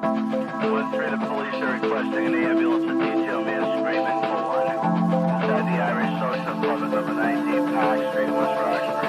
1-3, the police are requesting an ambulance to detail man screaming for one. Inside the Irish Social Club at number 19 Park Street, West Roxbury.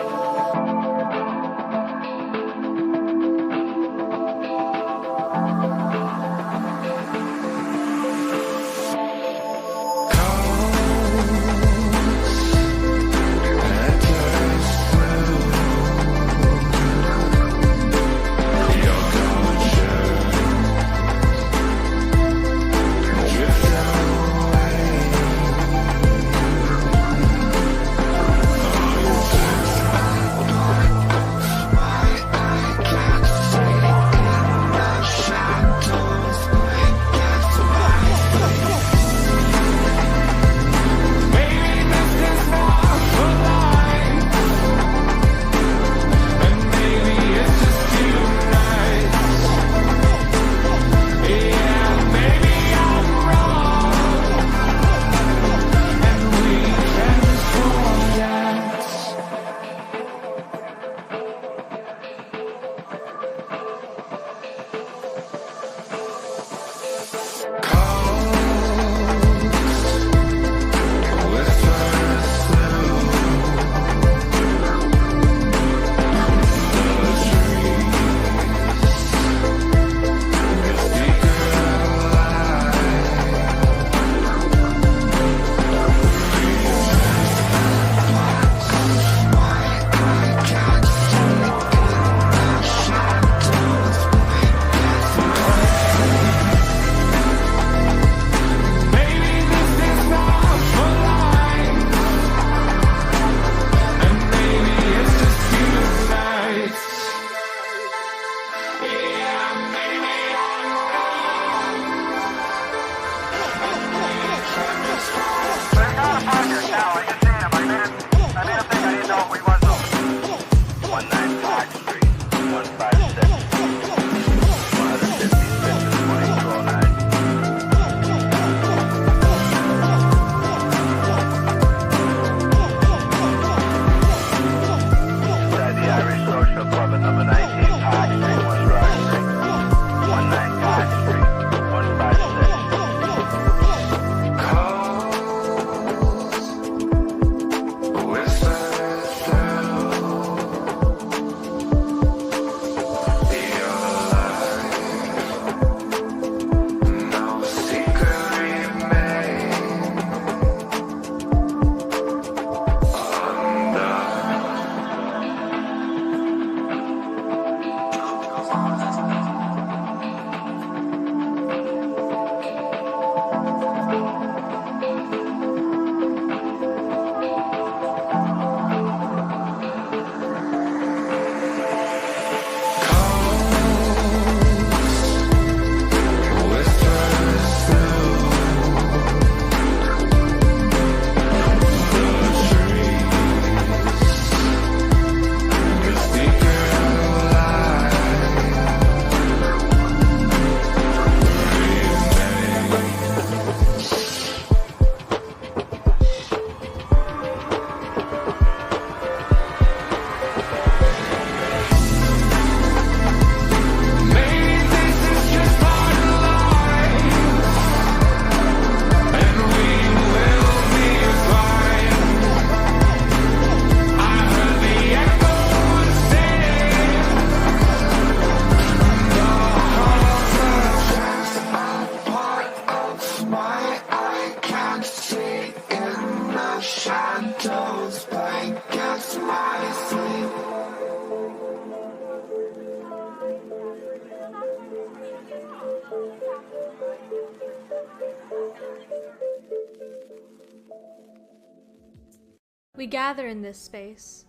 We gather in this space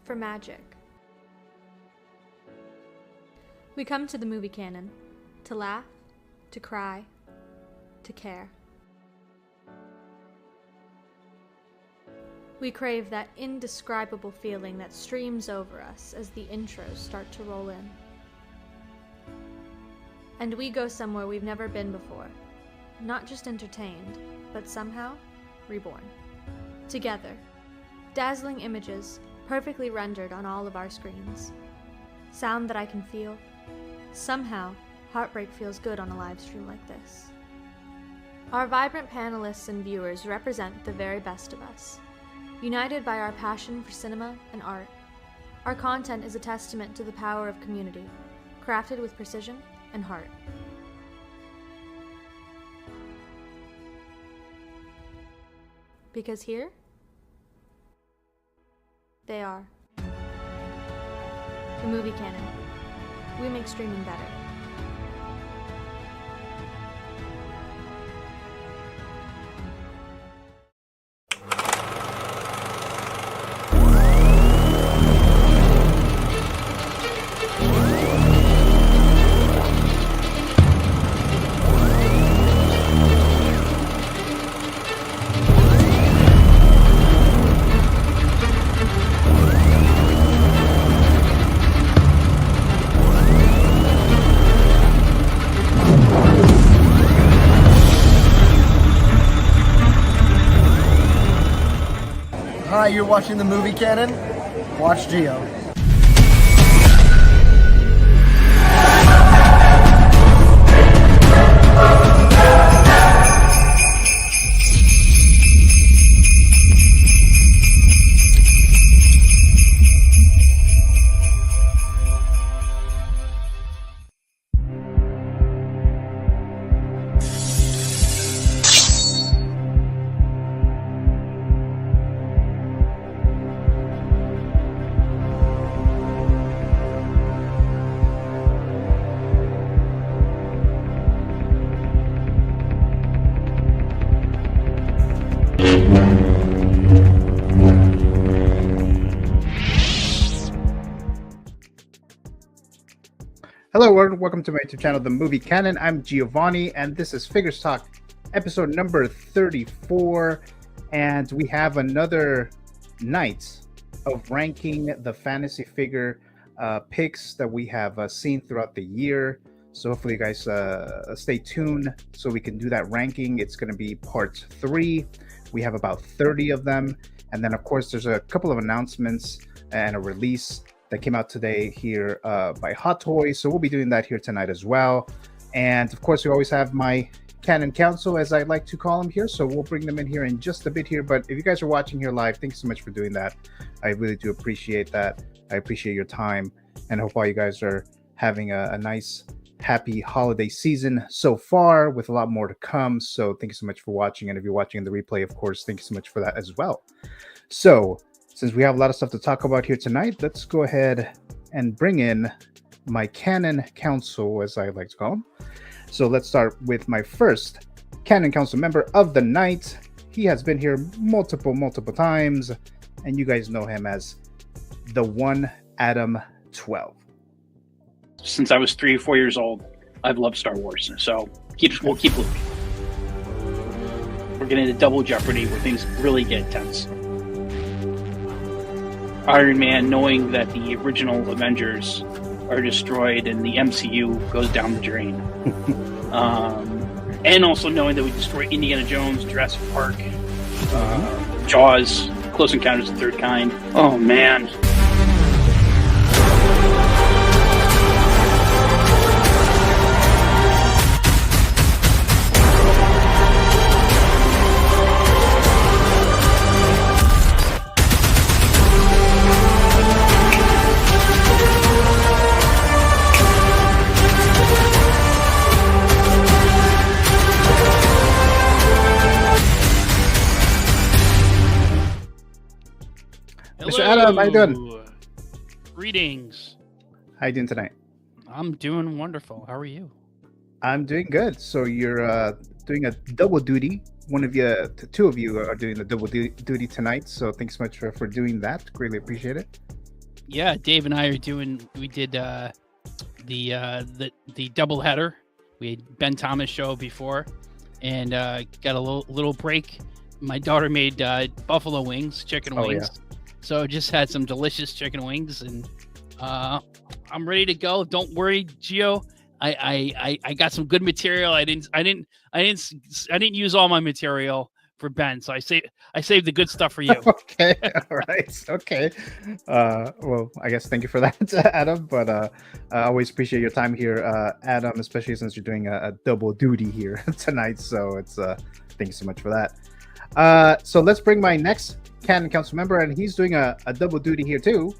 for magic. We come to the movie canon to laugh, to cry, to care. We crave that indescribable feeling that streams over us as the intros start to roll in. And we go somewhere we've never been before, not just entertained, but somehow reborn. Together, dazzling images perfectly rendered on all of our screens. Sound that I can feel, somehow Heartbreak feels good on a live stream like this. Our vibrant panelists and viewers represent the very best of us, united by our passion for cinema and art. Our content is a testament to the power of community, crafted with precision and heart. Because here, they are. The Movie Canon. We make streaming better. Hi, you're watching the Movie Canon? Watch Gio. Hello, world. Welcome to my YouTube channel, The Movie Canon. I'm Giovanni, and this is Figures Talk, episode number 34. And we have another night of ranking the fantasy figure picks that we have seen throughout the year. So hopefully you guys stay tuned so we can do that ranking. It's going to be part 3. We have about 30 of them. And then, of course, there's a couple of announcements and a release that came out today here by Hot Toys. So we'll be doing that here tonight as well. And of course, we always have my Canon Council, as I like to call them here. So we'll bring them in here in just a bit here. But if you guys are watching here live, thanks so much for doing that. I really do appreciate that. I appreciate your time, and I hope all you guys are having a nice, happy holiday season so far, with a lot more to come. So thank you so much for watching. And if you're watching the replay, of course, thank you so much for that as well. So since we have a lot of stuff to talk about here tonight, let's go ahead and bring in my Canon Council, as I like to call them. So let's start with my first Canon Council member of the night. He has been here multiple times, and you guys know him as the one Adam 12. Since I was 3 or 4 years old, I've loved Star Wars. So we'll keep looking. We're getting into double jeopardy where things really get tense. Iron Man, knowing that the original Avengers are destroyed and the MCU goes down the drain. And also knowing that we destroy Indiana Jones, Jurassic Park, Jaws, Close Encounters of the Third Kind. Oh, man. Mr. Adam, how you doing? Greetings. How you doing tonight? I'm doing wonderful. How are you? I'm doing good. So you're doing a double duty. Two of you are doing the double duty tonight. So thanks so much for doing that. Greatly appreciate it. Yeah, Dave and I are doing. We did the double header. We had Ben Thomas show before, and got a little break. My daughter made buffalo wings, chicken wings. Yeah. So just had some delicious chicken wings, and I'm ready to go. Don't worry, Gio. I got some good material. I didn't use all my material, for Ben. So I saved the good stuff for you. Okay, all right, okay. Well, I guess thank you for that, Adam. But I always appreciate your time here, Adam, especially since you're doing a double duty here tonight. So it's thank you so much for that. So let's bring my next Canon Council member, and he's doing a double duty here too.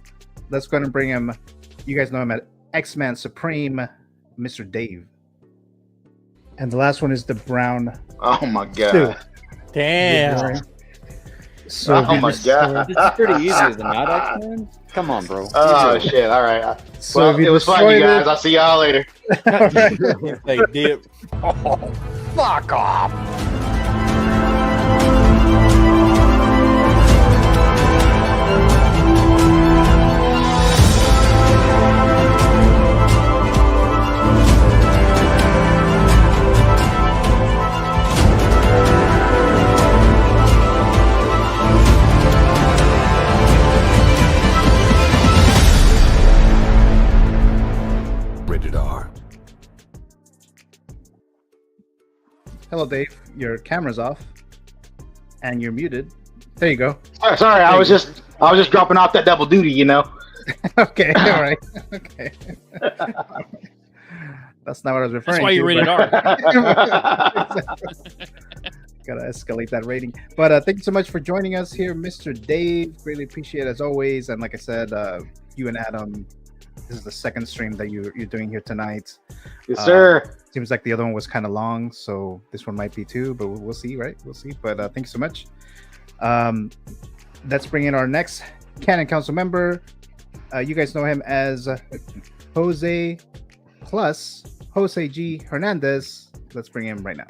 Let's go ahead and bring him. You guys know him at X-Man Supreme, Mr. Dave. And the last one is the brown. Oh my god! Suit. Damn. So oh my god! It's pretty easy, is it not, X-Men? Come on, bro. Oh shit! All right. So Well, it was fun, you guys. I'll see y'all later. They dip. Oh, fuck off. Hello, Dave. Your camera's off, and you're muted. There you go. Sorry, I was just dropping off that double duty, you know. Okay, all right. Okay. That's not what I was referring to. That's why you rated R. Gotta escalate that rating. But thank you so much for joining us here, Mr. Dave. Really appreciate it as always. And like I said, you and Adam, this is the second stream that you're doing here tonight. Yes, sir. Seems like the other one was kind of long, so this one might be too, but we'll see, right? We'll see. But thank you so much. Let's bring in our next Canon Council member. You guys know him as Jose plus Jose G. Hernandez. Let's bring him right now.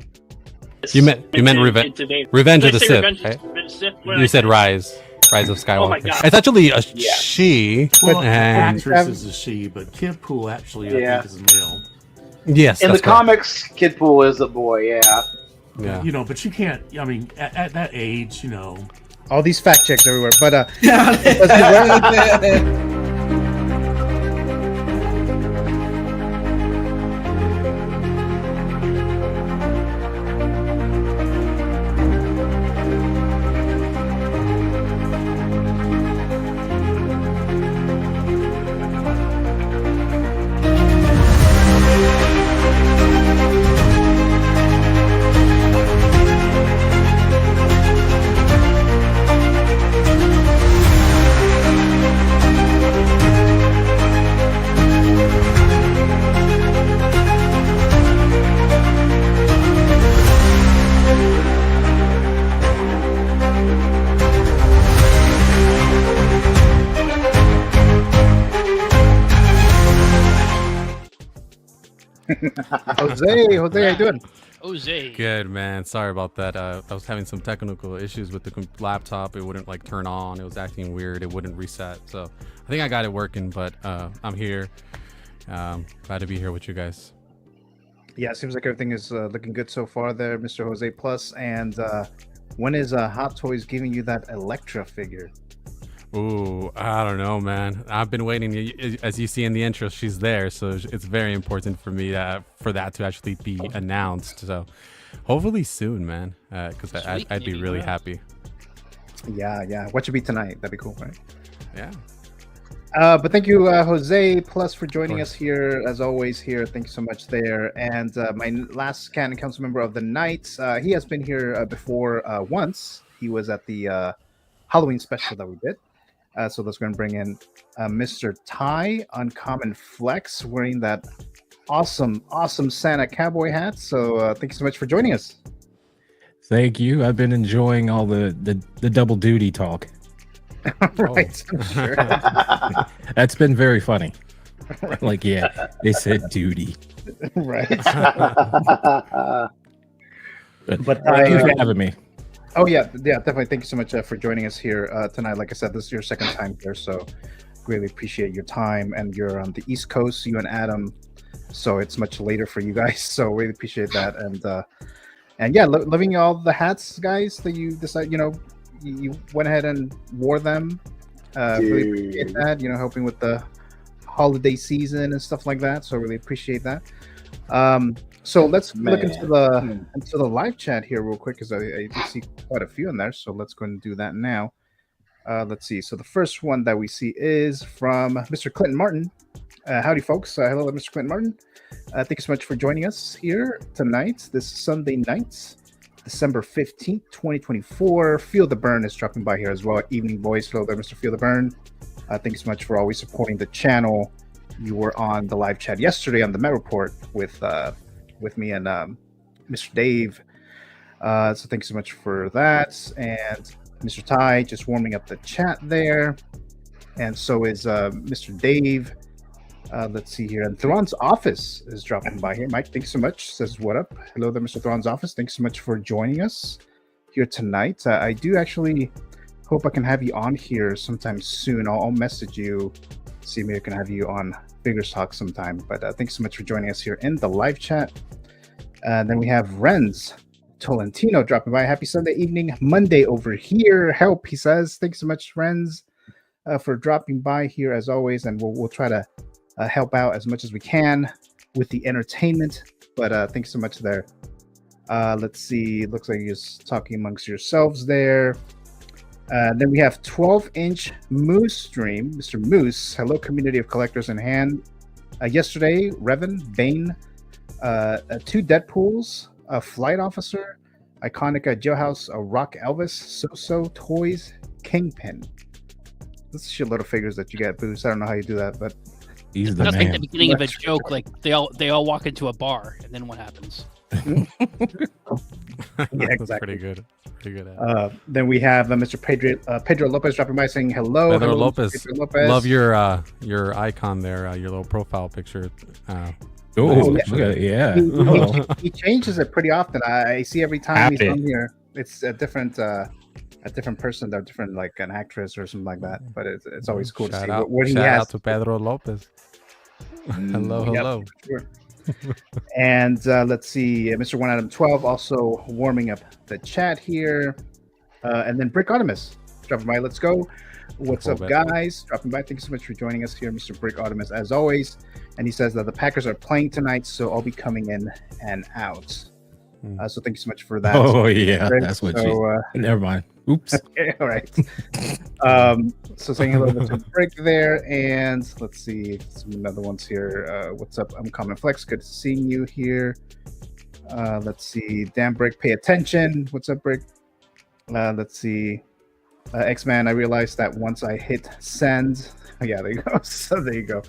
You meant Revenge of the Sith, right? You said Rise of Skywalker. Oh my God. It's actually a she. Well, the and actress is a she, but Kid Pool actually I think is a male. yes, In the that's correct. comics, Kid Pool is a boy. Yeah. Yeah. You know, but you can't. I mean, at that age, you know. All these fact checks everywhere, but Jose, how you doing? Jose. Good, man. Sorry about that. I was having some technical issues with the laptop. It wouldn't like turn on. It was acting weird. It wouldn't reset. So I think I got it working, but I'm here. Glad to be here with you guys. Yeah, it seems like everything is looking good so far there, Mr. Jose Plus. And when is Hot Toys giving you that Electra figure? Ooh, I don't know, man. I've been waiting. As you see in the intro, she's there, so it's very important for me for that to actually be announced. So hopefully soon, man, because I'd be really happy. Yeah. What should be tonight? That'd be cool, right? Yeah. But thank you, Jose Plus, for joining us here as always. Here, thank you so much there. And my last Canon Council member of the night, he has been here before once. He was at the Halloween special that we did. So let's go and bring in Mr. Ty Uncommon Flex, wearing that awesome Santa cowboy hat. So thank you so much for joining us. Thank you. I've been enjoying all the double duty talk. Right, I'm sure. That's been very funny. Like, yeah, they said duty. Right. But thank you for having me. Oh yeah, definitely. Thank you so much for joining us here tonight. Like I said, this is your second time here, so really appreciate your time. And you're on the East Coast, you and Adam, so it's much later for you guys. So really appreciate that. And yeah, loving all the hats, guys, that you decide. You know, you went ahead and wore them. Really appreciate that. You know, helping with the holiday season and stuff like that. So really appreciate that. So let's look into the live chat here real quick, because I do see quite a few in there. So let's go and do that now. Let's see. So the first one that we see is from Mr. Clinton Martin. Howdy, folks. Hello, Mr. Clinton Martin. Thank you so much for joining us here tonight, this Sunday night, December 15th, 2024. Feel the Burn is dropping by here as well. Evening Voice. Hello there, Mr. Feel the Burn. Thank you so much for always supporting the channel. You were on the live chat yesterday on the Met Report with me and Mr. Dave. So thank you so much for that. And Mr. Ty just warming up the chat there. And so is Mr. Dave. Let's see here. And Thrawn's Office is dropping by here. Mike, thanks so much. Says, what up? Hello there, Mr. Thrawn's Office. Thanks so much for joining us here tonight. I do actually hope I can have you on here sometime soon. I'll message you, see maybe I can have you on Figures Talk sometime. But thanks so much for joining us here in the live chat. Then we have Renz Tolentino dropping by. Happy Sunday evening, Monday over here. Help, he says. Thanks so much, Renz, for dropping by here as always. And we'll try to help out as much as we can with the entertainment. But thanks so much there. Let's see. Looks like you're just talking amongst yourselves there. Then we have 12-inch Moose Stream. Mr. Moose, hello, community of collectors in hand. Yesterday, Revan, Bane, 2 Deadpools, a Flight Officer, iconic Jailhouse, a Rock Elvis, So-So, Toys, Kingpin. This is your little figures that you get, Boost. I don't know how you do that, but he's the That's man. like the beginning of a joke. Like they all walk into a bar, and then what happens? Yeah, That's exactly. pretty good. Pretty good. Then we have Mr. Pedro Lopez dropping by saying hello. Pedro Hello, Lopez. Pedro Lopez. Love your icon there, your little profile picture. Oh, nice look at it. Yeah. He changes it pretty often. I see every time he's on here, it's a different person, they're different, like an actress or something like that. But it's always cool to see what he has. Shout out to Pedro Lopez. Hello. Sure. And let's see, Mr. 1 Adam 12 also warming up the chat here. And then Brick Artemis dropping by. Let's go. What's up, guys? Dropping by. Thank you so much for joining us here, Mr. Brick Artemis, as always. And he says that the Packers are playing tonight, so I'll be coming in and out. So thank you so much for that. Oh yeah, Brick. that's what So, never mind. Oops. Okay, all right. So saying hello to Brick there, and let's see some other ones here. What's up, Uncommon Flex? Good seeing you here. Let's see, damn Brick, pay attention. What's up, Brick? Let's see, X-Man. I realized that once I hit send. Oh, yeah, there you go. So there you go.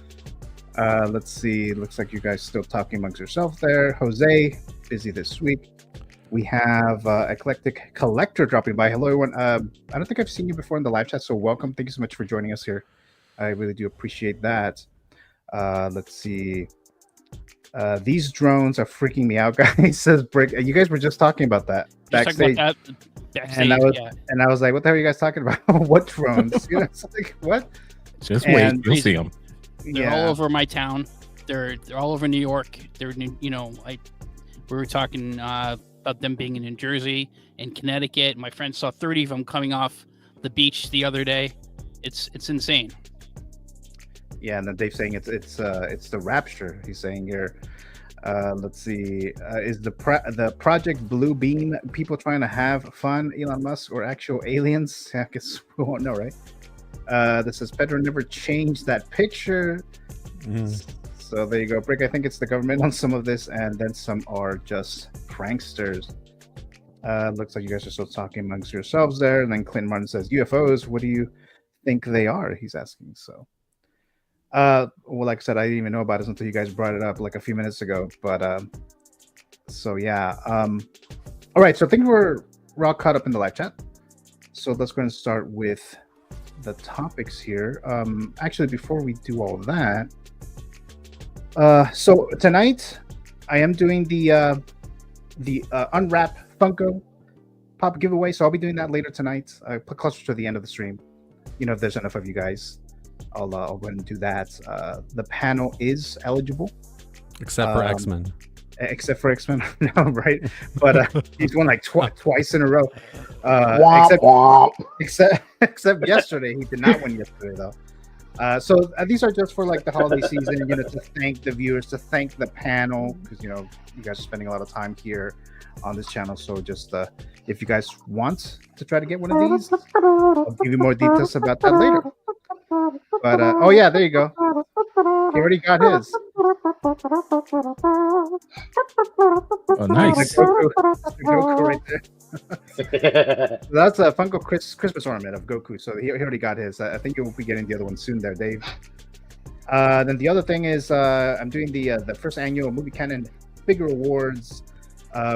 Let's see. Looks like you guys still talking amongst yourself there. Jose, busy this week. We have Eclectic Collector dropping by. Hello, everyone. I don't think I've seen you before in the live chat, so welcome. Thank you so much for joining us here. I really do appreciate that. Let's see. These drones are freaking me out, guys. Says Brick. You guys were just talking about that backstage. And I was like, what the hell are you guys talking about? What drones? You know, it's like, what? Just wait, you'll see them. They're all over my town. They're all over New York. They're, we were talking about them being in New Jersey and Connecticut. My friend saw 30 of them coming off the beach the other day. It's insane. Yeah, and then Dave's saying it's the Rapture. He's saying here. Let's see. Is the Project Blue Beam people trying to have fun, Elon Musk, or actual aliens? I guess we won't know, right? This says Pedro never changed that picture. So there you go, Brick. I think it's the government on some of this, and then some are just pranksters. Looks like you guys are still talking amongst yourselves there. And then Clinton Martin says UFOs. What do you think they are? He's asking. So, well, like I said, I didn't even know about this until you guys brought it up like a few minutes ago. But so yeah. All right. So I think we're all caught up in the live chat. So let's go and start with the topics here. Actually, before we do all that, so tonight I am doing the unwrap Funko Pop giveaway. So I'll be doing that later tonight, closer to the end of the stream. If there's enough of you guys, I'll go ahead and do that. The panel is eligible, except for X-Men. Except for X-Men, no, right? But he's won like twice in a row. Except yesterday, he did not win yesterday though. So these are just for like the holiday season, you know, to thank the viewers, to thank the panel, because you know you guys are spending a lot of time here on this channel. So just if you guys want to try to get one of these, I'll give you more details about that later. But oh yeah, there you go. He already got his. Oh, nice. Goku right there. That's a Funko Christmas ornament of Goku. So he already got his. I think you'll be getting the other one soon there, Dave. Then the other thing is I'm doing the first annual Movie Canon Figure Awards,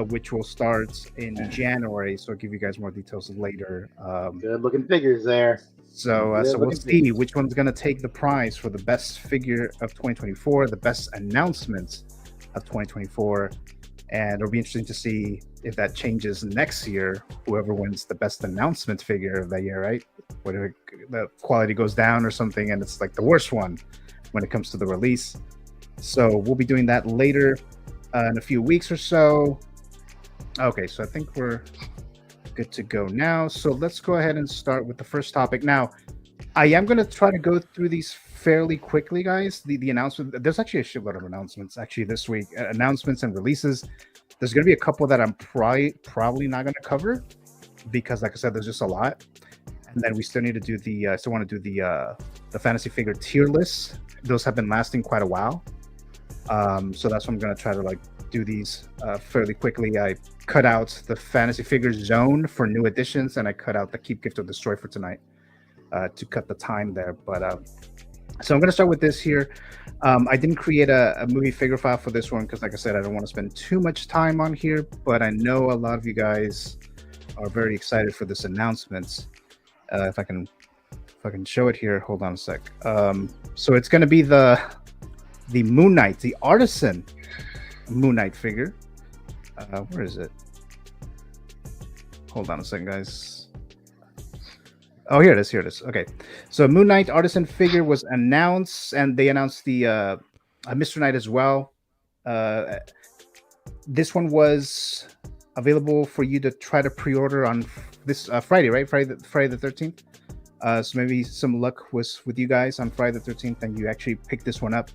which will start in January. So I'll give you guys more details later. Good looking figures there. So we'll see which one's going to take the prize for the best figure of 2024, the best announcement of 2024. And it'll be interesting to see if that changes next year, whoever wins the best announcement figure of that year, right? Whether the quality goes down or something, and it's like the worst one when it comes to the release. So we'll be doing that later in a few weeks or so. Okay, so I think we're good to go now. So let's go ahead and start with the first topic. Now, I am going to try to go through these fairly quickly, guys. The announcement, there's actually a shitload of announcements actually this week, announcements and releases. There's going to be a couple that I'm probably not going to cover because, like I said, there's just a lot. And then we still need to do the still want to do the fantasy figure tier list. Those have been lasting quite a while, so that's why I'm going to try to like do these fairly quickly. I cut out the fantasy figure zone for new editions, and I cut out the keep, gift, or destroy for tonight to cut the time there. But so I'm going to start with this here. I didn't create a movie figure file for this one because, like I said, I don't want to spend too much time on here. But I know a lot of you guys are very excited for this announcement. If I can show it here, hold on a sec. So it's going to be the Moon Knight, the Artisan Moon Knight figure. Where is it? Hold on a second, guys. Oh, here it is. Here it is. Okay, so Moon Knight Artisan figure was announced, and they announced the Mr. Knight as well. This one was available for you to try to pre-order on this Friday, right? Friday the 13th. So maybe some luck was with you guys on Friday the 13th, and you actually picked this one up.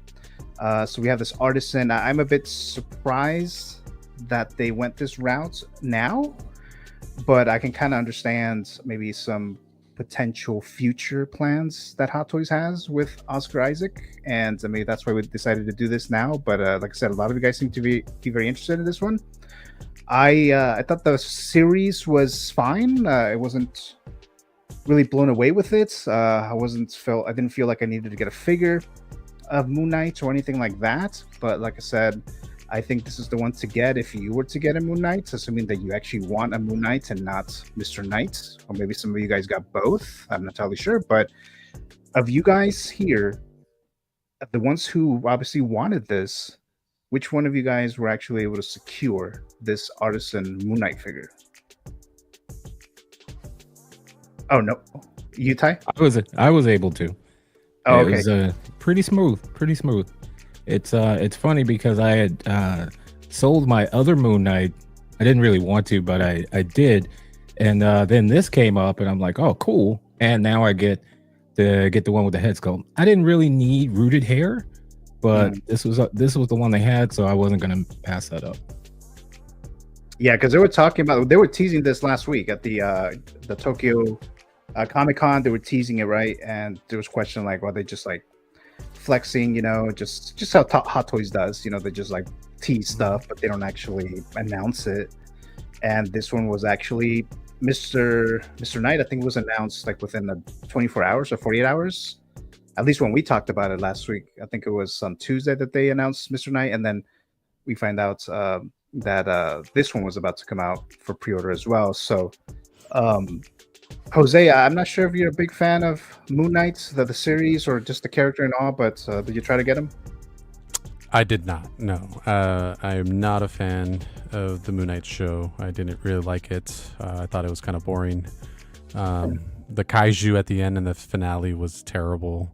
So we have this Artisan. I'm a bit surprised that they went this route now, but I can kind of understand maybe some potential future plans that Hot Toys has with Oscar Isaac, and I mean that's why we decided to do this now. But like I said, a lot of you guys seem to be very interested in this one. I thought the series was fine. I wasn't really blown away with it. I didn't feel like I needed to get a figure of Moon Knight or anything like that. But like I said, I think this is the one to get if you were to get a Moon Knight, assuming that you actually want a Moon Knight and not Mr. Knight, or maybe some of you guys got both. I'm not entirely sure, but of you guys here, the ones who obviously wanted this, which one of you guys were actually able to secure this Artisan Moon Knight figure? Oh no, you, Ty? I was able to. Oh, okay. It was pretty smooth. It's funny because I had sold my other Moon Knight. I didn't really want to, but I did. And then this came up, and I'm like, oh, cool. And now I get the one with the head sculpt. I didn't really need rooted hair, but this was the one they had, so I wasn't gonna pass that up. Yeah, because they were teasing this last week at the Tokyo Comic-Con. They were teasing it, right? And there was question like, well, they just like flexing, you know, just how Hot Toys does, you know, they just like tease stuff, but they don't actually announce it. And this one was actually Mr. Knight. I think it was announced like within the 24 hours or 48 hours, at least when we talked about it last week. I think it was on Tuesday that they announced Mr. Knight, and then we find out that this one was about to come out for pre-order as well. So Jose, I'm not sure if you're a big fan of Moon Knight, the series, or just the character and all, but did you try to get him? I did not. No, I am not a fan of the Moon Knight show. I didn't really like it. I thought it was kind of boring. The kaiju at the end and the finale was terrible.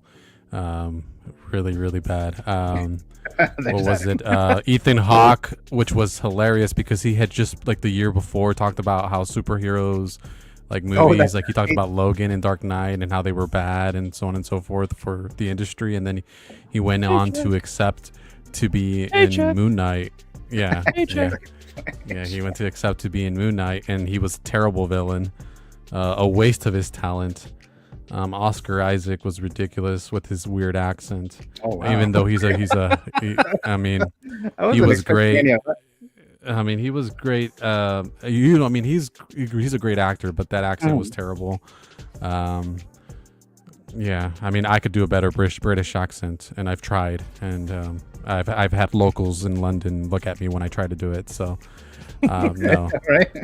Really, really bad. What was it? Ethan Hawke, which was hilarious because he had just like the year before talked about how superheroes like movies. Like he talked about Logan and Dark Knight and how they were bad and so on and so forth for the industry, and then he went on to accept to be in Moon Knight. Yeah, yeah. He went to accept to be in Moon Knight, and he was a terrible villain, a waste of his talent. Oscar Isaac was ridiculous with his weird accent. Oh, wow. Even though he was great. I mean, he was great. He's a great actor, but that accent was terrible. Yeah, I mean, I could do a better British accent, and I've tried, and I've had locals in London look at me when I try to do it. So. No. Right?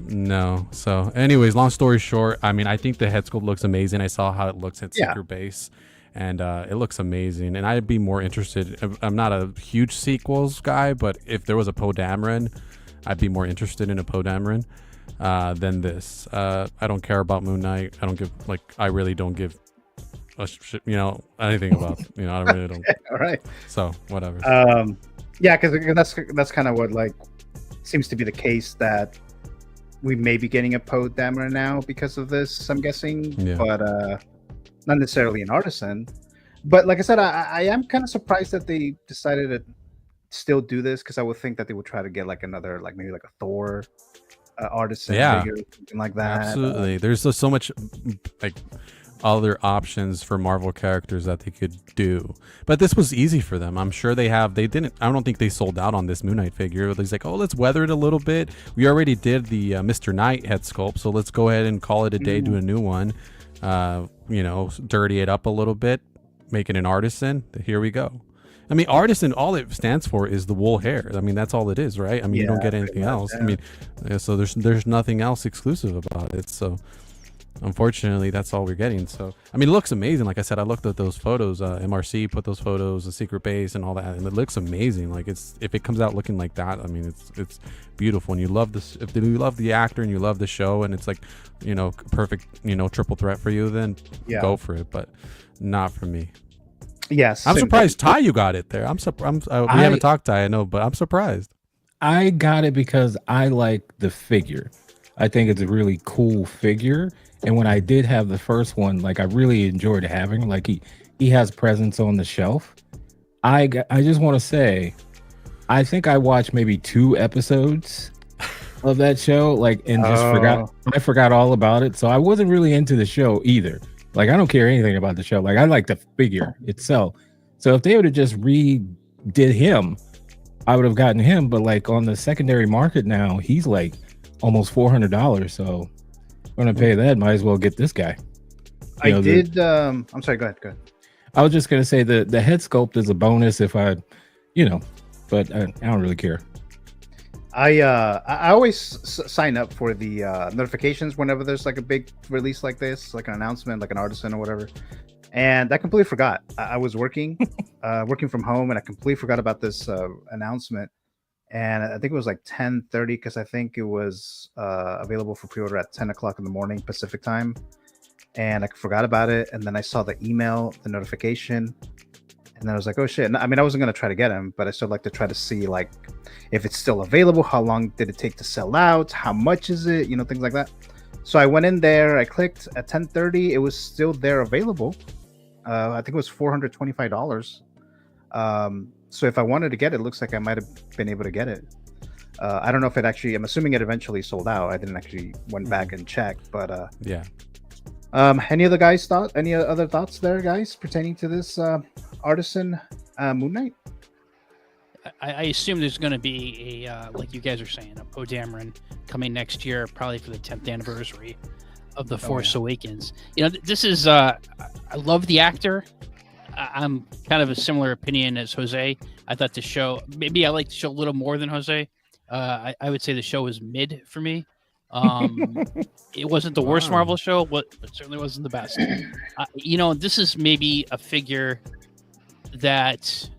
No. So anyways, long story short, I mean, I think the head sculpt looks amazing. I saw how it looks at Secret Base, and it looks amazing. And I'd be more interested. I'm not a huge sequels guy, but if there was a Poe Dameron, I'd be more interested in a Poe Dameron than this. I don't care about Moon Knight. I really don't give a shit, anything about, I really don't. All right. So whatever. Yeah, because that's kind of what seems to be the case, that we may be getting a Poe Dameron now because of this, I'm guessing, but not necessarily an artisan. But like I said, I am kind of surprised that they decided to still do this, because I would think that they would try to get another, maybe a Thor artisan figure, something like that. Absolutely. There's just so much other options for Marvel characters that they could do, but this was easy for them. I'm sure I don't think they sold out on this Moon Knight figure. It's like, oh, let's weather it a little bit. We already did the Mr. Knight head sculpt, so let's go ahead and call it a day, do a new one, dirty it up a little bit, make it an artisan. Here we go. I mean, artisan, all it stands for is the wool hair. I mean, that's all it is, right? I mean, you don't get anything else. I mean, so there's nothing else exclusive about it. So unfortunately, that's all we're getting. So I mean, it looks amazing. Like I said, I looked at those photos. MRC put those photos, the Secret Base and all that, and it looks amazing. If it comes out looking like that, I mean, it's beautiful. And you love this. If you love the actor and you love the show, and it's perfect, triple threat for you, then go for it. But not for me. Yes, I'm surprised, Ty, you got it there. We haven't talked, Ty, I know, but I'm surprised. I got it because I like the figure. I think it's a really cool figure. And when I did have the first one, I really enjoyed having him. He has presence on the shelf. I just want to say, I think I watched maybe 2 episodes of that show, and just forgot all about it. So I wasn't really into the show either. I don't care anything about the show. I like the figure itself. So if they would have just redid him, I would have gotten him. But on the secondary market now, he's almost $400. So I'm gonna pay that. Might as well get this guy. I'm sorry. Go ahead. I was just gonna say the head sculpt is a bonus if I, but I don't really care. I always sign up for the notifications whenever there's a big release like this, an announcement, an artisan or whatever. And I completely forgot. I was working from home, and I completely forgot about this announcement. And I think it was 10:30, because I think it was available for pre-order at 10 o'clock in the morning Pacific time. And I forgot about it. And then I saw the email, the notification. And then I was like, oh shit. I mean, I wasn't going to try to get him, but I still like to try to see if it's still available, how long did it take to sell out, how much is it, things like that. So I went in there, I clicked at 10:30, it was still there available. I think it was $425. So if I wanted to get it, looks like I might have been able to get it. I don't know if it actually, I'm assuming it eventually sold out. I didn't actually went back and check, but yeah. Any other thoughts there, guys, pertaining to this artisan Moon Knight? I assume there's going to be a, like you guys are saying, a Poe Dameron coming next year, probably for the 10th anniversary of The Force Awakens. This is, I love the actor. I'm kind of a similar opinion as Jose. I thought the show, maybe I like the show a little more than Jose. I would say the show was mid for me. It wasn't the worst Marvel show, but it certainly wasn't the best. This is maybe a figure that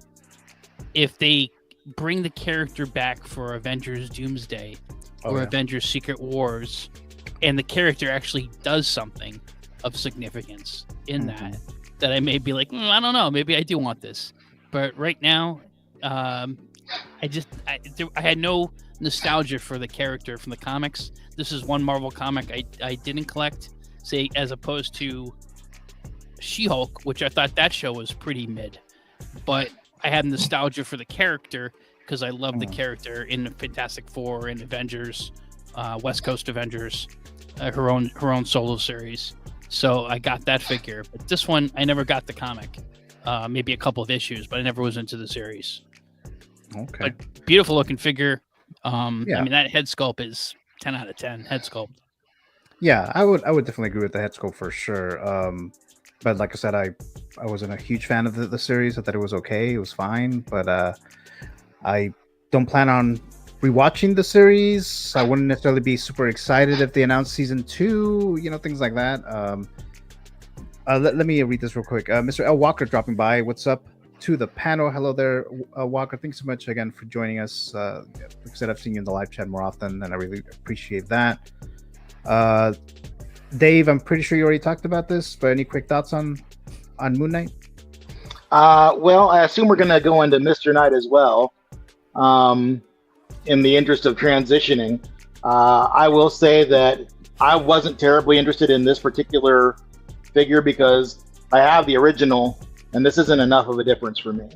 if they bring the character back for Avengers Doomsday or Avengers Secret Wars, and the character actually does something of significance in that I may be like, I don't know, maybe I do want this. But right now, I had no nostalgia for the character from the comics. This is one Marvel comic I didn't collect, say, as opposed to She-Hulk, which I thought that show was pretty mid. But I have nostalgia for the character because I love the character in the Fantastic Four and Avengers, West Coast Avengers, her own solo series. So I got that figure. But this one, I never got the comic. Maybe a couple of issues, but I never was into the series. Okay. But beautiful looking figure. Yeah. I mean, that head sculpt is 10 out of 10 head sculpt. Yeah, I would definitely agree with the head sculpt for sure. But like I said, I wasn't a huge fan of the series. I thought it was okay, it was fine, but I don't plan on rewatching the series. I wouldn't necessarily be super excited if they announced season 2, things like that. Let me read this real quick. Mr. L. Walker dropping by. What's up to the panel? Hello there, Walker. Thanks so much again for joining us. Like I said, I've seen you in the live chat more often, and I really appreciate that. Dave, I'm pretty sure you already talked about this, but any quick thoughts on Moon Knight? Well, I assume we're going to go into Mr. Knight as well. In the interest of transitioning, I will say that I wasn't terribly interested in this particular figure because I have the original, and this isn't enough of a difference for me.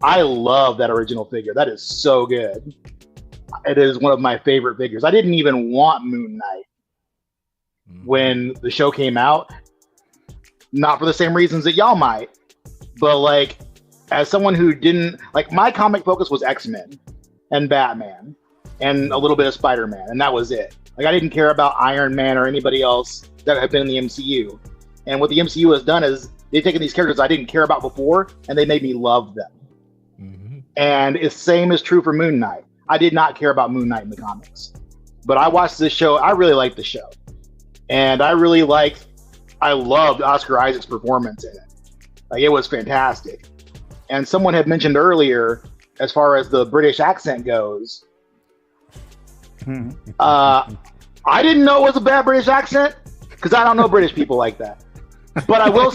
I love that original figure. That is so good. It is one of my favorite figures. I didn't even want Moon Knight when the show came out, not for the same reasons that y'all might, but like as someone who didn't like, my comic focus was X-Men and Batman and a little bit of Spider-Man, and that was it. Like, I didn't care about Iron Man or anybody else that had been in the MCU. And what the MCU has done is they've taken these characters I didn't care about before and they made me love them. And the same is true for Moon Knight. I did not care about Moon Knight in the comics, but I watched this show. I really liked the show. And I loved Oscar Isaac's performance in it. Like, it was fantastic. And someone had mentioned earlier, as far as the British accent goes, I didn't know it was a bad British accent because I don't know British people like that. But I will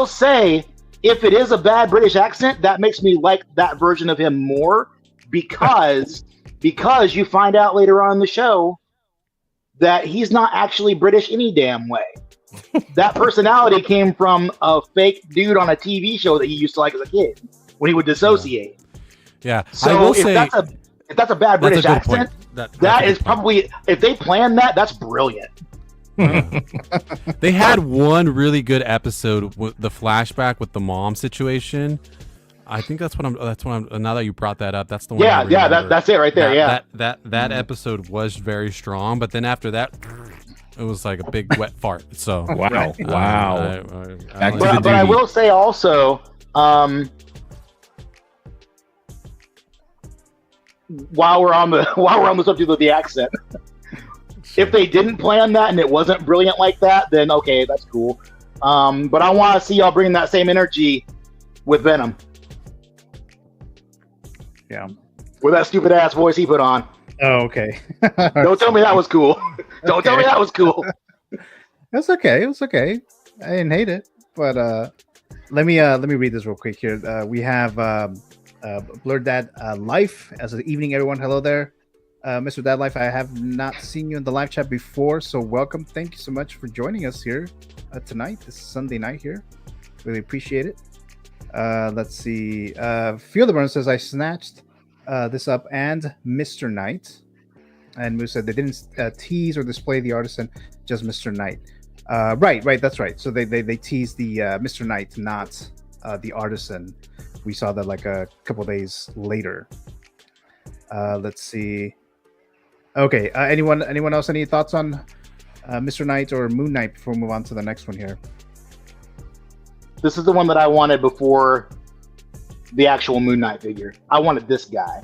say, if it is a bad British accent, that makes me like that version of him more because you find out later on in the show that he's not actually British any damn way. That personality came from a fake dude on a TV show that he used to like as a kid when he would dissociate. Yeah. So I will if say, that's a bad British accent, that is probably, if they planned that, that's brilliant. They had one really good episode with the flashback with the mom situation. I think that's what I'm. Now that you brought that up, that's the one. That's it right there. That episode was very strong, but then after that, it was like a big wet fart. So wow. But I will say also, while we're on the subject of the accent, if they didn't plan that and it wasn't brilliant like that, then okay, that's cool. But I want to see y'all bring that same energy with Venom. Yeah. With that stupid ass voice he put on. Oh, okay. Don't tell me that was cool. Don't tell me that was cool. That's okay. It was okay. I didn't hate it, but let me read this real quick here. We have Blurred Dad Life as an evening, everyone. Hello there, Mr. Dad Life. I have not seen you in the live chat before, so welcome. Thank you so much for joining us here tonight. This Sunday night here. Really appreciate it. Let's see. Fielderburn says I snatched this up and Mr. Knight. And Moose said they didn't tease or display the artisan, just Mr. Knight. Right, that's right. So they teased the Mr. Knight, not the artisan. We saw that like a couple days later. Let's see. Okay, anyone else any thoughts on Mr. Knight or Moon Knight before we move on to the next one here? This is the one that I wanted before the actual Moon Knight figure. I wanted this guy.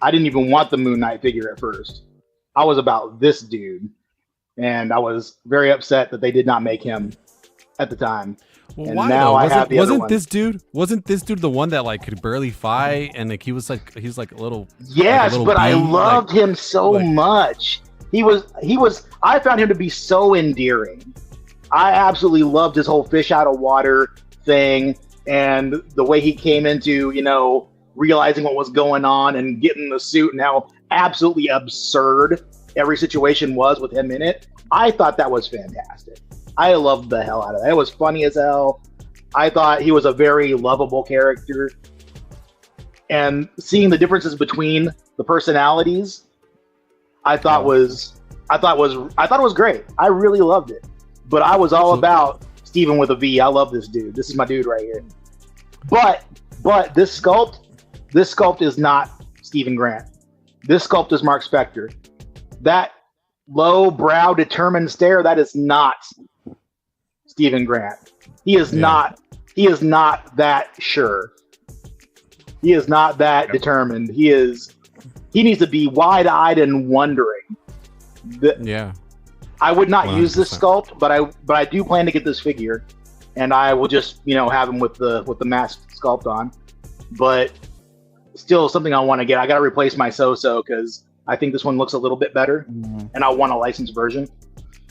I didn't even want the Moon Knight figure at first. I was about this dude. And I was very upset that they did not make him at the time. Well, and why now though? I have the other one. Wasn't this dude the one that like could barely fight and like he's like a little but I loved him so much. He was I found him to be so endearing. I absolutely loved his whole fish out of water thing and the way he came into, realizing what was going on and getting the suit and how absolutely absurd every situation was with him in it. I thought that was fantastic. I loved the hell out of that. It was funny as hell. I thought he was a very lovable character. And seeing the differences between the personalities, I thought was great. I really loved it. But I was all about Steven with a V. I love this dude. This is my dude right here. But this sculpt is not Stephen Grant. This sculpt is Mark Spector. That low brow, determined stare, that is not Stephen Grant. He is not that sure. He is not that determined. He needs to be wide-eyed and wondering. I would not 100%. Use this sculpt, but I do plan to get this figure, and I will just have him with the mask sculpt on. But still, something I want to get. I got to replace my So-So because I think this one looks a little bit better, and I want a licensed version.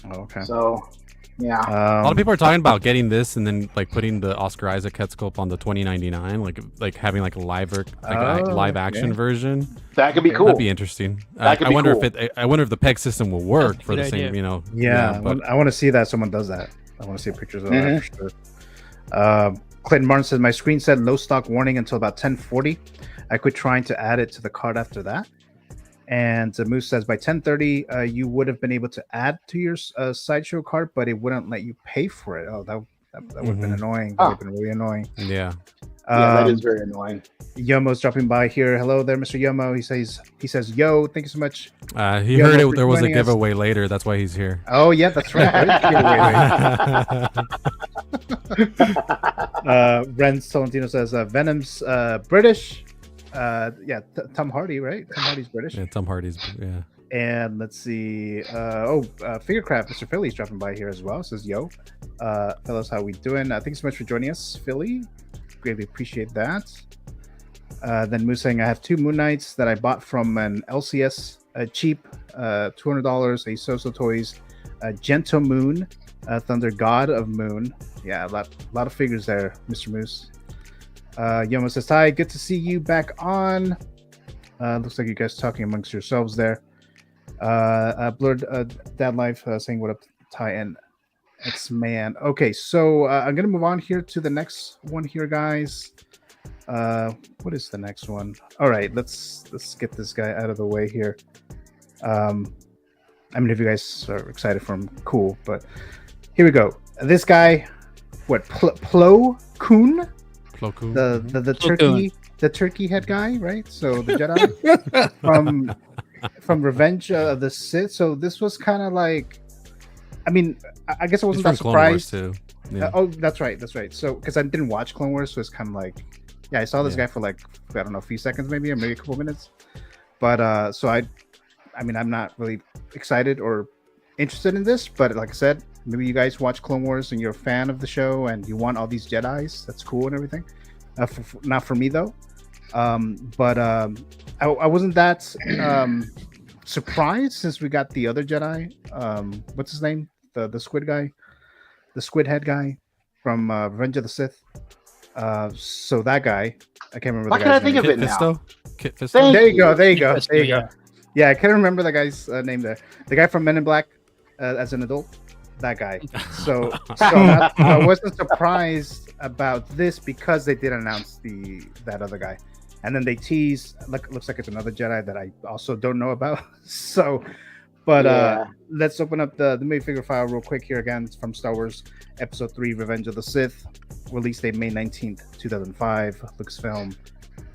Oh, okay. So, yeah. A lot of people are talking about getting this and then like putting the Oscar Isaac head sculpt on the 2099, like having like a live action version. That could be cool. That'd be interesting. I wonder if the peg system will work for the same. Yeah, but I want to see that someone does that. I want to see pictures of that for sure. Clinton Martin says my screen said low stock warning until about 10:40. I quit trying to add it to the cart after that. And Moose says by 10:30 you would have been able to add to your sideshow cart, but it wouldn't let you pay for it. Oh, that would have been annoying. That would have been really annoying. Yeah. That is very annoying. Yomo's dropping by here. Hello there, Mr. Yomo. He says, yo, thank you so much. He heard there was a giveaway later. That's why he's here. Oh, yeah, that's right. Ren Solentino says, Venom's British. Tom Hardy, right? Tom Hardy's British. Yeah, Tom Hardy's, yeah. And let's see. Figurecraft, Mr. Philly's dropping by here as well. Says, yo, fellas, how we doing? Thanks so much for joining us, Philly. Greatly appreciate that. Then Moose saying, I have 2 Moon Knights that I bought from an LCS cheap, $200, a So-So Toys, Gentle Moon, Thunder God of Moon. Yeah, a lot of figures there, Mr. Moose. Yomo says, hi, good to see you back on. Looks like you guys talking amongst yourselves there. Blurred Dad Life saying, what up, Ty and X-Man. Okay, so I'm going to move on here to the next one here, guys. What is the next one? All right, let's get this guy out of the way here. I mean, if you guys are excited for him, cool. But here we go. This guy, what, Plo Koon? The turkey head guy, right? So the Jedi from Revenge of the Sith. So this was kind of like, I mean, I guess I wasn't that surprised. Too. Yeah. That's right. So because I didn't watch Clone Wars, so it's kind of like, yeah, I saw this guy for like, I don't know, a few seconds maybe, or maybe a couple minutes. But so I mean, I'm not really excited or interested in this, but like I said, maybe you guys watch Clone Wars and you're a fan of the show and you want all these Jedis. That's cool and everything. Not for me though. But I wasn't that surprised since we got the other Jedi. What's his name? The squid guy, the squid head guy from Revenge of the Sith. So that guy, I can't remember. Why can't I think of it now? Kit Fisto? There you go. Yeah, I can't remember the guy's name there. The guy from Men in Black as an adult. That guy. So I wasn't surprised about this because they did announce that other guy, and then they tease. Looks like it's another Jedi that I also don't know about. So, but let's open up the movie figure file real quick here again. It's from Star Wars Episode 3: Revenge of the Sith. Release date May 19th, 2005. Lucasfilm.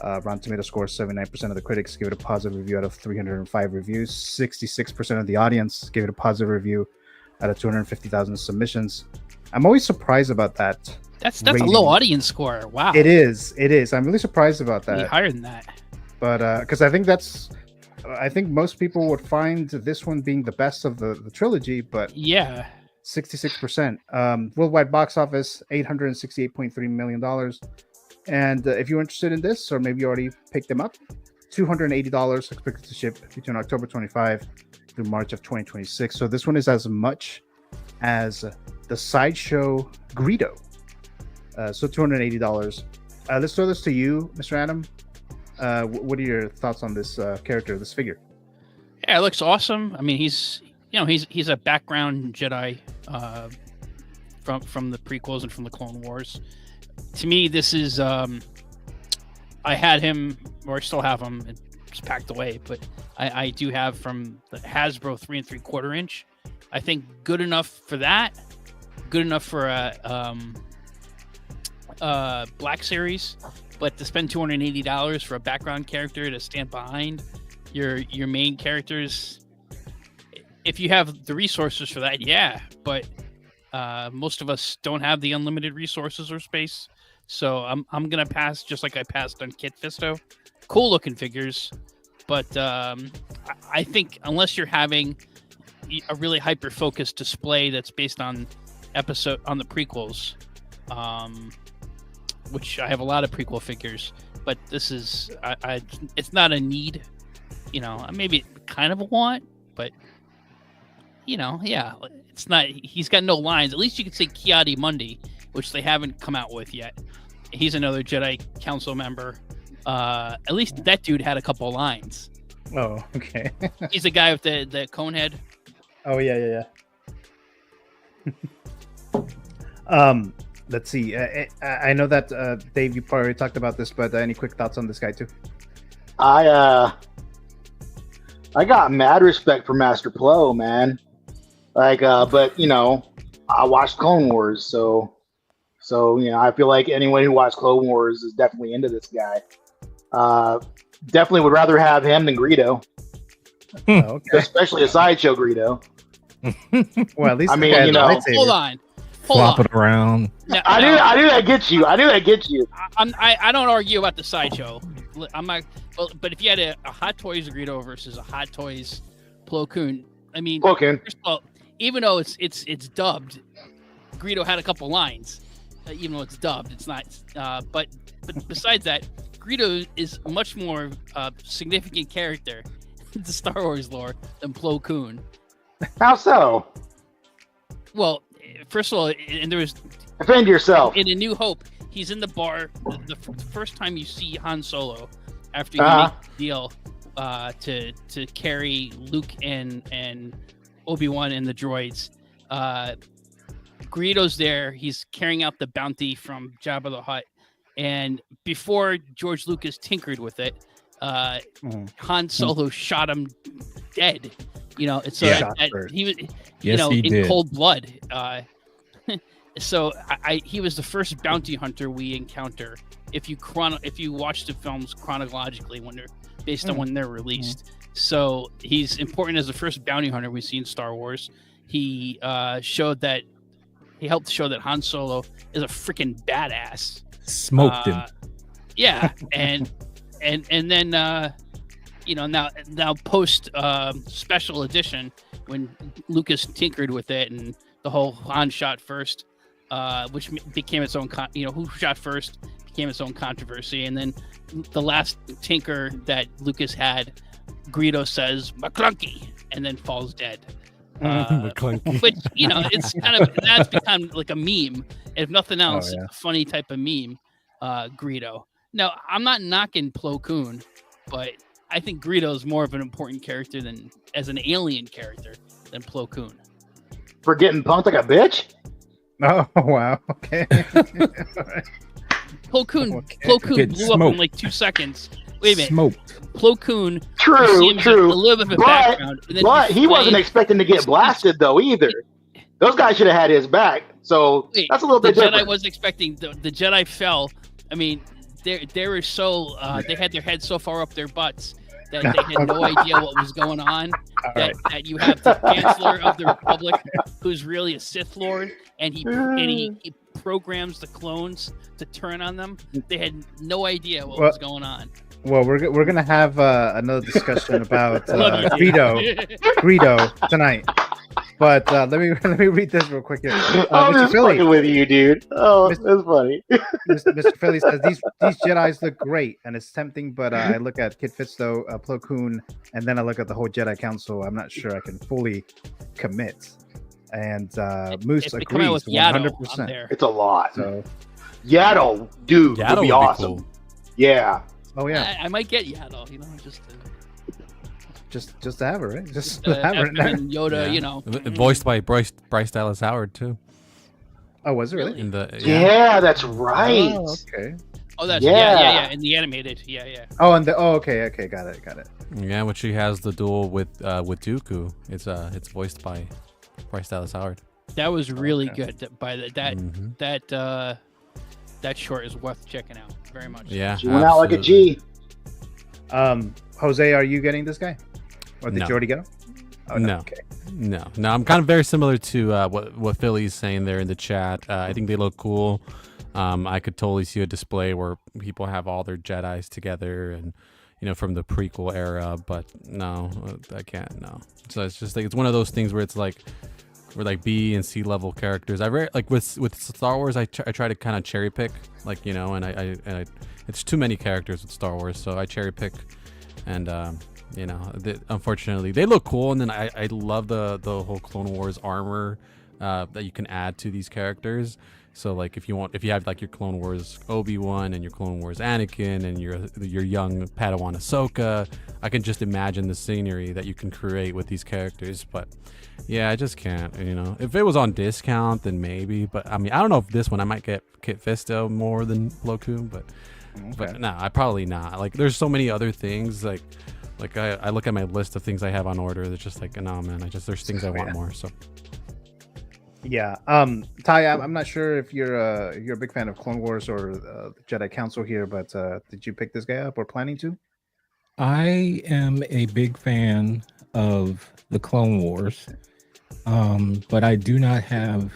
Rotten Tomato score 79% of the critics give it a positive review out of 305 reviews. 66% of the audience gave it a positive review out of 250,000 submissions. I'm always surprised about that. That's a low audience score. Wow. It is. I'm really surprised about that. Higher than that. But because I think most people would find this one being the best of the trilogy. But yeah, 66%. Worldwide box office $868.3 million. And if you're interested in this, or maybe you already picked them up, $280 expected to ship between October 25 through March of 2026. So this one is as much as the Sideshow Greedo. So $280. Let's throw this to you, Mr. Adam. what are your thoughts on this character, this figure? Yeah, it looks awesome. I mean, he's a background Jedi from the prequels and from the Clone Wars. To me, this is I had him, or I still have him. It's packed away, but I do have from the Hasbro 3 3/4 inch. I think good enough for that. Good enough for a Black Series, but to spend $280 for a background character to stand behind your main characters, if you have the resources for that, yeah. But most of us don't have the unlimited resources or space, so I'm gonna pass, just like I passed on Kit Fisto. Cool looking figures, but I think unless you're having a really hyper focused display that's based on the prequels, which I have a lot of prequel figures, but this is it's not a need, maybe kind of a want, but yeah, it's not. He's got no lines. At least you could say Ki-Adi-Mundi, which they haven't come out with yet. He's another Jedi Council member. At least that dude had a couple lines. Oh, okay. He's the guy with the cone head. Oh yeah. Let's see. I know that Dave, you probably talked about this, but any quick thoughts on this guy too? I got mad respect for Master Plo, man. But I watched Clone Wars, so I feel like anyone who watched Clone Wars is definitely into this guy. Definitely would rather have him than Greedo. Okay. Especially a sideshow Greedo. Well, at least hold on. Flop it around. No, I knew that gets you. I don't argue about the sideshow. I'm not. But if you had a Hot Toys Greedo versus a Hot Toys Plo Koon, I mean, Plo Koon. First of all, even though it's dubbed, Greedo had a couple lines. Even though it's dubbed, it's not. But besides that, Greedo is a much more significant character in the Star Wars lore than Plo Koon. How so? Well, first of all, and there was defend yourself. In A New Hope, he's in the bar the first time you see Han Solo after you make the deal to carry Luke and Obi-Wan and the droids. Greedo's there. He's carrying out the bounty from Jabba the Hutt, and before George Lucas tinkered with it, Han Solo shot him dead. It's he was, in cold blood. So he was the first bounty hunter we encounter. If you watch the films chronologically when they're based on when they're released, so he's important as the first bounty hunter we see in Star Wars. He helped show that Han Solo is a freaking badass. Smoked him. Yeah, and then now post special edition when Lucas tinkered with it and the whole Han shot first, which became its own who shot first became its own controversy, and then the last tinker that Lucas had, Greedo says McClunky and then falls dead. McClunky. But it's kind of, that's become like a meme, if nothing else. A funny type of meme. Greedo. Now, I'm not knocking Plo Koon, but I think Greedo is more of an important character as an alien character than Plo Koon. For getting punked like a bitch? Oh, wow. Okay. Plo Koon blew up in like 2 seconds. Wait a minute. Smoked. Plo Koon. True. A little bit of a background. But he wasn't expecting to get blasted, though, either. Those guys should have had his back. So that's a little bit different. The Jedi was expecting. The Jedi fell. I mean, they were so they had their heads so far up their butts that they had no idea what was going on. That you have the Chancellor of the Republic, who's really a Sith Lord, and he programs the clones to turn on them. They had no idea what was going on. Well, we're gonna have another discussion about Greedo tonight. But let me read this real quick here. I'm just fucking with you, dude. Oh, that's funny. Mr. Philly says these Jedis look great, and it's tempting. But I look at Kit Fisto, Plo Koon, and then I look at the whole Jedi Council. I'm not sure I can fully commit. And Moose agrees 100%. It's a lot. So Yaddle, dude, would be awesome. Cool. Yeah. Oh yeah, I might get Yaddle, just to have her, right? Just to have her in there. and Yoda, Voiced by Bryce Dallas Howard too. Oh, was it really? In the Yeah, that's right. Oh, okay. Oh, that's Yeah. yeah. In the animated, yeah. Oh, and okay, got it. Yeah, when she has the duel with Dooku, it's voiced by Bryce Dallas Howard. That was really good. By that short is worth checking out very much. Yeah, She went out like a G. Jose, are you getting this guy, or did No. you already get him? Oh, No. Okay. No. I'm kind of very similar to what Philly's saying there in the chat. I think they look cool. I could totally see a display where people have all their Jedis together and from the prequel era, but no, I can't. No. So it's just like it's one of those things where it's like we're like B and C level characters. I very like with Star Wars. I try to kind of cherry pick, and I it's too many characters with Star Wars, so I cherry pick, and unfortunately they look cool, and then I love the whole Clone Wars armor that you can add to these characters. So like if you have like your Clone Wars Obi-Wan and your Clone Wars Anakin and your young Padawan Ahsoka, I can just imagine the scenery that you can create with these characters. But yeah, I just can't. If it was on discount, then maybe. But I mean, I don't know if this one I might get Kit Fisto more than Plo Koon, but no, I probably not. Like there's so many other things like I look at my list of things I have on order. It's just like no man, there's things I want more. So. Yeah. Ty, I'm not sure if you're a big fan of Clone Wars or the Jedi Council here, but did you pick this guy up or planning to? I am a big fan of the Clone Wars, but I do not have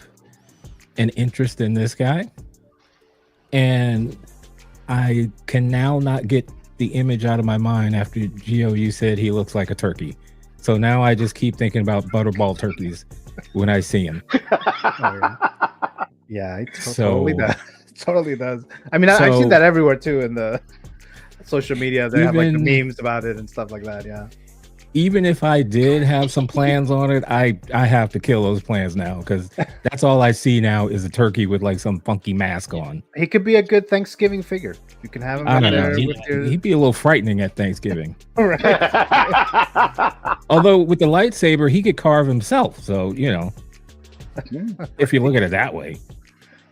an interest in this guy. And I can now not get the image out of my mind after Gio, you said he looks like a turkey. So now I just keep thinking about butterball turkeys when I see him. Yeah, it totally does. Totally does. I mean, I've seen that everywhere too in the social media. They have like the memes about it and stuff like that. Yeah. Even if I did have some plans on it, I have to kill those plans now because that's all I see now is a turkey with like some funky mask on. He could be a good Thanksgiving figure. You can have him I up don't there know. with your... He'd be a little frightening at Thanksgiving. Right. Although with the lightsaber, he could carve himself. So, if you look at it that way.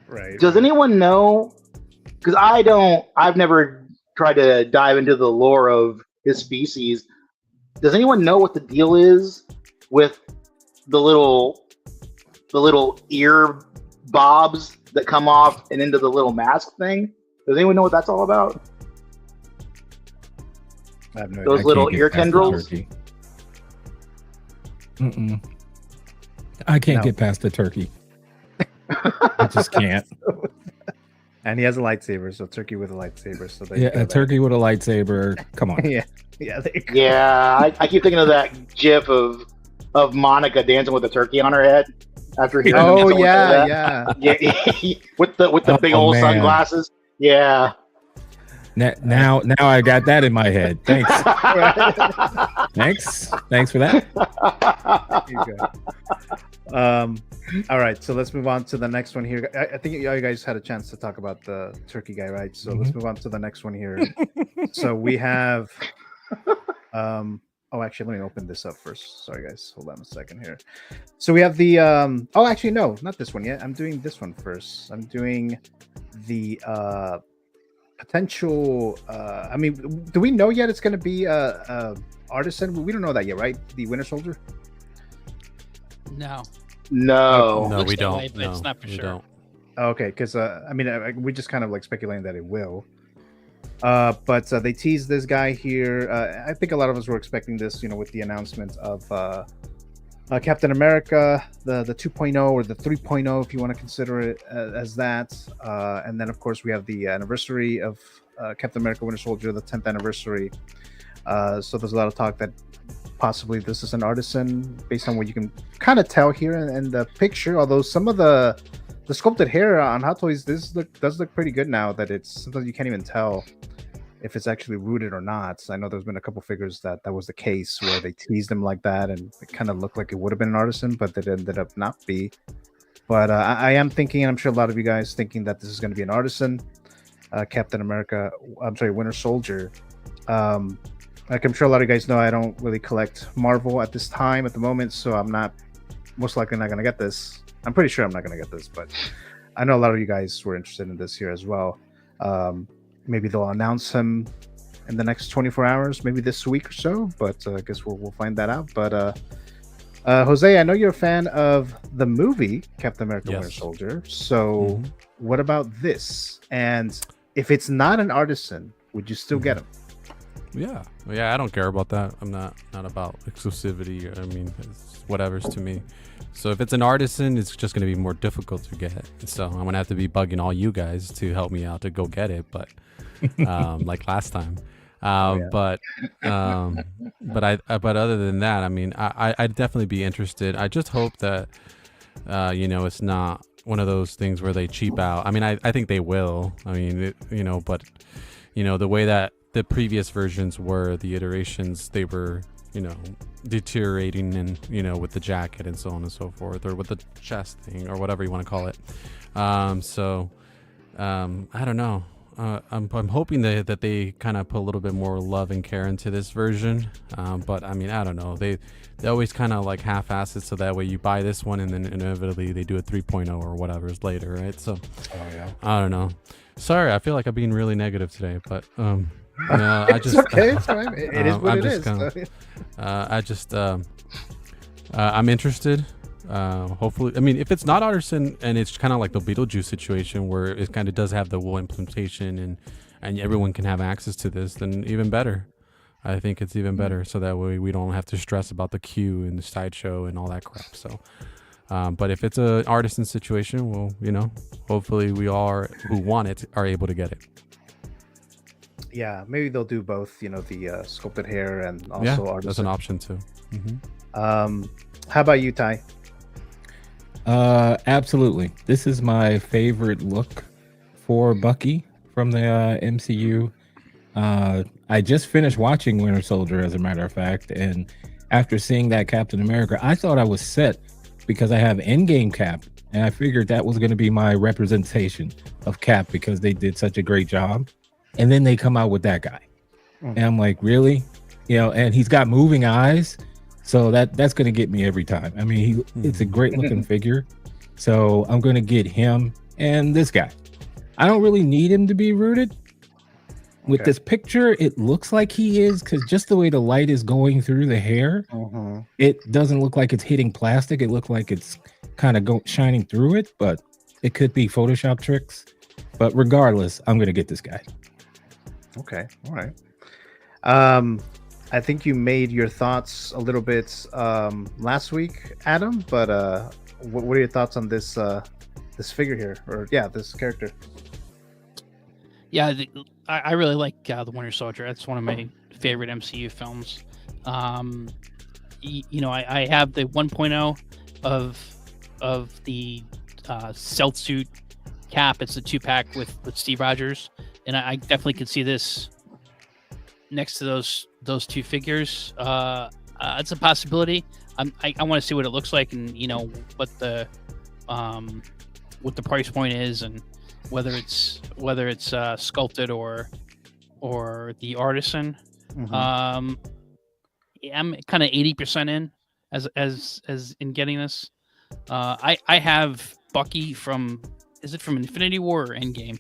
Right. Does anyone know? Because I've never tried to dive into the lore of his species. Does anyone know what the deal is with the little ear bobs that come off and into the little mask thing? Does anyone know what that's all about? I have no Those idea. little ear tendrils? I can't get past the turkey. I just can't. And he has a lightsaber, so turkey with a lightsaber. So a turkey with a lightsaber. Come on. Yeah, there you go. Yeah, I keep thinking of that GIF of Monica dancing with a turkey on her head after hearing. Oh yeah. with the big old sunglasses. Yeah. Now I got that in my head. Thanks. Thanks for that. You go. All right, so let's move on to the next one here. I think you guys had a chance to talk about the turkey guy, right? So let's move on to the next one here. So we have oh, actually, let me open this up first. Sorry, guys. Hold on a second here. So we have the oh, actually, no, not this one yet. I'm doing this one first. I'm doing the potential. I mean, do we know yet it's going to be artisan? We don't know that yet, right? The Winter Soldier. No. No, we don't. Way, but it's not for sure. Don't. Okay, because I mean, we just kind of like speculating that it will. But they teased this guy here. I think a lot of us were expecting this, with the announcement of Captain America, the 2.0 or the 3.0, if you want to consider it as that. And then, of course, we have the anniversary of Captain America Winter Soldier, the 10th anniversary. So there's a lot of talk that possibly this is an artisan based on what you can kind of tell here in the picture. Although some of the sculpted hair on Hot Toys, does look pretty good now that it's sometimes you can't even tell if it's actually rooted or not. I know there's been a couple figures that was the case where they teased them like that and it kind of looked like it would have been an artisan, but it ended up not be. But I am thinking, and I'm sure a lot of you guys thinking that this is going to be an artisan. Captain America. I'm sorry, Winter Soldier. Like I'm sure a lot of you guys know, I don't really collect Marvel at this time at the moment, so I'm most likely not gonna get this. I'm pretty sure I'm not gonna get this, but I know a lot of you guys were interested in this here as well. Maybe they'll announce him in the next 24 hours, maybe this week or so, but I guess we'll find that out. But Jose, I know you're a fan of the movie Captain America Winter Soldier. So what about this? And if it's not an artisan, would you still get him? Yeah, I don't care about that. I'm not about exclusivity. I mean, it's whatever's to me. So if it's an artisan, it's just going to be more difficult to get. So I'm going to have to be bugging all you guys to help me out to go get it. But like last time. But other than that, I mean, I'd definitely be interested. I just hope that it's not one of those things where they cheap out. I mean, I think they will. I mean, but the way that the previous versions were, the iterations, they were deteriorating, and with the jacket and so on and so forth, or with the chest thing, or whatever you want to call it. I don't know. I'm hoping that they kind of put a little bit more love and care into this version, but I mean, I don't know, they always kind of like half-ass it, so that way you buy this one and then inevitably they do a 3.0 or whatever's later, right? So I don't know, sorry, I feel like I'm being really negative today, but I just okay, it's fine. It is what it is. I'm interested. Hopefully, I mean, if it's not artisan and it's kind of like the Beetlejuice situation where it kind of does have the wool implementation and everyone can have access to this, then even better. I think it's even better, so that way we don't have to stress about the queue and the sideshow and all that crap. So, but if it's an artisan situation, well, hopefully we all who want it are able to get it. Yeah, maybe they'll do both, the sculpted hair and also artisan. That's an option too. How about you, Ty? Absolutely. This is my favorite look for Bucky from the MCU. I just finished watching Winter Soldier, as a matter of fact, and after seeing that Captain America, I thought I was set because I have Endgame Cap, and I figured that was going to be my representation of Cap because they did such a great job. And then they come out with that guy, and I'm like, really? And he's got moving eyes. So that's going to get me every time. I mean, it's a great looking figure. So I'm going to get him and this guy. I don't really need him to be rooted. With this picture, it looks like he is, because just the way the light is going through the hair, it doesn't look like it's hitting plastic. It looks like it's kind of shining through it, but it could be Photoshop tricks. But regardless, I'm going to get this guy. Okay. All right. I think you made your thoughts a little bit last week, Adam, but what are your thoughts on this figure here, or this character? Yeah, I really like the Winter Soldier. That's one of my favorite MCU films. I have the 1.0 of the stealth suit Cap. It's the 2-pack with Steve Rogers, and I definitely could see this next to those two figures. It's a possibility. I want to see what it looks like, and what the price point is, and whether it's sculpted or the artisan. I'm kind of 80% in as in getting this. I have Bucky from Infinity War or Endgame?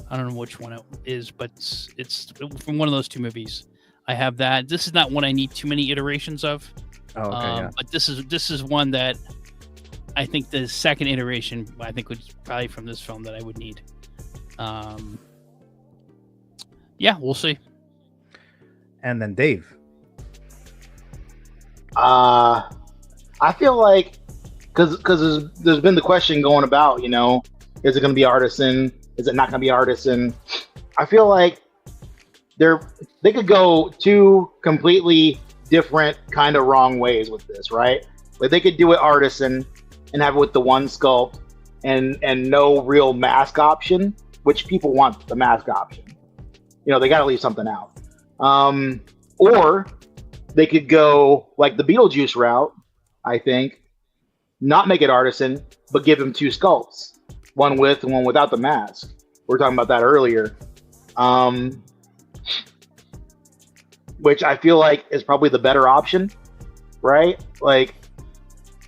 I don't know which one it is, but it's from one of those two movies. I have that. This is not one I need too many iterations of. Oh, okay, But this is one that I think the second iteration was probably from this film that I would need. We'll see. And then Dave. I feel like because there's been the question going about, is it going to be artisan? Is it not going to be artisan? I feel like they could go two completely different kind of wrong ways with this, right? But they could do it artisan and have it with the one sculpt and no real mask option, which people want the mask option. They got to leave something out. Or they could go like the Beetlejuice route, I think, not make it artisan, but give him two sculpts, one with and one without the mask. We were talking about that earlier. Which I feel like is probably the better option, right? Like,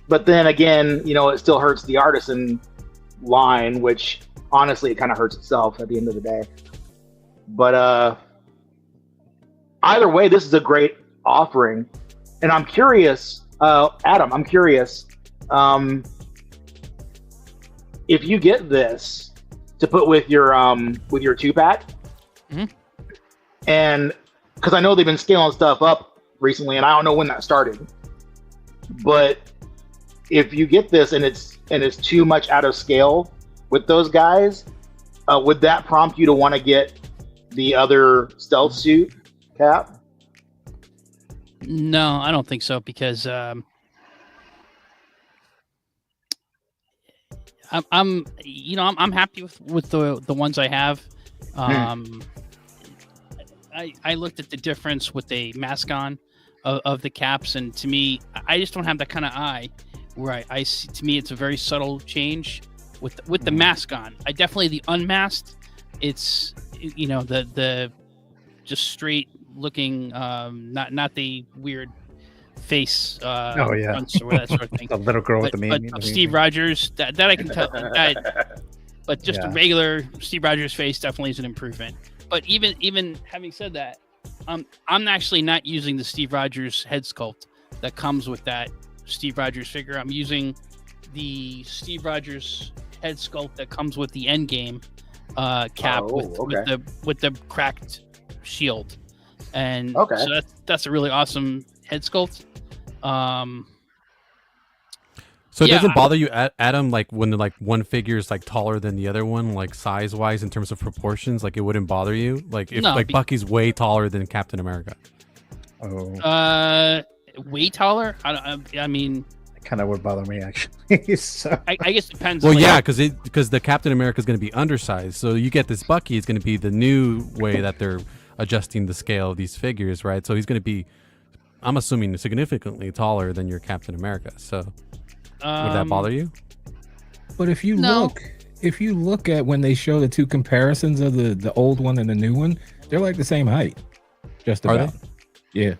but then again, you know, it still hurts the artisan line, which honestly, it kind of hurts itself at the end of the day. But either way, this is a great offering. And I'm curious, Adam, I'm curious, if you get this to put with your 2-pack, and because I know they've been scaling stuff up recently, and I don't know when that started, but if you get this and it's too much out of scale with those guys, would that prompt you to want to get the other stealth suit cap? No, I don't think so, because I'm happy with the ones I have. I looked at the difference with the mask on of the caps, and to me, I just don't have that kind of eye where I see. To me, it's a very subtle change with the mask on. I definitely, the unmasked, it's, you know, the just straight looking, not the weird face fronts or that sort of thing. The little girl with the meme. But Steve Rogers, that I can tell. But just a regular Steve Rogers face definitely is an improvement. But even having said that, I'm actually not using the Steve Rogers head sculpt that comes with that Steve Rogers figure. I'm using the Steve Rogers head sculpt that comes with the Endgame cap with the cracked shield, and so that's a really awesome head sculpt. So it doesn't bother you, Adam, like when like one figure is like taller than the other one, like size wise in terms of proportions, like it wouldn't bother you, like if Bucky's way taller than Captain America. Way taller? I mean, it kind of would bother me actually. So. I guess it depends. Well, yeah, because the Captain America is going to be undersized, so you get this Bucky is going to be the new way that they're adjusting the scale of these figures, right? So he's going to be, I'm assuming, significantly taller than your Captain America. So. Would that bother you? But if you look at when they show the two comparisons of the old one and the new one, they're like the same height. Just about. Are they? Yeah.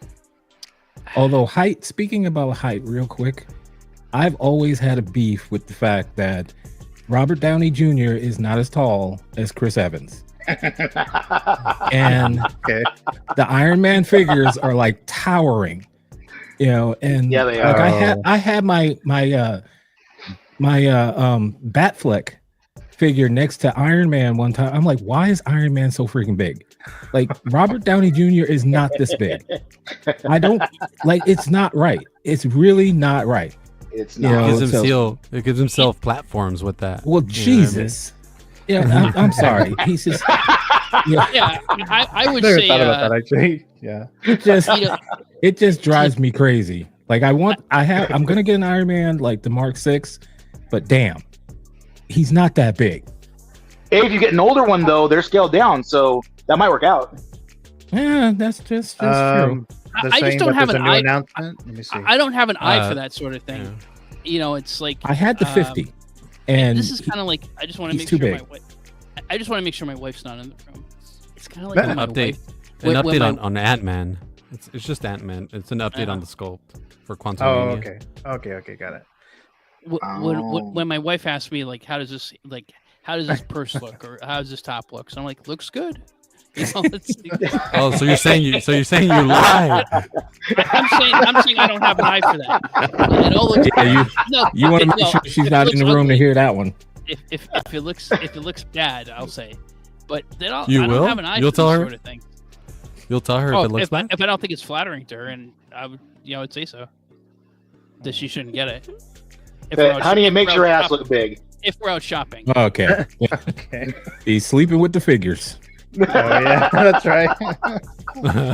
Although speaking about height real quick, I've always had a beef with the fact that Robert Downey Jr. is not as tall as Chris Evans. And the Iron Man figures are like towering. You know, and yeah, they are. I had my Batfleck figure next to Iron Man one time. I'm like, why is Iron Man so freaking big? Like, Robert Downey Jr. is not this big. I don't like. It's not right. It's really not right. It's not. It gives himself platforms with that. Well, Jesus. I mean? Yeah, I'm sorry. He's just. Yeah, I would say. Thought about that actually. Yeah. It just drives me crazy. Like I'm gonna get an Iron Man like the Mark 6, but damn, he's not that big. Hey, if you get an older one though, they're scaled down, so that might work out. Yeah, that's just true. I just don't have an eye. Announcement. Let me see. I don't have an eye for that sort of thing. Yeah. You know, it's like I had the 50, and this is kind of like I just want to make sure my wife. I just want to make sure my wife's not in the room. It's kind of like an update on Ant-Man. It's just Ant-Man. It's an update on the sculpt for Quantum. Okay, got it. When my wife asked me like, how does this purse look, or how does this top look? So I'm like, looks good. You know, so you're saying you lie. I'm saying I don't have an eye for that. It all looks. You want to make sure she's not in the room to hear that one. If it looks bad, I'll say. But then I don't have an eye You'll for tell this her? sort of thing. You'll tell her if it looks bad? If I don't think it's flattering to her, and I would say so. That she shouldn't get it. Honey, it makes your ass look big. If we're out shopping. Okay. Okay. He's sleeping with the figures. Oh yeah, that's right.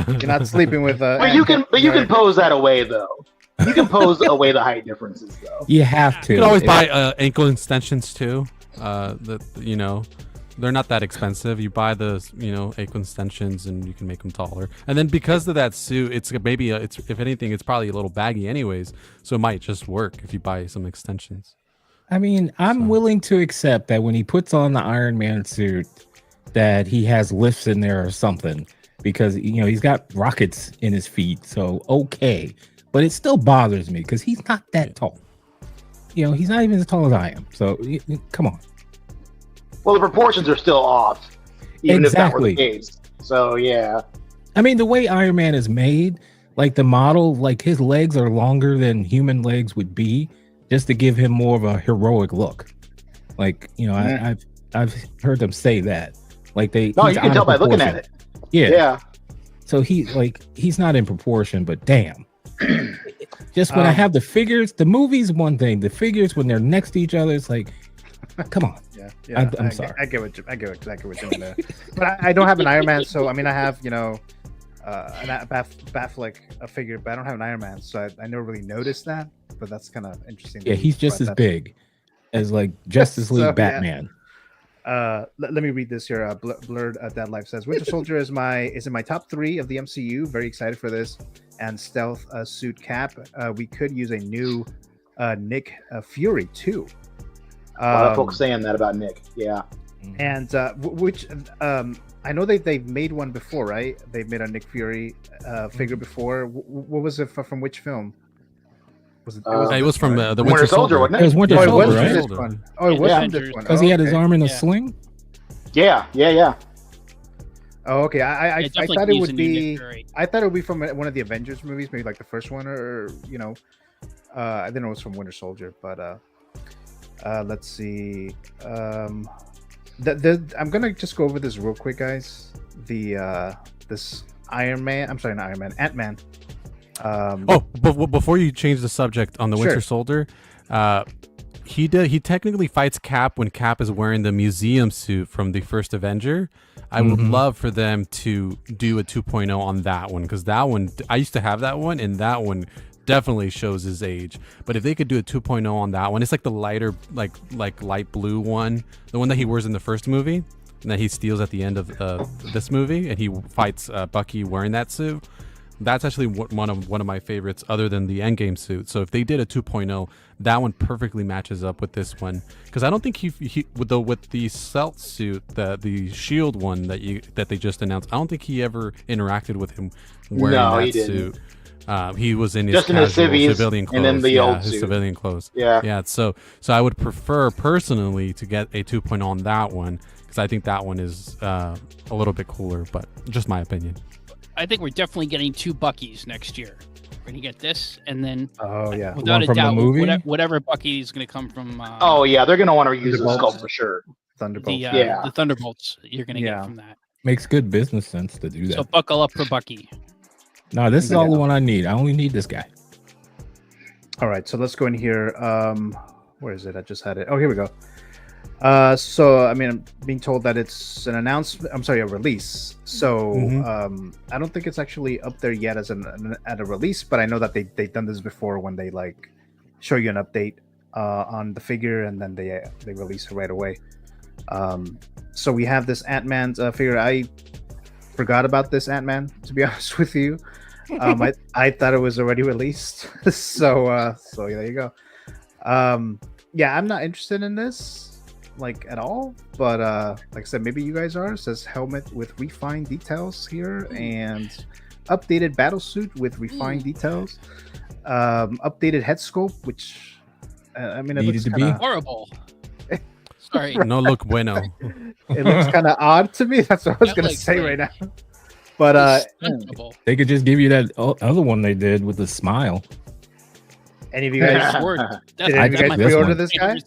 You're not sleeping with. But you can pose that away though. You can pose away the height differences though. You have to. You can always buy ankle extensions too. They're not that expensive. You buy the ankle extensions and you can make them taller. And then because of that suit, it's maybe if anything, it's probably a little baggy anyways. So it might just work if you buy some extensions. I mean, I'm willing to accept that when he puts on the Iron Man suit, that he has lifts in there or something, because he's got rockets in his feet. So okay, but it still bothers me because he's not that tall. He's not even as tall as I am. So come on. Well, the proportions are still off, even if that were the case. So yeah. I mean, the way Iron Man is made, like the model, like his legs are longer than human legs would be, just to give him more of a heroic look. Like, I've heard them say that. Like you can tell by looking at it. Yeah. So he's not in proportion, but damn. Just when I have the figures, the movie's one thing. The figures when they're next to each other, it's like, come on. Yeah. I'm sorry. I get exactly what you mean there. But I don't have an Iron Man, so I mean, I have an Batfleck figure, but I don't have an Iron Man, so I never really noticed that. But that's kind of interesting. Yeah, he's just as big as like Justice League Batman. Let me read this here. Blurred Dad Life says Winter Soldier is in my top 3 of the MCU. Very excited for this. And Stealth Suit Cap. We could use a new Nick Fury too. A lot of folks saying that about Nick. Yeah. And I know they've made one before, right? They've made a Nick Fury figure before. What was it from which film? It was from the Winter Soldier, wasn't it? It was Winter Soldier, right? This one. Oh, it was from this one. Because he had his arm in a sling? Yeah. Oh, okay. I thought it would be. I thought it would be from one of the Avengers movies, maybe like the first one, or I didn't know it was from Winter Soldier, but let's see. I'm gonna just go over this real quick, guys. This Ant-Man. But before you change the subject on the Winter Soldier, he technically fights Cap when Cap is wearing the museum suit from the first Avenger. I would love for them to do a 2.0 on that one, because that one, I used to have that one, and that one definitely shows his age. But if they could do a 2.0 on that one, it's like the lighter, like light blue one, the one that he wears in the first movie and that he steals at the end of this movie, and he fights Bucky wearing that suit. That's actually one of my favorites, other than the Endgame suit. So if they did a 2.0, that one perfectly matches up with this one, because I don't think he with the Stealth suit, the Shield one that they just announced, I don't think he ever interacted with him wearing that suit. He was in his civilian clothes, and then the old his suit. civilian clothes. Yeah. So I would prefer personally to get a 2.0 on that one, because I think that one is a little bit cooler, but just my opinion. I think we're definitely getting 2 Buckys next year. We're gonna get this, and then without a from doubt, the movie? whatever Bucky is gonna come from. They're gonna want to use the sculpt for sure. Thunderbolts. The Thunderbolts you're gonna get from that. Makes good business sense to do that. So buckle up for Bucky. No, this is all the one I need. I only need this guy. All right, so let's go in here. Where is it? I just had it. Oh, here we go. So I mean, I'm being told that it's an announcement. I'm sorry, a release. So I don't think it's actually up there yet as at a release, but I know that they've done this before when they like show you an update on the figure and then they release it right away. So we have this Ant-Man figure. I forgot about this Ant-Man, to be honest with you. I thought it was already released. so there you go. Yeah, I'm not interested in this like at all, but like I said, maybe you guys are. It says helmet with refined details here, and updated battle suit with refined details, updated head sculpt, which I mean, it looks kinda horrible. Sorry, no look bueno. It looks kind of odd to me. That's what I was gonna say right now. But they could just give you that other one they did with the smile. Any of you guys? Did any of you guys pre-order this guy?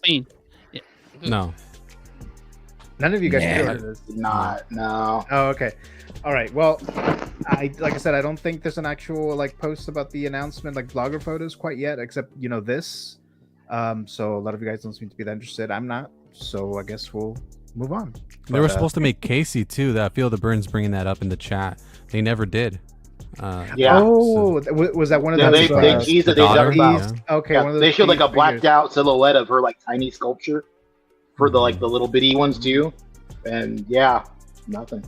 No. None of you guys pre-ordered this. No. Oh, okay. All right. Well, like I said, I don't think there's an actual like post about the announcement, like blogger photos quite yet, except this. So a lot of you guys don't seem to be that interested. I'm not. So I guess we'll move on. They were supposed to make Casey too. I feel the Burns bringing that up in the chat. They never did. Was that one of those? They teased it. They talked about. Okay. Yeah, one of those they showed like a blacked figures. out silhouette of her like tiny sculpture for the like the little bitty ones too, and nothing.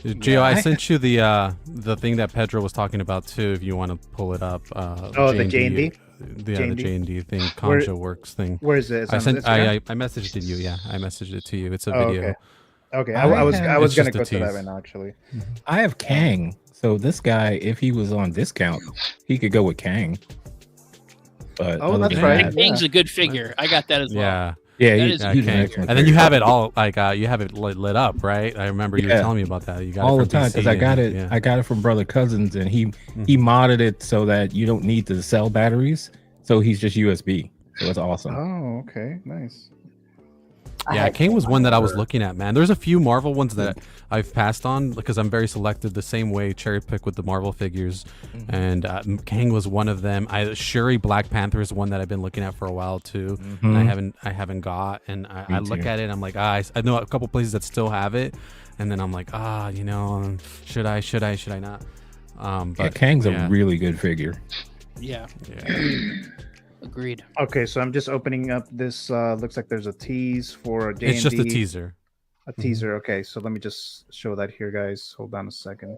Gio, I sent you the thing that Pedro was talking about too. If you want to pull it up. The J&D. the J&D thing, Where- Conjo Works thing. Where is it? It's I on sent. Instagram? I messaged it to you. Yeah, I messaged it to you. It's a Oh, video. Okay, I was It's gonna just a go to that tease. right now, actually. I have Kang, so this guy, if he was on discount, he could go with Kang. But Oh, other that's than right. that- Kang's a good figure. I got that as well. Yeah. Yeah, That he- is he's a an good Kang. excellent And then you figure. have it all like you have it lit up, right? I remember you were Yeah. telling me about that. You got all it the from time because I DC, got and- it. yeah. I got it from Brother Cousins, and he modded it so that you don't need to sell batteries. So he's just USB. So it's awesome. Oh, okay, nice. Yeah, Kang was one that I was looking at, man. There's a few Marvel ones that I've passed on because I'm very selective the same way, cherry pick with the Marvel figures. And Kang was one of them. Shuri Black Panther is one that I've been looking at for a while too. And I haven't got. And I look at it and I'm like, I know a couple places that still have it. And then I'm like, you know, should I not? But yeah, Kang's a really good figure. Yeah. Agreed. Okay, so I'm just opening up this. Looks like there's a tease for J&D. It's just a teaser. A teaser. Okay, so let me just show that here, guys. Hold on a second.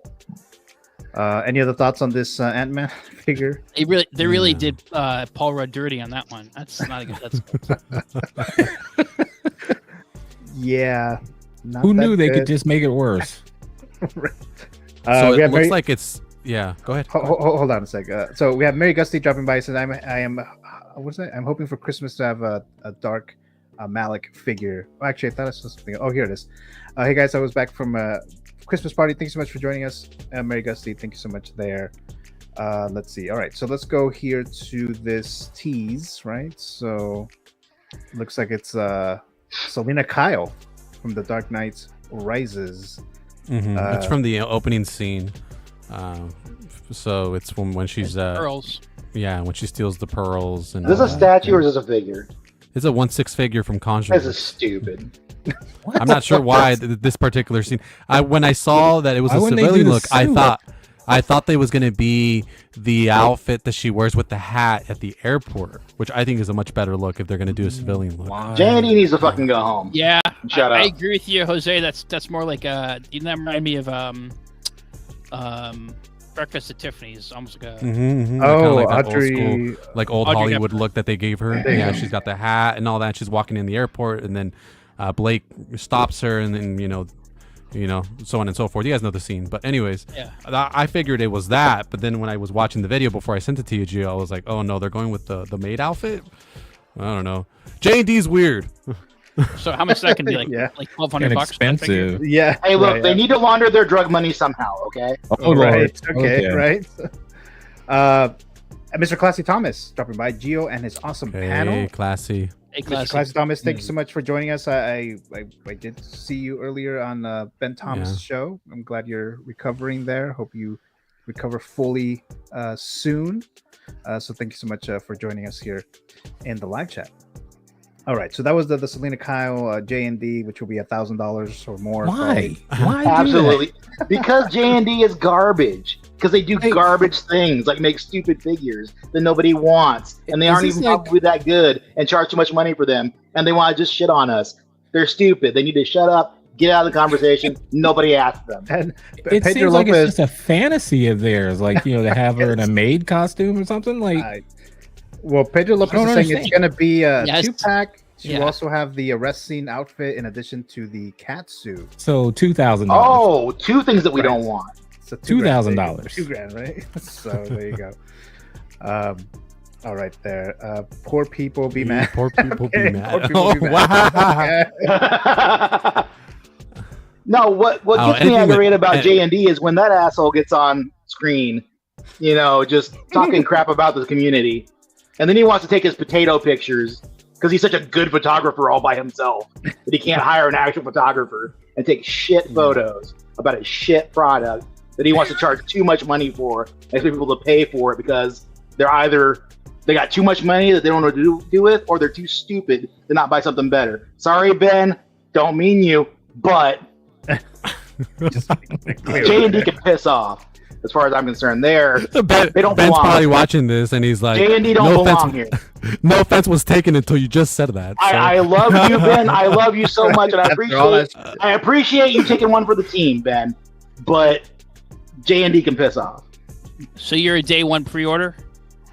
Any other thoughts on this Ant-Man figure? They really did Paul Rudd dirty on that one. That's not a good. Yeah. Not Who that knew they could good. just make it worse? So we it have looks Mary- like it's go ahead. Hold on a sec. So we have Mary Gusty dropping by. Says I am what's that? I'm hoping for Christmas to have a dark Malik figure. Well, actually, I thought I saw something. Oh, here it is. Hey guys, I was back from Christmas party. Thanks so much for joining us, Mary Gusty. Thank you so much there. Let's see. All right, so let's go here to this tease. Right. So looks like it's Selena Kyle from The Dark Knight Rises. It's from the opening scene. So it's when she's pearls. Yeah, when she steals the pearls. And Is this a statue or is this a figure? It's a 1/6 figure from Conjuring. This is stupid. I'm not sure why this particular scene. When I saw that it was Why a wouldn't they civilian do the look, suit? I thought they was gonna be the outfit that she wears with the hat at the airport, which I think is a much better look if they're gonna do a civilian look. J&D needs to fucking go home. Yeah, Shut I up. agree with you, Jose. That's more like that remind me of Breakfast at Tiffany's, almost like a Kinda Oh, like that Audrey- old school, like old Audrey Hollywood Hepburn. look that they gave her. There you Yeah, go. she's got the hat and all that. She's walking in the airport, and then Blake stops her, and then you know, so on and so forth. You guys know the scene. But anyways, Yeah. I figured it was that. But then when I was watching the video before I sent it to you, Gio, I was like, oh no, they're going with the maid outfit. I don't know. J&D's weird. So how much is that can be like? Yeah. Like $1,200 bucks. for that figure? Inexpensive. Yeah. Hey, look, right, they need to launder their drug money somehow, okay? Oh, right. Lord. Okay. Right. Mr. Classy Thomas dropping by. Gio and his awesome panel. Hey, classy. Hey, Mr. classic. Classy Thomas, thank you so much for joining us. I did see you earlier on Ben Thomas' show. I'm glad you're recovering there. Hope you recover fully soon. So thank you so much for joining us here in the live chat. All right, so that was the Selena Kyle J&D, which will be $1,000 or more. Why? Why? Absolutely. Because J&D is garbage. Because they do garbage things, like make stupid figures that nobody wants. And they Is aren't this even like- probably that good and charge too much money for them. And they want to just shit on us. They're stupid. They need to shut up, get out of the conversation. Nobody asked them. And It Pedro seems like Lopez, it's just a fantasy of theirs, like to have her in a maid costume or something. Like, well, Pedro Lopez don't is saying it's understand. going to be a Yes. 2-pack. You Yeah. also have the arrest scene outfit in addition to the cat suit. so $2,000. Oh, two things that we don't want. So $2,000. $2,000, right? So there you go. All right, there. Poor people be mad. Poor people be Okay, mad. poor people Oh, be mad. wow. No, what Oh, gets me anything aggravated that- about J&D is when that asshole gets on screen, just talking crap about the community. And then he wants to take his potato pictures because he's such a good photographer all by himself that he can't hire an actual photographer and take shit photos about a shit product that he wants to charge too much money for and expect people to pay for it because they're either they got too much money that they don't know what to do with, or they're too stupid to not buy something better. Sorry, Ben, don't mean you, but J&D can piss off as far as I'm concerned. They don't Ben's belong. probably watching this and he's like, J&D don't no belong offense, here. no offense was taken until you just said that. So. I love you, Ben. I love you so much, and After all I appreciate you taking one for the team, Ben. But J&D can piss off. So you're a day one pre-order?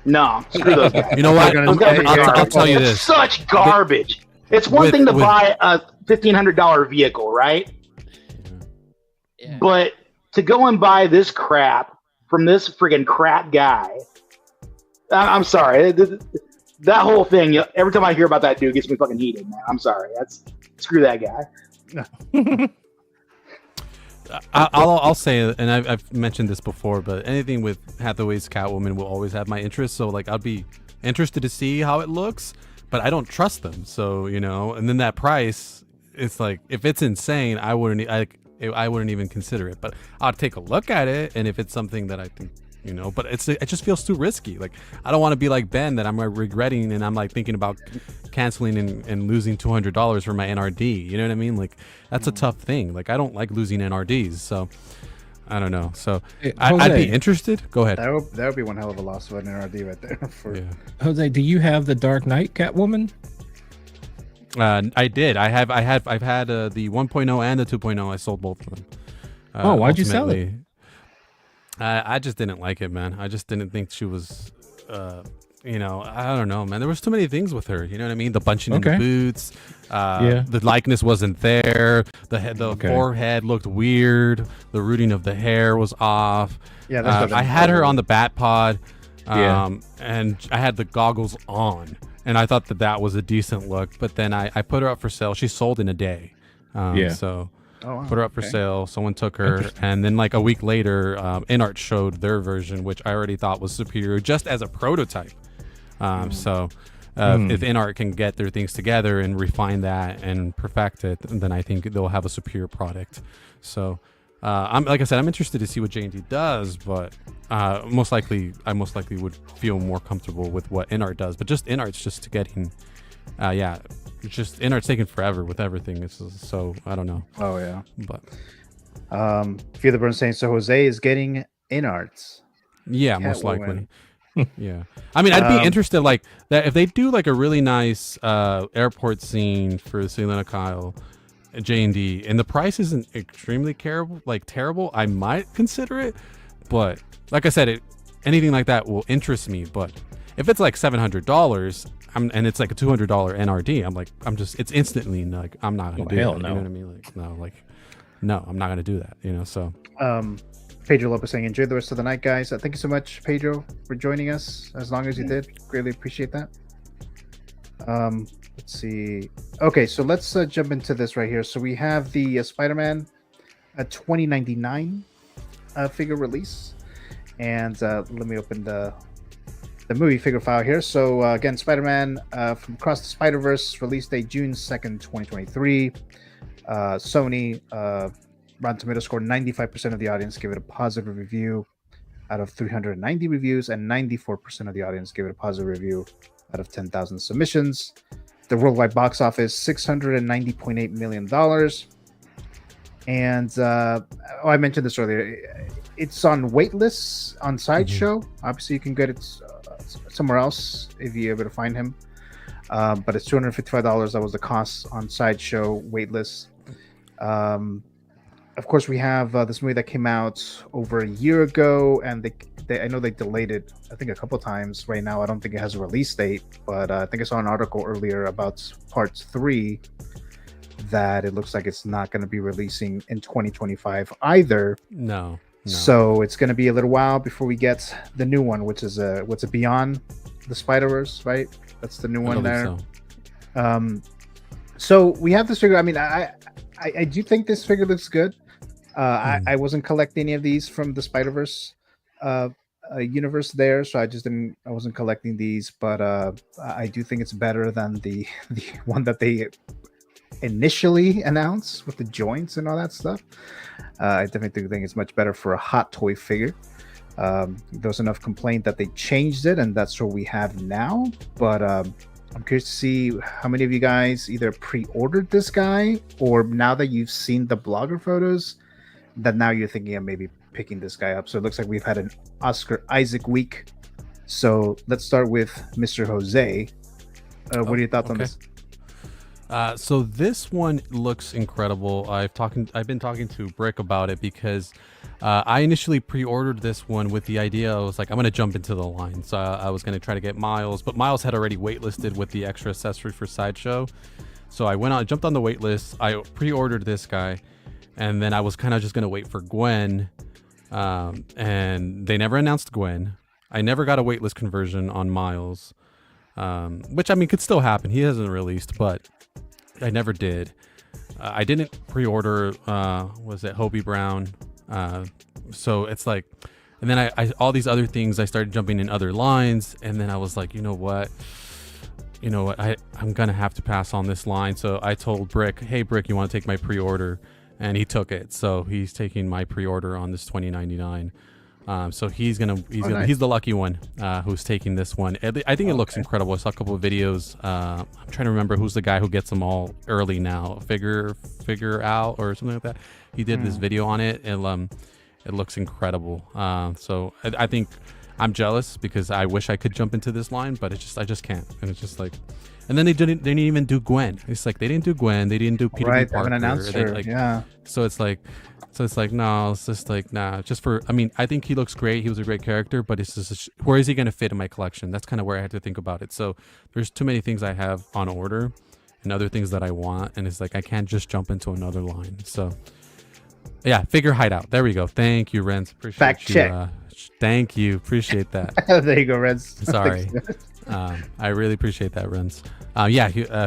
No, screw those guys. You know what? They're Those gonna- guys are I'll tell you this. such garbage. It's one thing to buy a $1,500 vehicle, right? Yeah. But to go and buy this crap from this friggin' crap guy, I'm sorry. That whole thing, every time I hear about that dude, gets me fucking heated, man. I'm sorry. Screw that guy. I'll say, and I've mentioned this before, but anything with Hathaway's Catwoman will always have my interest. So like, I'll be interested to see how it looks, but I don't trust them. So and then that price, it's like, if it's insane, I wouldn't even consider it. But I'll take a look at it, and if it's something that I think, but it just feels too risky. Like, I don't want to be like Ben, that I'm regretting, and I'm like thinking about canceling and losing $200 for my NRD. You know what I mean? Like, that's a tough thing. Like, I don't like losing NRDs, so I don't know. So I'd be interested. Go ahead. That would be one hell of a loss of an NRD right there. Jose, do you have the Dark Knight Catwoman? I did. I've had the 1.0 and the 2.0. I sold both of them. Why'd you sell it? I just didn't like it, man. I just didn't think she was, I don't know, man. There was too many things with her. You know what I mean? The bunching in the boots. The likeness wasn't there. The forehead looked weird. The rooting of the hair was off. Yeah, I had her on the Bat Pod, and I had the goggles on, and I thought that was a decent look. But then I put her up for sale. She sold in a day. So. Oh, wow. Put her up for sale. Someone took her, and then like a week later, InArt showed their version, which I already thought was superior, just as a prototype. So if InArt can get their things together and refine that and perfect it, then I think they'll have a superior product. So like I said, I'm interested to see what J&D does, but most likely would feel more comfortable with what InArt does. But just InArt's just getting, it's just InArt's taking forever with everything. So I don't know. Oh yeah. But Fear the Burn saying so. Jose is getting InArts. Yeah, most likely. Yeah. I mean, I'd be interested like that if they do like a really nice airport scene for Selena Kyle, J&D, and the price isn't extremely terrible. I might consider it, but like I said, anything like that will interest me. But if it's like $700. And it's like a $200 NRD. It's instantly like, I'm not gonna do that. No. You know what I mean? No, I'm not gonna do that. So Pedro Lopez saying, enjoy the rest of the night, guys. Thank you so much, Pedro, for joining us as long as you did. Greatly appreciate that. Let's see. Okay, so let's jump into this right here. So we have the Spider-Man 2099 figure release, and let me open the movie figure file here. So again, Spider-Man from Across the Spider-Verse, release date June 2nd, 2023. Sony, Rotten Tomatoes score 95% of the audience give it a positive review out of 390 reviews, and 94% of the audience give it a positive review out of 10,000 submissions. The worldwide box office, $690.8 million. And I mentioned this earlier. It's on waitlist on Sideshow. Obviously, you can get it somewhere else if you're able to find him. But it's $255. That was the cost on Sideshow waitlist. Of course, we have this movie that came out over a year ago, and I know they delayed it, I think, a couple times. Right now, I don't think it has a release date, but I think I saw an article earlier about Part 3 that it looks like it's not going to be releasing in 2025 either. No. So it's going to be a little while before we get the new one, which is what's it, Beyond the Spider-Verse, right? That's the new one there. So we have this figure. I mean, I do think this figure looks good. I wasn't collecting any of these from the Spider-Verse universe there, so I wasn't collecting these, but I do think it's better than the one that they initially announced with the joints and all that stuff. I definitely think it's much better for a hot toy figure. There was enough complaint that they changed it, and that's what we have now. But I'm curious to see how many of you guys either pre-ordered this guy, or now that you've seen the blogger photos, that now you're thinking of maybe picking this guy up. So it looks like we've had an Oscar Isaac week. So let's start with Mr. Jose. What are your thoughts on this? So this one looks incredible. I've been talking to Brick about it because I initially pre-ordered this one with the idea I was like, I'm gonna jump into the line. So I was gonna try to get Miles, but Miles had already waitlisted with the extra accessory for Sideshow. So I jumped on the waitlist. I pre-ordered this guy, and then I was kind of just gonna wait for Gwen, and they never announced Gwen. I never got a waitlist conversion on Miles, which I mean could still happen. He hasn't released, but I never did. I didn't pre-order. Was it Hobie Brown? So it's like, and then I all these other things. I started jumping in other lines, and then I was like, you know what? I'm gonna have to pass on this line. So I told Brick, hey Brick, you want to take my pre-order? And he took it. So he's taking my pre-order on this $20.99. So he's the lucky one who's taking this one. I think it looks incredible. I saw a couple of videos. I'm trying to remember who's the guy who gets them all early now. Figure out or something like that. He did this video on it, and it looks incredible. So I think I'm jealous because I wish I could jump into this line, but I just can't. And it's just like, and then they didn't even do Gwen. It's like they didn't do Gwen. They didn't do Peter B. Parker. They haven't announced her. Yeah. So it's like no, it's just like nah. Just for, I mean, I think he looks great. He was a great character, but it's just where is he gonna fit in my collection? That's kind of where I had to think about it. So there's too many things I have on order, and other things that I want, and it's like I can't just jump into another line. So yeah, figure hideout. There we go. Thank you, Renz. Appreciate Fact you. check. Thank you. Appreciate that. There you go, Renz. Sorry. I really appreciate that, Renz.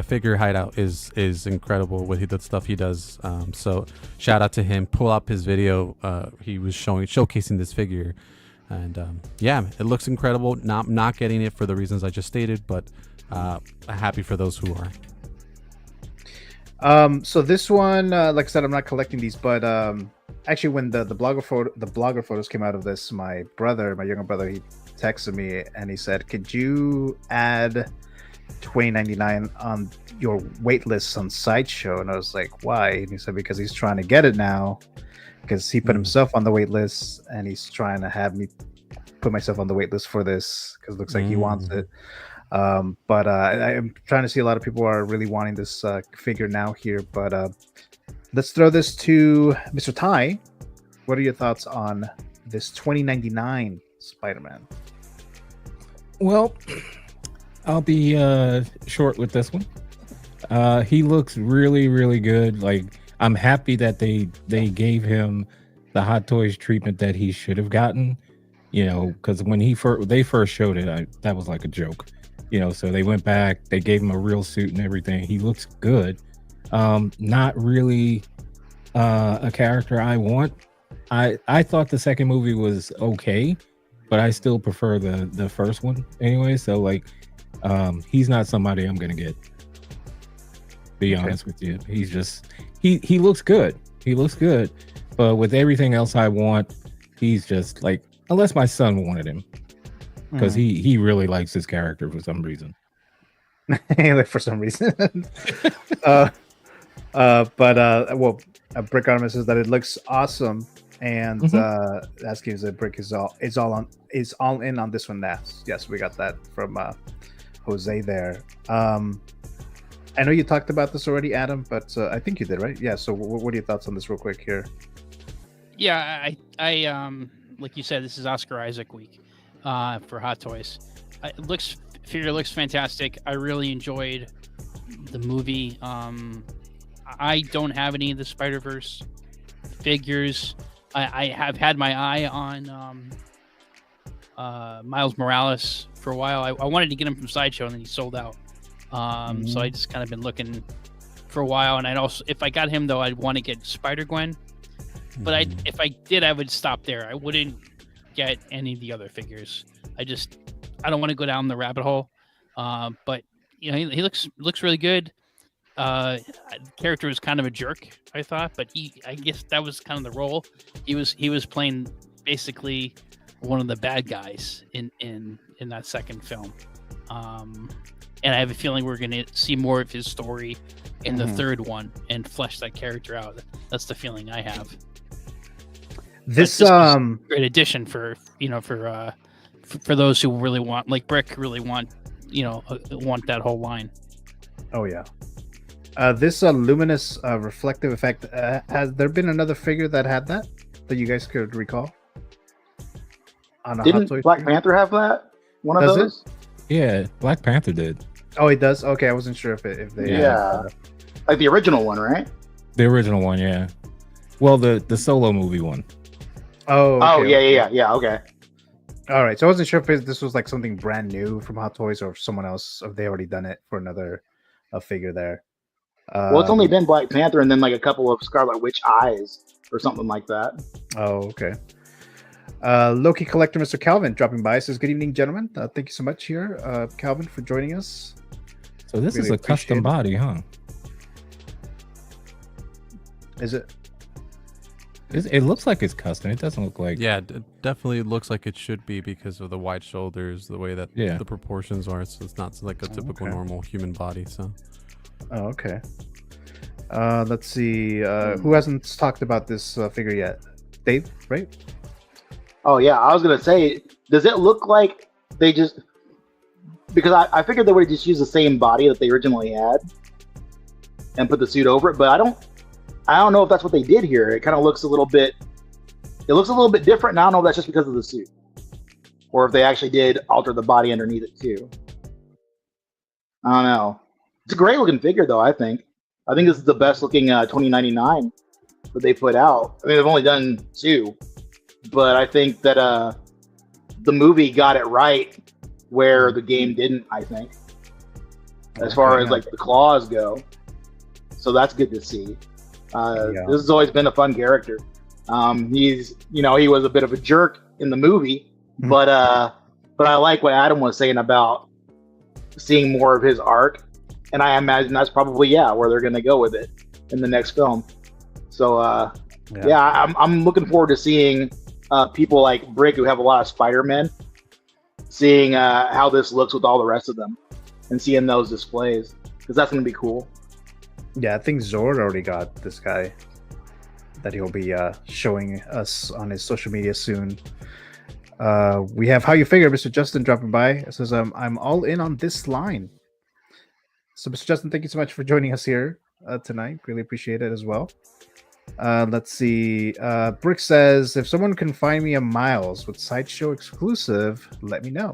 Figure hideout is incredible with the stuff he does. So shout out to him. Pull up his video. He was showcasing this figure, and it looks incredible. Not getting it for the reasons I just stated, but happy for those who are. So this one, like I said, I'm not collecting these, but actually, when the blogger photos came out of this, my younger brother, he texted me and he said, "Could you add $20.99 on your wait list on Sideshow?" And I was like, "Why?" And he said, "Because he's trying to get it now, because he put himself on the wait list, and he's trying to have me put myself on the wait list for this because it looks like he wants it." But I'm trying to see a lot of people are really wanting this figure now here. But let's throw this to Mr. Ty. What are your thoughts on this $20.99 Spider-Man? Well, I'll be short with this one. He looks really, really good. Like, I'm happy that they gave him the Hot Toys treatment that he should have gotten. You know, because when they first showed it, that was like a joke. You know, so they went back, they gave him a real suit and everything. He looks good. Not really a character I want. I thought the second movie was okay, but I still prefer the first one anyway. So like, he's not somebody I'm gonna get. Be honest with you, he's just he looks good. He looks good, but with everything else I want, he's just like, unless my son wanted him, because he really likes his character for some reason. For some reason. Brick Artemis says that it looks awesome, and asking if Brick is all in on this one. Yes, we got that from Jose there. I know you talked about this already, Adam, but I think you did, right? Yeah. So what are your thoughts on this real quick here? Yeah, I like you said, this is Oscar Isaac week for Hot Toys. Figure looks fantastic. I really enjoyed the movie. I don't have any of the Spider-Verse figures. I have had my eye on Miles Morales for a while. I wanted to get him from Sideshow, and then he sold out. So I just kind of been looking for a while, and I'd also, if I got him though, I'd want to get Spider-Gwen. But if I did, I would stop there. I wouldn't get any of the other figures. I don't want to go down the rabbit hole. But you know, he looks really good. The character was kind of a jerk, I thought, but I guess that was kind of the role. He was playing basically one of the bad guys in that second film. And I have a feeling we're going to see more of his story in the third one and flesh that character out. That's the feeling I have. This was a great addition for those who really want, like Brick, really want that whole line. Oh yeah. This luminous reflective effect, has there been another figure that had that you guys could recall? On a Hot Didn't Toys Black figure? Panther have that? One of Does those? Yeah, Black Panther did. Oh, it does. Okay, I wasn't sure if they. Yeah, like the original one, right? The original one, yeah. Well, the solo movie one. Oh. Okay, Oh, okay. yeah. Okay. All right, so I wasn't sure if this was like something brand new from Hot Toys or if someone else, if they already done it for another figure there. Well, it's only been Black Panther and then like a couple of Scarlet Witch eyes or something like that. Oh, okay. Loki collector Mr. Calvin dropping by says, "Good evening, gentlemen. Thank you so much here, Calvin, for joining us." So this Really is a custom appreciate body, huh? Is it? It looks like it's custom. It doesn't look like. Yeah, it definitely looks like it should be because of the wide shoulders, the way that the proportions are. So it's not like a typical normal human body. So. Oh, okay. Let's see. Who hasn't talked about this figure yet? Dave, right? Oh yeah, I was gonna say, does it look like they just? Because I figured they would just use the same body that they originally had and put the suit over it, but I don't know if that's what they did here. It kind of looks a little bit. It looks a little bit different. And I don't know if that's just because of the suit, or if they actually did alter the body underneath it too. I don't know. It's a great looking figure, though. I think this is the best looking 2099 that they put out. I mean, they've only done 2, but I think that the movie got it right where the game didn't. I think, as far as like the claws go, so that's good to see. This has always been a fun character. He's, he was a bit of a jerk in the movie, but I like what Adam was saying about seeing more of his arc, and I imagine that's probably where they're going to go with it in the next film. So I'm looking forward to seeing people like Brick, who have a lot of Spider-Man, seeing how this looks with all the rest of them, and seeing those displays, because that's going to be cool. Yeah, I think Zord already got this guy that he'll be showing us on his social media soon. We have How You Figure, Mr. Justin dropping by. It says, I'm all in on this line. So, Mr. Justin, thank you so much for joining us here tonight. Really appreciate it as well. Let's see. Brick says, if someone can find me a Miles with Sideshow exclusive, let me know.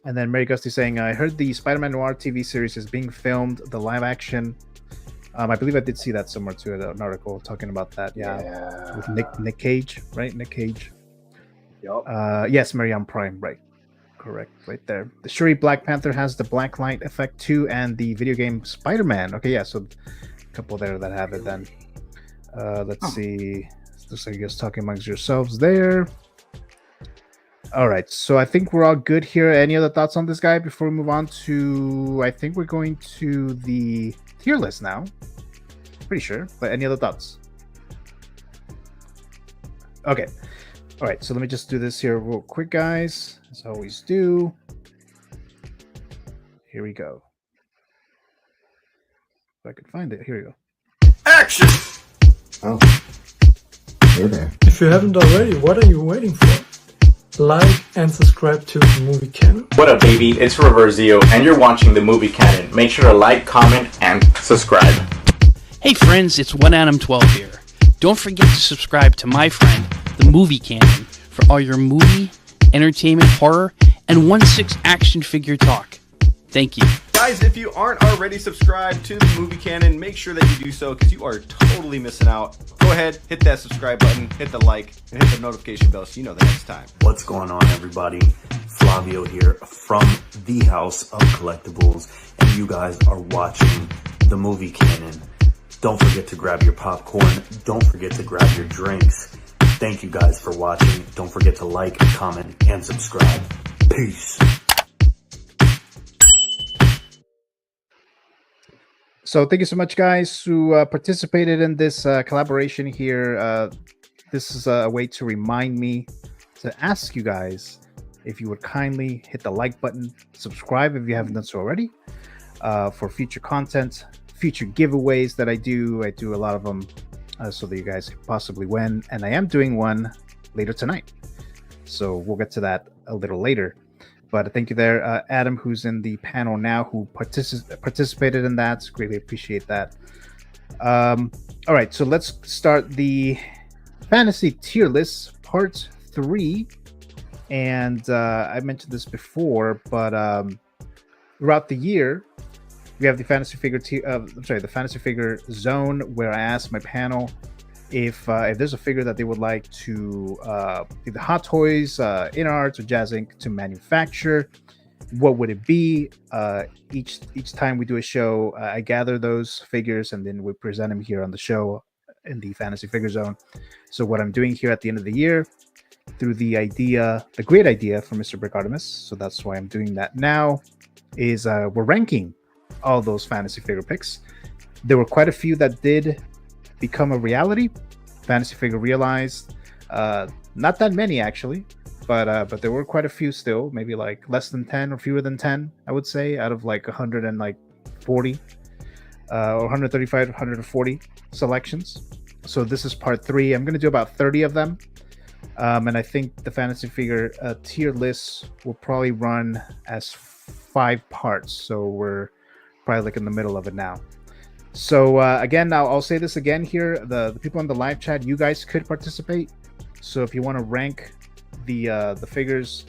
And then Mary Gusty saying, I heard the Spider-Man Noir TV series is being filmed, the live action. I believe I did see that somewhere too, an article talking about that. Yeah. With Nick Cage, right? Nick Cage. Yep. Yes, Marianne Prime, right. Correct, right there. The Shuri Black Panther has the black light effect too, and the video game Spider-Man. Okay, yeah, so a couple there that have it then. Let's see. Looks like you guys talking amongst yourselves there. All right, so I think we're all good here. Any other thoughts on this guy before we move on to, I think we're going to the tier list now. Pretty sure, but any other thoughts? Okay. All right, so let me just do this here real quick, guys, as I always do. Here we go. If I could find it, here we go. Action! Oh. Okay. If you haven't already, what are you waiting for? Like and subscribe to The Movie Canon. What up, baby? It's Reverzio, and you're watching The Movie Canon. Make sure to like, comment, and subscribe. Hey friends, it's 1Adam12 here. Don't forget to subscribe to my friend, The Movie Canon, for all your movie, entertainment, horror, and 1/6 action figure talk. Thank you. Guys, if you aren't already subscribed to The Movie Canon, make sure that you do so, because you are totally missing out. Go ahead, hit that subscribe button, hit the like, and hit the notification bell so you know the next time. What's going on, everybody? Flavio here from the House of Collectibles, and you guys are watching The Movie Canon. Don't forget to grab your popcorn. Don't forget to grab your drinks. Thank you guys for watching. Don't forget to like, comment, and subscribe. Peace. So thank you so much, guys, who participated in this collaboration here. This is a way to remind me to ask you guys if you would kindly hit the like button, subscribe if you haven't done so already, for future content, future giveaways that I do. I do a lot of them so that you guys can possibly win. And I am doing one later tonight. So we'll get to that a little later. But thank you there, Adam, who's in the panel now, who participated in that. Greatly appreciate that. All right, so let's start the fantasy tier list part 3. And I mentioned this before, but throughout the year, we have the fantasy figure the fantasy figure zone, where I asked my panel if there's a figure that they would like to either Hot Toys, In Arts, or Jazz Inc. to manufacture, what would it be? Each time we do a show, I gather those figures and then we present them here on the show in the fantasy figure zone. So what I'm doing here at the end of the year, through the great idea from Mr. Brick Artemis, so that's why I'm doing that now, is we're ranking all those fantasy figure picks. There were quite a few that did become a reality. Fantasy figure realized, not that many actually, but there were quite a few still, maybe like less than 10 or fewer than 10, I would say, out of like 140 or 135 to 140 selections. So this is part 3. I'm going to do about 30 of them. And I think the fantasy figure tier list will probably run as 5 parts. So we're probably like in the middle of it now. So again, I'll say this again here. The people in the live chat, you guys could participate. So if you want to rank the figures,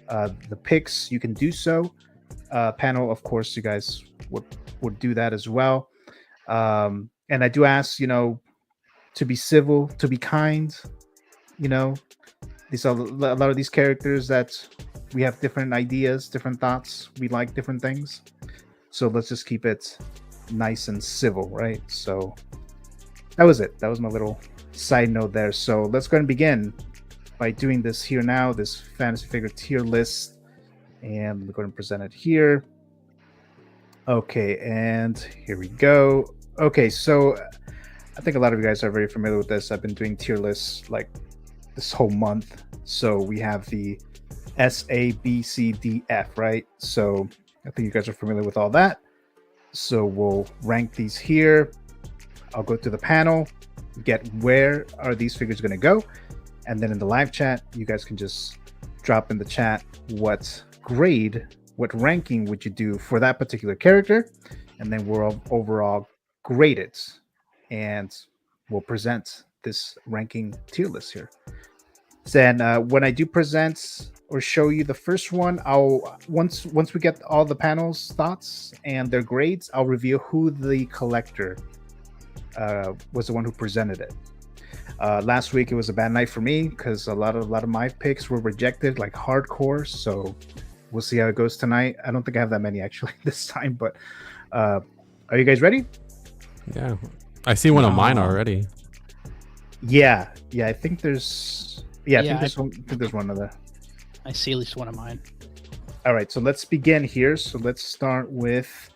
the picks, you can do so. Panel, of course, you guys would do that as well. And I do ask, to be civil, to be kind. These are a lot of these characters that we have different ideas, different thoughts. We like different things. So let's just keep it nice and civil, right? So that was it. That was my little side note there. So let's go ahead and begin by doing this here now, this fantasy figure tier list. And we're going to present it here. Okay, and here we go. Okay, so I think a lot of you guys are very familiar with this. I've been doing tier lists like this whole month. So we have the S, A, B, C, D, F, right? So I think you guys are familiar with all that. So we'll rank these here. I'll go to the panel, get where are these figures going to go. And then in the live chat, you guys can just drop in the chat what ranking would you do for that particular character. And then we'll overall grade it. And we'll present this ranking tier list here. Then when I do present or show you the first one, I'll once we get all the panel's thoughts and their grades, I'll reveal who the collector was the one who presented it. Last week it was a bad night for me because a lot of my picks were rejected, like hardcore. So we'll see how it goes tonight. I don't think I have that many actually this time, but are you guys ready? Yeah, I see one of mine already. Yeah, I think there's. I think there's one other. I see at least one of mine. All right, so let's begin here. So let's start with.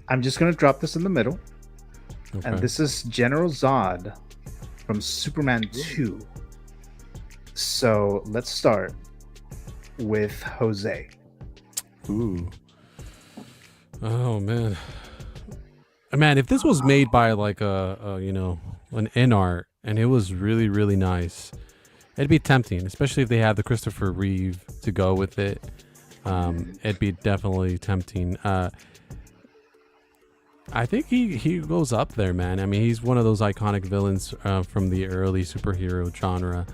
I'm just gonna drop this in the middle, and this is General Zod from Superman 2. So let's start with Jose. Ooh. Oh man. Man, if this was made by like an in art and it was really, really nice, it'd be tempting, especially if they had the Christopher Reeve to go with it. It'd be definitely tempting. I think he goes up there, man. I mean, he's one of those iconic villains from the early superhero genre.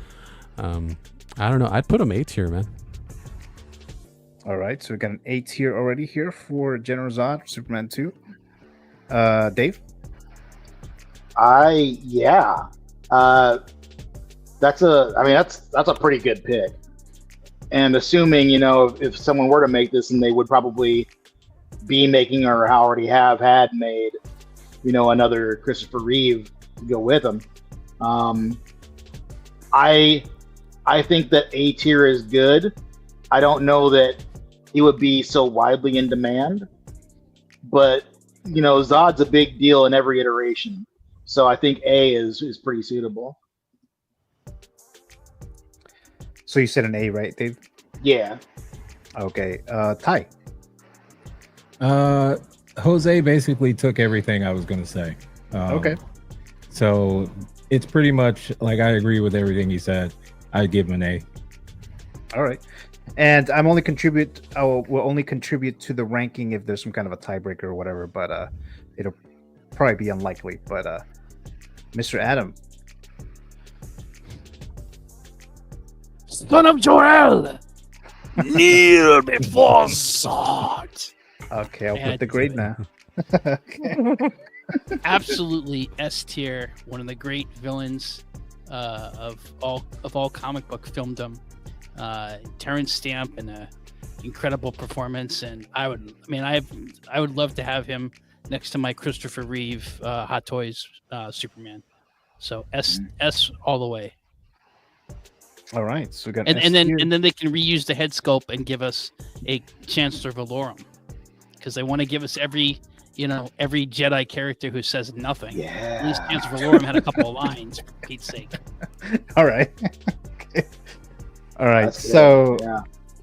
I don't know. I'd put him A tier, man. All right, so we got an A tier already here for General Zod, Superman 2. Dave? That's a pretty good pick. And assuming, if someone were to make this, and they would probably be making or already have had made, another Christopher Reeve to go with him. I think that A tier is good. I don't know that he would be so widely in demand, but Zod's a big deal in every iteration. So I think A is pretty suitable. So you said an A, right, Dave? Yeah. Okay. Ty? Jose basically took everything I was going to say. Okay. So it's pretty much like I agree with everything he said. I'd give him an A. All right. And I will only contribute to the ranking if there's some kind of a tiebreaker or whatever, but it'll probably be unlikely. But Mr. Adam. Son of Jor-El, kneel before sword. Okay, I'll put the grade now. Absolutely S tier, one of the great villains of all comic book filmdom. Terrence Stamp and an incredible performance, and I would love to have him next to my Christopher Reeve Hot Toys Superman. So S all the way. All right, so we got and then they can reuse the head sculpt and give us a Chancellor Valorum, because they want to give us every Jedi character who says nothing. Yeah. At least Chancellor Valorum had a couple of lines, for Pete's sake. All right. Okay. All right. That's So good. Yeah.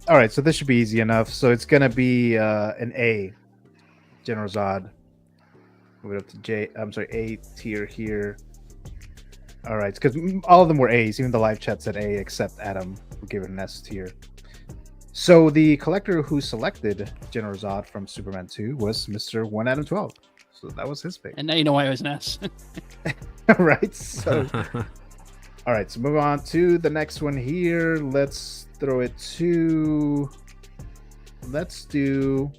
all right, so this should be easy enough. So it's gonna be an A, General Zod. Move it up to A tier here. All right, because all of them were A's. Even the live chat said A, except Adam, who gave it an S tier. So the collector who selected General Zod from Superman 2 was Mr. 1 Adam 12. So that was his pick. And now you know why it was an S. Right. So all right, so move on to the next one here. Let's do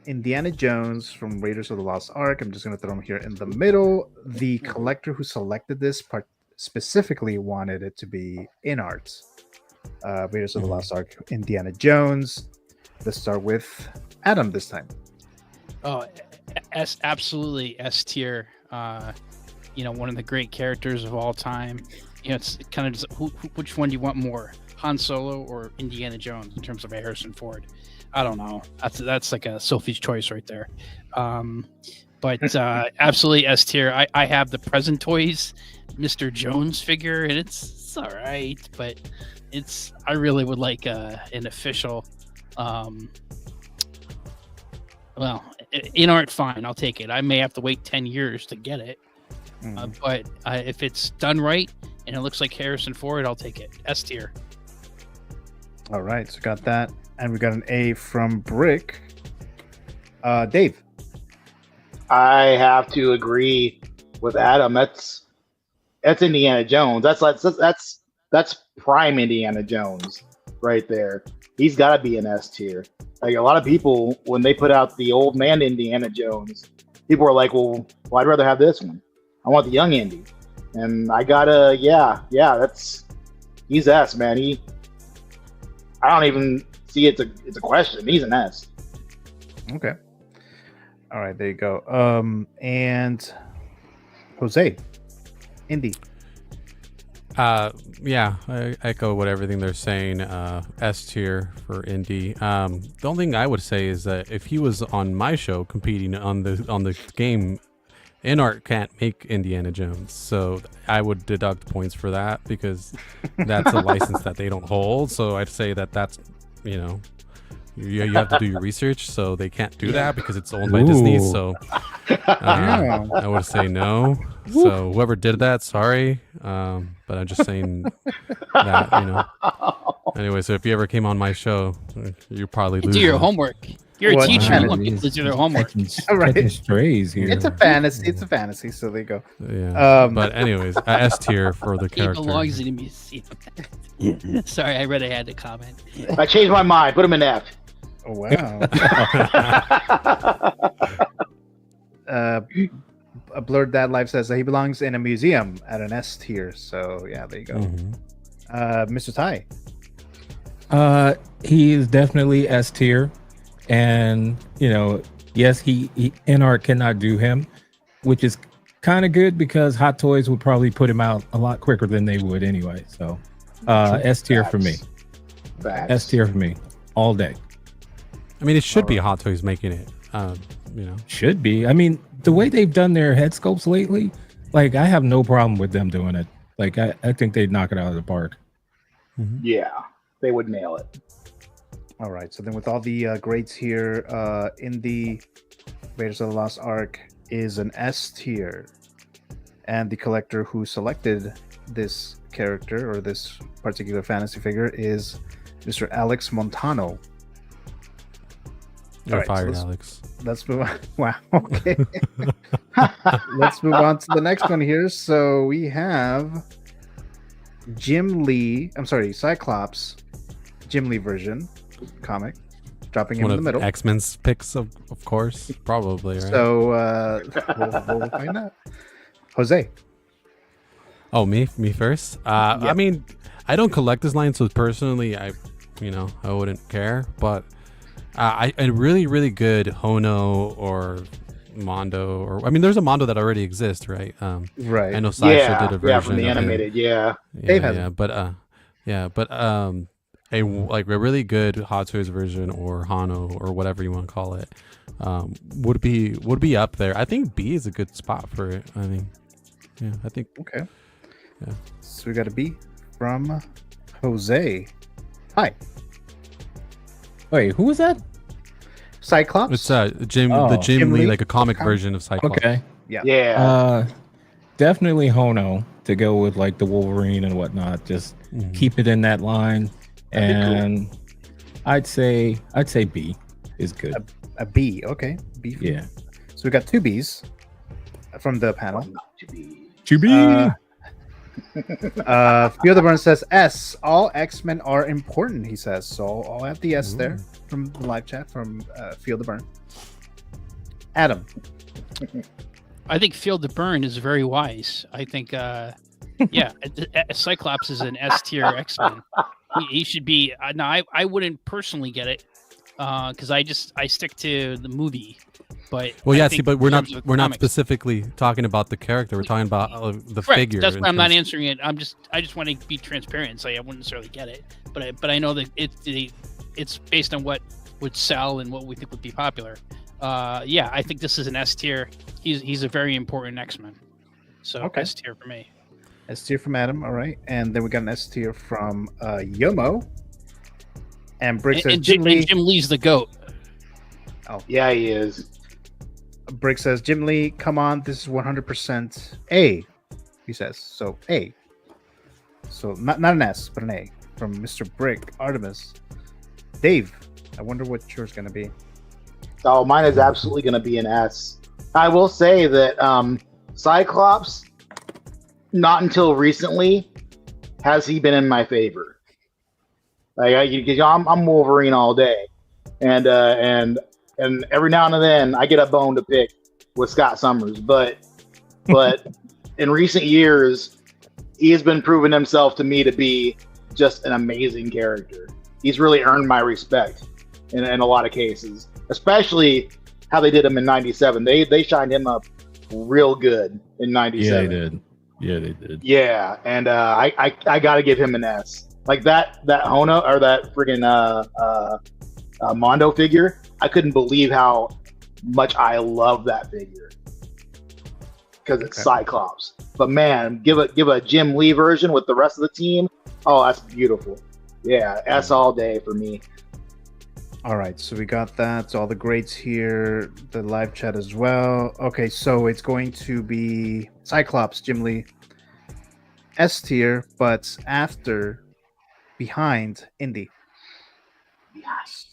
Indiana Jones from Raiders of the Lost Ark. I'm just going to throw him here in the middle. The collector who selected this part specifically wanted it to be in art. Raiders of the Lost Ark, Indiana Jones. Let's start with Adam this time. Oh, absolutely S tier. One of the great characters of all time. It's kind of just which one do you want more, Han Solo or Indiana Jones in terms of Harrison Ford? I don't know. That's like a Sophie's choice right there. But absolutely S tier. I have the Present Toys Mr. Jones figure, and it's all right, but I really would like an official. Well, in art, fine, I'll take it. I may have to wait 10 years to get it, but if it's done right and it looks like Harrison Ford, I'll take it. S tier. All right, so got that. And we got an A from Brick. Dave. I have to agree with Adam. That's Indiana Jones. That's prime Indiana Jones right there. He's got to be an S tier. Like a lot of people, when they put out the old man Indiana Jones, people are like, "Well, I'd rather have this one. I want the young Indy." And I gotta, he's S, man. I don't even see it's a question. He's an S. Okay. All right, there you go. And Jose, Indy. Yeah, I echo everything they're saying. S tier for Indy. The only thing I would say is that if he was on my show competing on the game, InArt can't make Indiana Jones, so I would deduct points for that because that's a license that they don't hold. So I'd say that's you have to do your research, so they can't do that because it's owned by Disney. So I would say no. So whoever did that, sorry, but I'm just saying that Anyway, so if you ever came on my show, you probably lose. Do your homework. You're a teacher. You want people to do their homework. Right. Strays here. It's a fantasy. It's a fantasy. So there you go. Yeah. But anyways, S tier for the character. He belongs in a museum. Sorry, I read I had to comment. I changed my mind. Put him in F. Oh, wow. Blurred Dad Live says that he belongs in a museum at an S tier. So yeah, there you go. Mr. Ty. He is definitely S tier, and yes, he NR cannot do him, which is kind of good because Hot Toys would probably put him out a lot quicker than they would anyway. So S tier for me. S tier for me all day. I mean, it should be Hot Toys making it. Should be. I mean, the way they've done their head sculpts lately, like I have no problem with them doing it. Like I think they'd knock it out of the park. Yeah, they would nail it. All right. So then with all the grades here, in the Raiders of the Lost Ark is an S tier. And the collector who selected this character or this particular fantasy figure is Mr. Alex Montano. You're All right, fired, so Alex. let's move on. Wow. Okay. Let's move on to the next one here. So we have Jim Lee. I'm sorry, Cyclops. Jim Lee version comic, dropping him One in the of middle. X-Men's picks, of course, probably, right? So we'll find out. Jose. Oh, me first. I mean, I don't collect this line, so personally, I wouldn't care. But a really good Hono or Mondo, or I mean, there's a Mondo that already exists, right? Right. I know Sideshow did a version from the of animated. it. Yeah. But a really good Hot Toys version or Hano or whatever you want to call it would be up there. I think B is a good spot for it. I mean, yeah, I think. Okay. Yeah. So we got a B from Jose. Hi. Wait, who was that? Cyclops. It's Jim Lee, like a comic version of Cyclops. Okay. Yeah. Definitely Hono to go with like the Wolverine and whatnot. Just keep it in that line. And cool. I'd say B is good. A B, okay. B. Yeah. So we got 2 B's from the panel. 2 B. Field of Burn says S. All X-Men are important, he says. So I'll have the S there from the live chat from Field of Burn. Adam. I think Field of Burn is very wise. I think, Cyclops is an S tier X-Men. He should be. Now, I wouldn't personally get it because I stick to the movie. But but we're not specifically talking about the character. We're talking about the figure. That's why I'm not answering it. I just want to be transparent and say I wouldn't necessarily get it. But I know that it's based on what would sell and what we think would be popular. I think this is an S tier. He's a very important X-Men. So S tier for me. S tier from Adam, all right. And then we got an S tier from Yomo. And Brick says Jim Lee's the GOAT. Oh. Yeah, he is. Brick says, Jim Lee, come on, this is 100% A, he says. So A. So not an S, but an A from Mr. Brick, Artemis. Dave, I wonder what yours going to be. Oh, mine is absolutely going to be an S. I will say that Cyclops, not until recently has he been in my favor. Like I'm Wolverine all day, and every now and then I get a bone to pick with Scott Summers, but in recent years he has been proving himself to me to be just an amazing character. He's really earned my respect in a lot of cases, especially how they did him in '97. They shined him up real good in '97. Yeah, they did. Yeah, and I got to give him an S. Like that Hono or that friggin' Mondo figure. I couldn't believe how much I love that figure because it's Cyclops. But man, give a Jim Lee version with the rest of the team. Oh, that's beautiful. Yeah, S all day for me. All right, so we got that. All the grades here, the live chat as well. Okay, so it's going to be Cyclops, Jim Lee, S tier, but behind Indy.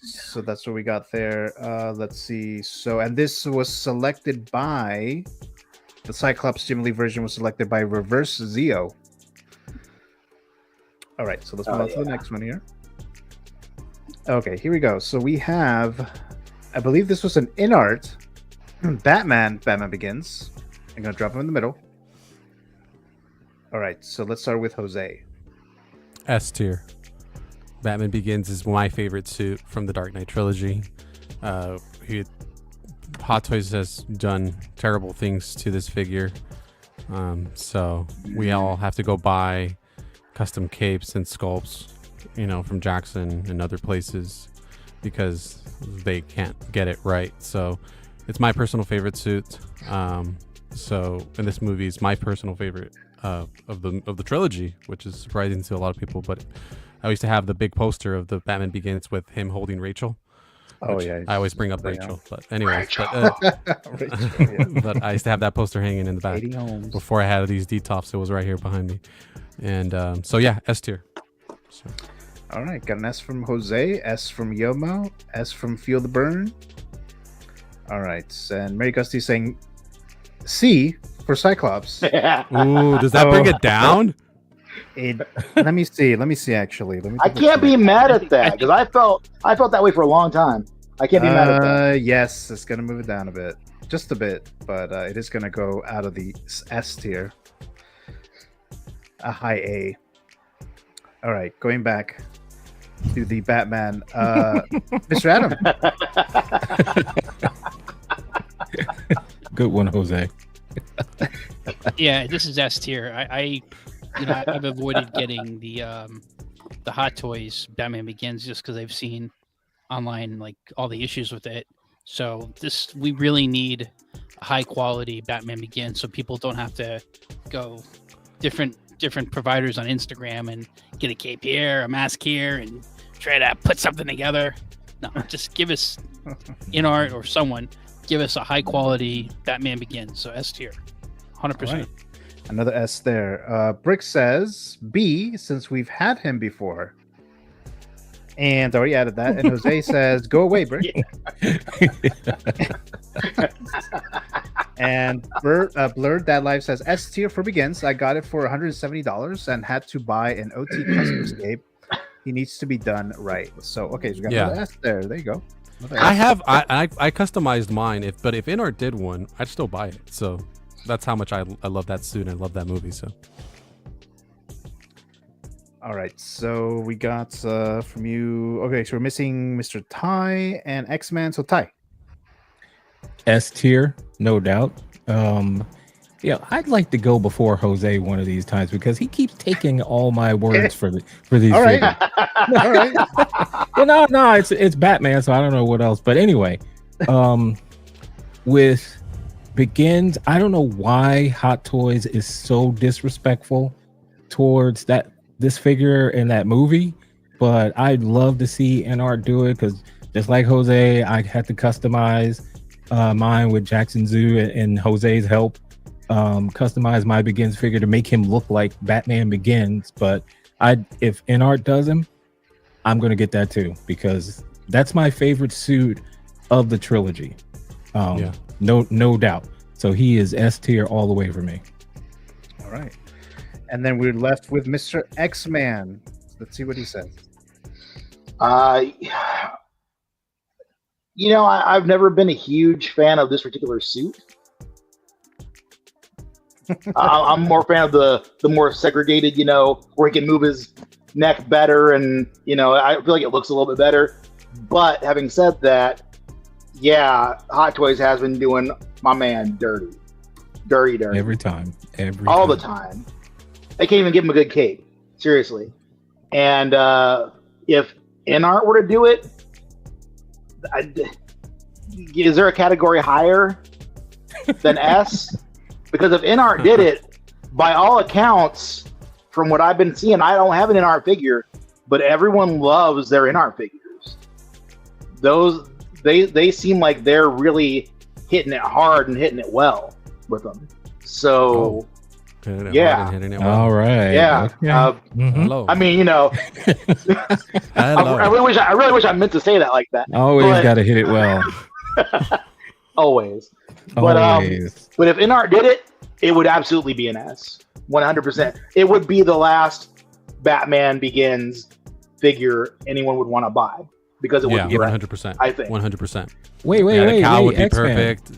So that's what we got there. Let's see. So, and this was selected by the Cyclops Jim Lee version was selected by Reverse Zio. All right, so let's move on to the next one here. Okay, here we go. So we have, I believe this was an in art Batman Begins. I'm gonna drop him in the middle. All right, so let's start with Jose. S tier. Batman Begins is my favorite suit from the Dark Knight trilogy. Hot Toys has done terrible things to this figure. So we all have to go buy custom capes and sculpts, from Jackson and other places because they can't get it right. So it's my personal favorite suit. So in this movie is my personal favorite of the trilogy, which is surprising to a lot of people, but I used to have the big poster of the Batman Begins with him holding Rachel. Oh yeah, I always bring up Rachel, but anyways, Rachel, but I used to have that poster hanging in the back before I had these D-tops. It was right here behind me, and so yeah, S tier. So. All right, got an S from Jose, S from Yomo, S from Feel the Burn. All right, and Mary Gusty saying C for Cyclops. Ooh, does that bring it down? Let me see. Actually, let me. I can't be mad at that because I felt that way for a long time. I can't be mad at that. Yes, it's gonna move it down a bit, just a bit, but it is gonna go out of the S tier. A high A. All right, going back to the Batman, Mr. Adam. Good one, Jose. Yeah, this is S tier. I've avoided getting the Hot Toys Batman Begins just because I've seen online like all the issues with it. So we really need a high quality Batman Begins, so people don't have to go different providers on Instagram and get a cape here, a mask here, and try to put something together. No, just give us InArt or someone give us a high quality Batman Begins. So S tier, 100%. Right. Another S there. Brick says B since we've had him before. And already added that. And Jose says, go away, Brick. And Blurred Dad Life says S tier for Begins. I got it for $170 and had to buy an OT custom scape. He needs to be done right. So okay, so we got another S there. There you go. I customized mine, but if InArt did one, I'd still buy it. So that's how much I love that suit and I love that movie. So all right, so we got from you. Okay, so we're missing Mr. Ty and X-Man. So Ty, S tier, no doubt. Yeah, I'd like to go before Jose one of these times because he keeps taking all my words for these. All right, all right. Well, no, it's Batman, so I don't know what else. But anyway, with Begins, I don't know why Hot Toys is so disrespectful towards this figure in that movie, but I'd love to see InArt do it because just like Jose, I had to customize mine with Jackson Zoo and Jose's help. Customize my Begins figure to make him look like Batman Begins, but if InArt does him, I'm gonna get that too because that's my favorite suit of the trilogy. No doubt. So he is S tier all the way for me. All right, and then we're left with Mr. X-Man. Let's see what he says. I've never been a huge fan of this particular suit. I'm more a fan of the more segregated, where he can move his neck better, and I feel like it looks a little bit better. But having said that, yeah, Hot Toys has been doing my man dirty every time, all the time. They can't even give him a good cape, seriously. And if InArt were to do it, is there a category higher than S? Because if InArt did it, by all accounts, from what I've been seeing, I don't have an InArt figure, but everyone loves their InArt figures. They seem like they're really hitting it hard and hitting it well with them. So, yeah. All right. Yeah. Okay. Hello. I mean, I really wish I meant to say that like that. Always got to hit it well. Always. But if InArt did it, it would absolutely be an S. 100%. It would be the last Batman Begins figure anyone would want to buy because it would be 100%. I think 100%. Wait. The cowl would be X-Men. perfect.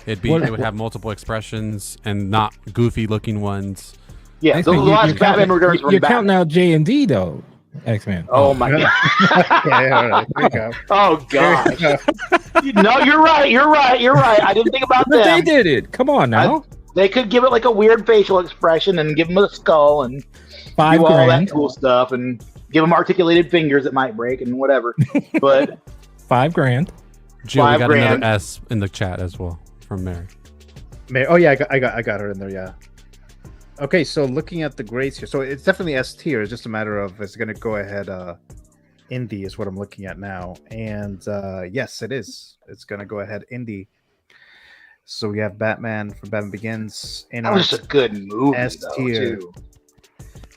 It would have multiple expressions and not goofy looking ones. Yeah, the last Batman Returns. You're counting out J&D though, X-Men. Oh my god. Okay, all right. There you go. Oh gosh. No, you're right. I didn't think about But them. they did it. Come on now. They could give it like a weird facial expression and give him a skull and do all that cool stuff and give them articulated fingers that might break and whatever. But $5,000. Gio, we got another S in the chat as well from Mary. Oh yeah, I got her in there. Yeah. Okay, so looking at the grades here, so it's definitely S tier. It's just a matter of it's going to go ahead. Indie is what I'm looking at now, and yes, it is. It's going to go ahead Indie. So we have Batman from Batman Begins. That was just a good movie. S tier.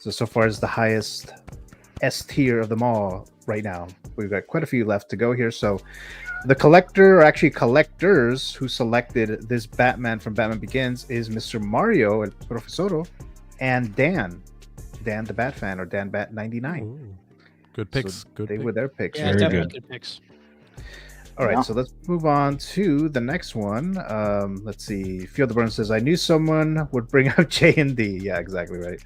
So far as the highest S tier of them all right now. We've got quite a few left to go here. So the collector, or actually collectors, who selected this Batman from Batman Begins is Mr. Mario El Profesoro and Dan the Bat fan, or Dan Bat 99. Ooh, good picks. So good. They were their picks. Yeah, definitely good picks. All right, so let's move on to the next one. Let's see. Feel the Burn says, I knew someone would bring up J and D. Yeah, exactly right.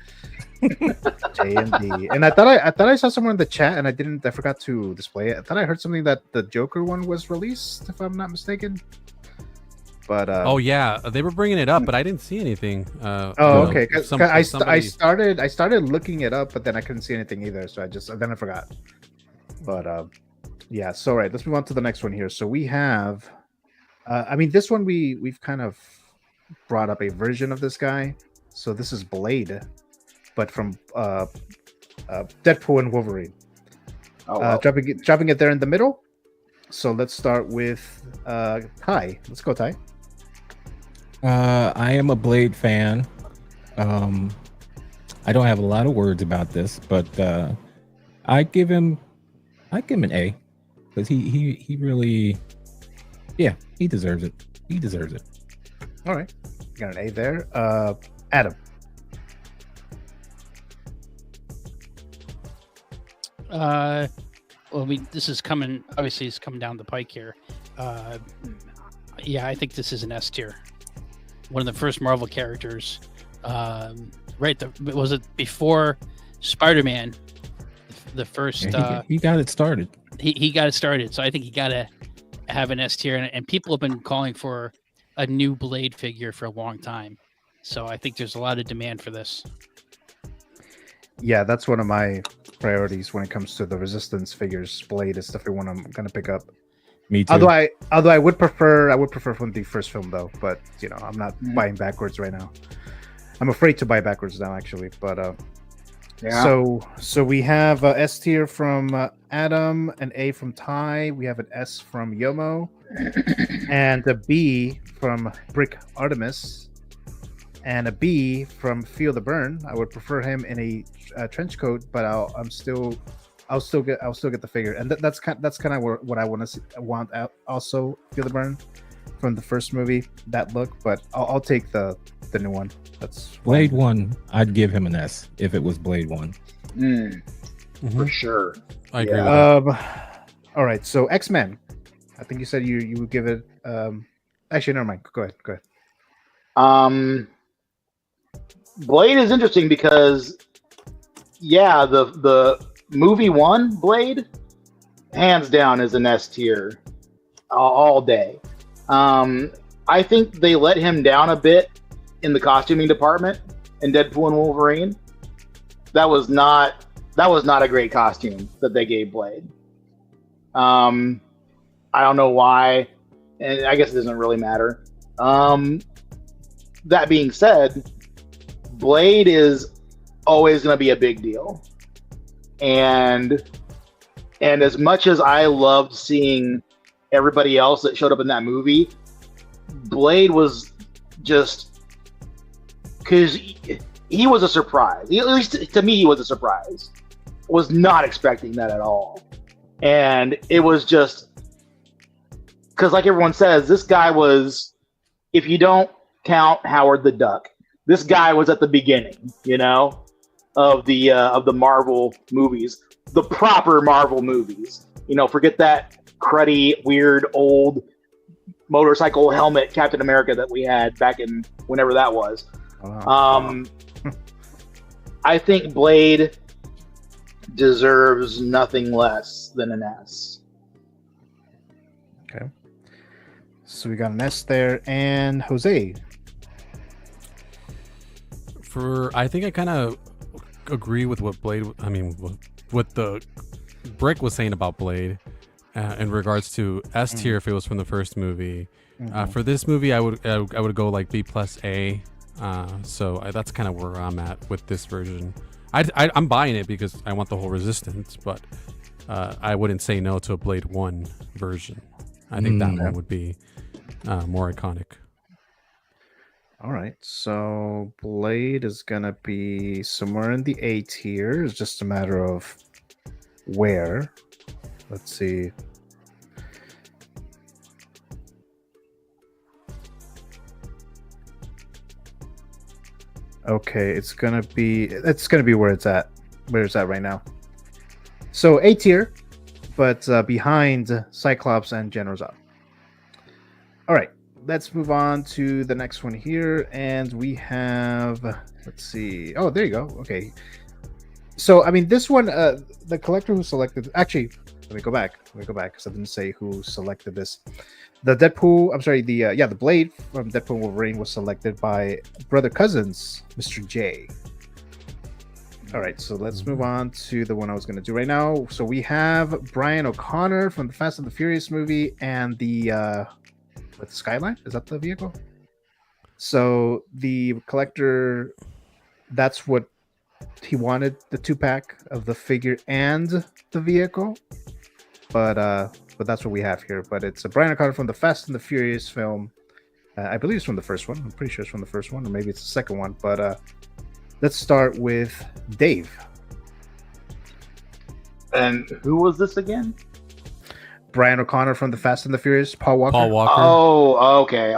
J and D. And I thought I saw somewhere in the chat, and I forgot to display it. I thought I heard something that the Joker one was released, if I'm not mistaken. But oh yeah, they were bringing it up, but I didn't see anything. Okay. I started looking it up, but then I couldn't see anything either. So then I forgot. But yeah. So right, let's move on to the next one here. So we have, I mean, this one we've kind of brought up a version of this guy. So this is Blade, but from Deadpool and Wolverine. Oh, wow. Dropping it there in the middle. So let's start with Ty. Let's go, Ty. I am a Blade fan. I don't have a lot of words about this, but I give him an A, because he really, yeah, he deserves it. He deserves it. All right, got an A there. Adam. Well, this is coming. Obviously, it's coming down the pike here. Yeah, I think this is an S tier. One of the first Marvel characters. Right? Was it before Spiderman? The first. Yeah, he got it started. He got it started. So I think he got to have an S tier, and people have been calling for a new Blade figure for a long time. So I think there's a lot of demand for this. Yeah, that's one of my priorities when it comes to the Resistance figures. Blade is definitely one I'm gonna pick up. Me too. Although I would prefer from the first film though, but you know, I'm not buying backwards right now. I'm afraid to buy backwards now, actually. But yeah. So we have a S tier from Adam, an A from Ty, we have an S from Yomo, and a B from Brick Artemis, and a B from Feel the Burn. I would prefer him in a trench coat, but I'll still get the figure, and that's kind of what I want out. Also, Feel the Burn from the first movie, that look, but I'll take the new one. That's Blade 1. I'd give him an S if it was Blade 1. For sure. I agree with that. All right, so X-Men. I think you said you would give it. Actually, never mind. Go ahead. Blade is interesting because, yeah, the movie 1 Blade, hands down, is an S tier all day. I think they let him down a bit in the costuming department in Deadpool and Wolverine. That was not a great costume that they gave Blade. I don't know why, and I guess it doesn't really matter. That being said, Blade is always going to be a big deal, and as much as I loved seeing everybody else that showed up in that movie, Blade was just, because he was a surprise. At least to me, he was a surprise. Was not expecting that at all, and it was just because, like everyone says, this guy was, if you don't count Howard the Duck, this guy was at the beginning, you know, of the Marvel movies, the proper Marvel movies. You know, forget that cruddy, weird, old motorcycle helmet Captain America that we had back in whenever that was. I think Blade deserves nothing less than an S. Okay. So we got an S there, and Jose. I think I kind of agree with what Blade. I mean, what the Brick was saying about Blade in regards to S tier if it was from the first movie. For this movie, I would go like B plus A. So that's kind of where I'm at with this version. I'm buying it because I want the whole Resistance, but I wouldn't say no to a Blade 1 version. I think that one would be more iconic. All right, so Blade is gonna be somewhere in the A tier. It's just a matter of where. Let's see. Okay, it's gonna be where it's at. Where it's at right now. So A tier, but behind Cyclops and General Zod. All right, let's move on to the next one here, and we have. Let's see. Oh, there you go. Okay. So I mean, this one, the collector who selected. Actually, let me go back because I didn't say who selected this. The Deadpool. I'm sorry. The Blade from Deadpool Wolverine was selected by brother cousins, Mr. J. All right, so let's move on to the one I was going to do right now. So we have Brian O'Connor from the Fast and the Furious movie and the Skyline. Is that the vehicle? So the collector, that's what he wanted, the 2-pack of the figure and the vehicle. But that's what we have here. But it's a Brian O'Connor from the Fast and the Furious film. I believe it's from the first one. I'm pretty sure it's from the first one, or maybe it's the second one. But let's start with Dave. And who was this again? Brian O'Connor from the Fast and the Furious. Paul Walker. Oh, okay.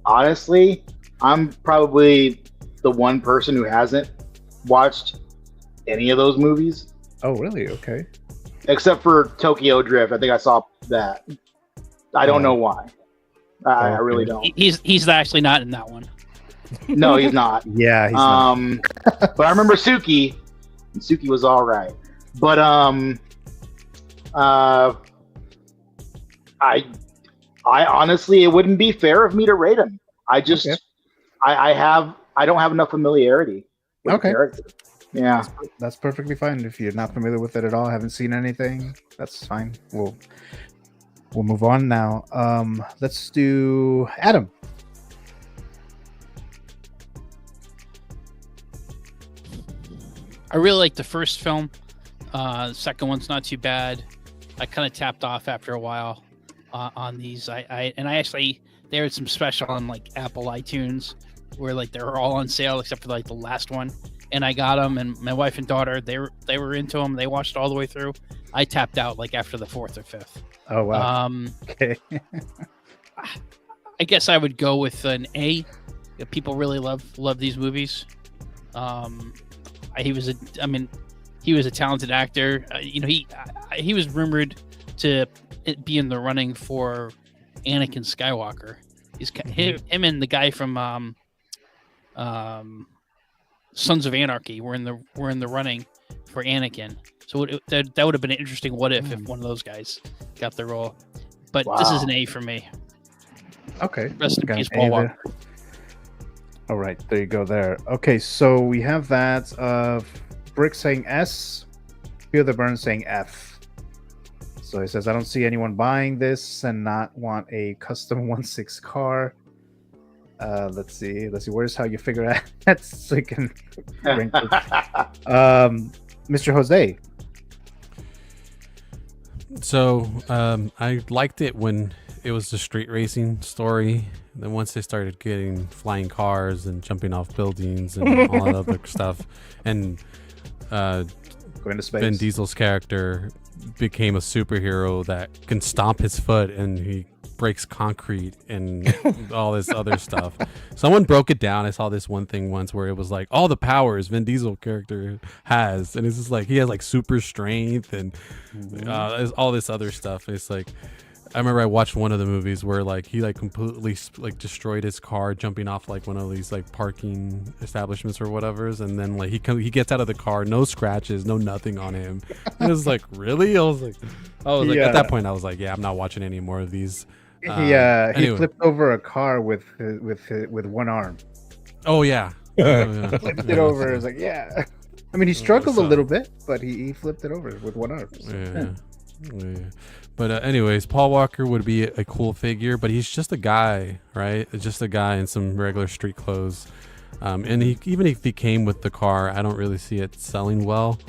Honestly, I'm probably the one person who hasn't watched any of those movies. Oh, really? Okay. Except for Tokyo Drift. I think I saw that. I don't know why. I really don't. He's actually not in that one. No, he's not. Yeah, he's not. But I remember Suki. And Suki was all right. But I honestly, it wouldn't be fair of me to rate him. I just I don't have enough familiarity with the character. Yeah. That's perfectly fine. If you're not familiar with it at all, haven't seen anything, that's fine. We'll move on now. Let's do Adam. I really like the first film. The second one's not too bad. I kind of tapped off after a while on these. I actually, they had some special on like Apple iTunes where like they were all on sale except for like the last one, and I got them. And my wife and daughter, they were into them. They watched all the way through. I tapped out like after the fourth or fifth. Oh wow. Okay. I guess I would go with an A. People really love these movies. He was a talented actor. He was rumored to be in the running for Anakin Skywalker. Him and the guy from Sons of Anarchy were in the running for Anakin. So that would have been an interesting what if one of those guys got the role. But this is an A for me. Okay. Rest in peace, Paul Walker. All right, there you go. There. Okay, so we have that of Brick saying S, Feel the Burn saying F. So he says, I don't see anyone buying this and not want a custom 1/6 car. Let's see. Where's how you figure out that so you can rank this. Mr. Jose. So I liked it when it was the street racing story. Then once they started getting flying cars and jumping off buildings and all that other stuff, and going to space, Vin Diesel's character became a superhero that can stomp his foot and he breaks concrete and all this other stuff. Someone broke it down. I saw this one thing once where it was like all the powers Vin Diesel character has, and it's just like he has like super strength and all this other stuff. It's like I remember I watched one of the movies where like he like completely like destroyed his car jumping off like one of these like parking establishments or whatever's, and then like he gets out of the car, no scratches, no nothing on him. It was like, really? I was like at that point I was like, yeah, I'm not watching any more of these. He Anyway. flipped over a car with one arm. Oh yeah. Flipped it over. It was like, yeah. I mean, he struggled a little bit, but he flipped it over with one arm. So, yeah. But anyways, Paul Walker would be a cool figure, but he's just a guy, right? Just a guy in some regular street clothes. And even if he came with the car, I don't really see it selling well.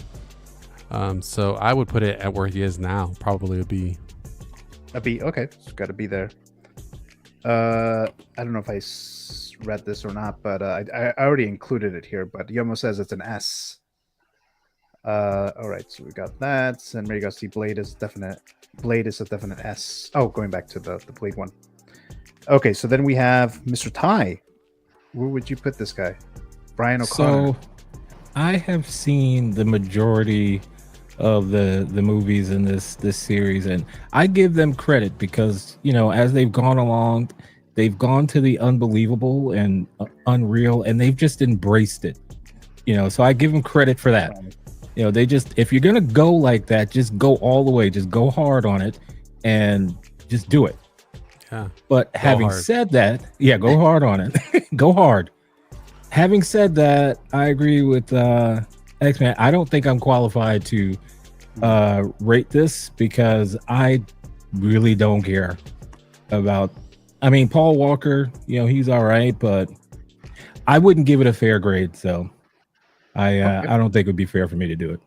So I would put it at where he is now, probably a B. A B, okay. It's got to be there. I don't know if I read this or not, but I already included it here, but Yomo says it's an S. All right, so we got that, and there you go. See, Blade is definite. Blade is a definite S. Oh, going back to the Blade one. Okay, so then we have Mr. Ty. Where would you put this guy? Brian O'Connor. So, I have seen the majority of the movies in this series, and I give them credit because, you know, as they've gone along, they've gone to the unbelievable and unreal, and they've just embraced it. You know, so I give them credit for that. You know, they just, if you're gonna go like that, just go all the way, just go hard on it, and just do it. Yeah. But having said that, yeah, go hard on it. Go hard. Having said that, I agree with X-Man. I don't think I'm qualified to rate this because I really don't care about. I mean, Paul Walker, you know, he's all right, but I wouldn't give it a fair grade. So I don't think it would be fair for me to do it.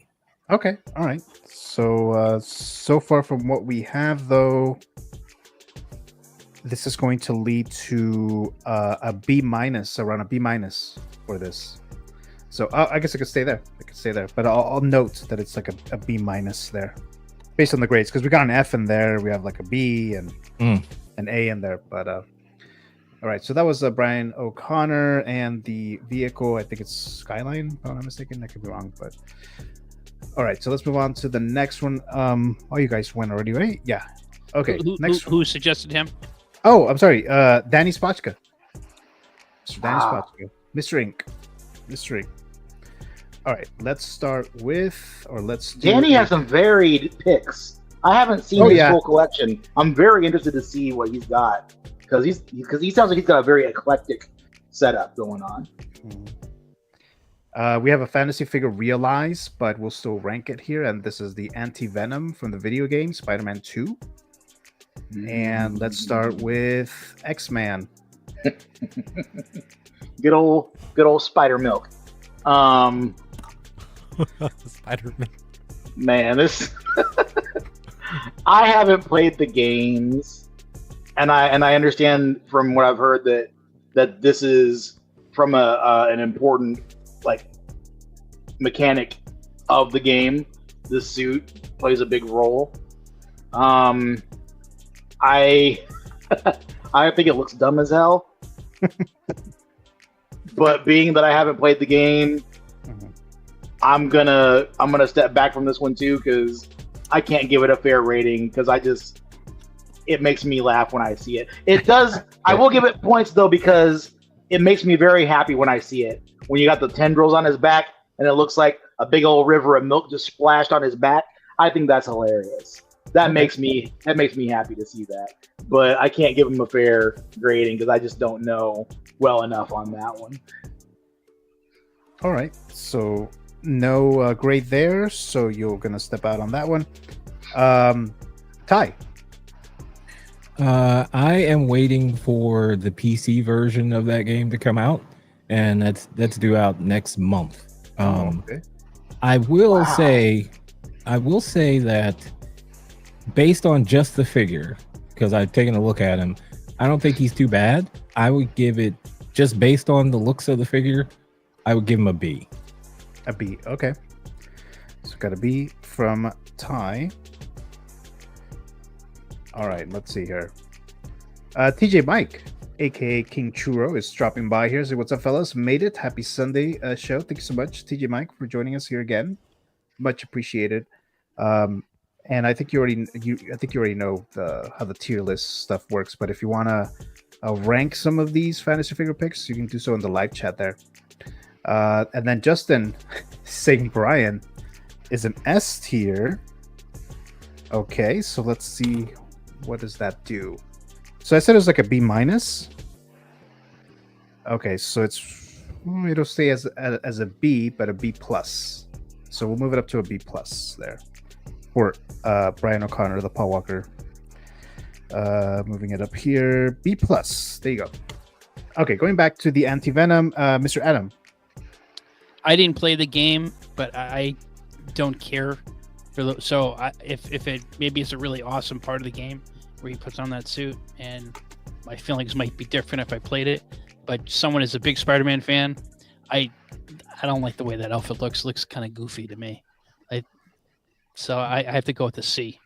Okay, all right. So so far from what we have, though, this is going to lead to a B minus, around a B minus for this. So I guess I could stay there. But I'll note that it's like a B minus there, based on the grades, because we got an F in there. We have like a B and an A in there. But all right. So that was Brian O'Connor, and the vehicle, I think it's Skyline, if I'm not mistaken. I could be wrong, but all right. So let's move on to the next one. Oh, you guys went already, right? Yeah. Okay. Who suggested him? Oh, I'm sorry. Danny Spotchka. Mr. Danny Spotchka. Mr. Ink. Mr. Ink. All right, let's start with, or let's do Danny has some varied picks. I haven't seen his full collection. I'm very interested to see what he's got because he sounds like he's got a very eclectic setup going on. We have a fantasy figure Realize, but we'll still rank it here. And this is the Anti-Venom from the video game Spider-Man 2. And let's start with X-Man. Good old Spider Milk. Spider-Man. Man, this I haven't played the games, and I understand from what I've heard that this is from an important like mechanic of the game. The suit plays a big role. I think it looks dumb as hell. But being that I haven't played the game, I'm gonna step back from this one too because I can't give it a fair rating because it makes me laugh when I see it. It does. I will give it points though because it makes me very happy when I see it. When you got the tendrils on his back and it looks like a big old river of milk just splashed on his back, I think that's hilarious. That makes me happy to see that. But I can't give him a fair grading because I just don't know well enough on that one. All right, so no grade there, so you're gonna step out on that one. Ty. I am waiting for the PC version of that game to come out, and that's due out next month. Okay. I will say that based on just the figure, because I've taken a look at him, I don't think he's too bad. I would give it, just based on the looks of the figure, I would give him a B. A B, okay. So got a B from Ty. All right, let's see here. TJ Mike, aka King Churro, is dropping by here. Say, what's up, fellas? Made it. Happy Sunday show. Thank you so much, TJ Mike, for joining us here again. Much appreciated. And I think you already know how the tier list stuff works. But if you want to rank some of these fantasy figure picks, you can do so in the live chat there. And then Justin saying Brian is an S tier. Okay, so let's see, what does that do? So I said it was like a B minus. Okay, so it'll stay as a B, but a B plus. So we'll move it up to a B plus there for Brian O'Connor, the Paul Walker. Moving it up here, B plus. There you go. Okay, going back to the Anti-Venom, Mr. Adam. I didn't play the game, but I don't care for if it maybe it's a really awesome part of the game where he puts on that suit, and my feelings might be different if I played it. But someone is a big Spider-Man fan, I don't like the way that outfit looks. Looks kind of goofy to me. So I have to go with the C.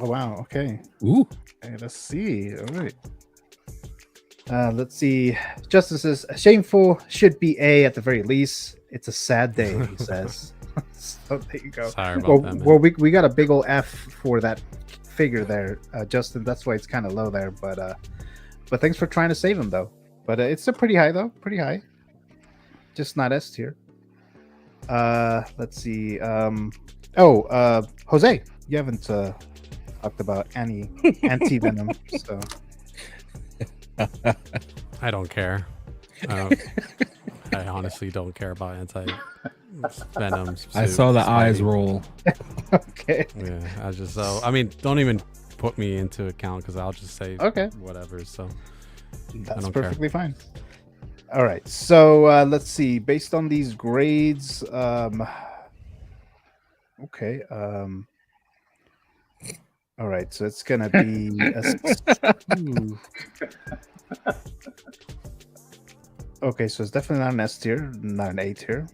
Oh wow. Okay. Ooh. Okay, let's see. All right. Let's see. Justice says shameful should be A at the very least. It's a sad day, he says. So there you go. Sorry about that, man. Well, we got a big old F for that figure there, Justin. That's why it's kind of low there. But thanks for trying to save him though. But it's still pretty high though. Pretty high. Just not S tier. Let's see. Jose, you haven't talked about any anti-venom, so I don't care. I honestly don't care about anti-venom. I saw the eyes roll. Okay. Yeah, I just I mean, don't even put me into account because I'll just say okay, whatever. So that's perfectly fine. All right, so let's see. Based on these grades, okay. All right, so it's gonna be okay, so it's definitely not an S tier, not an A tier.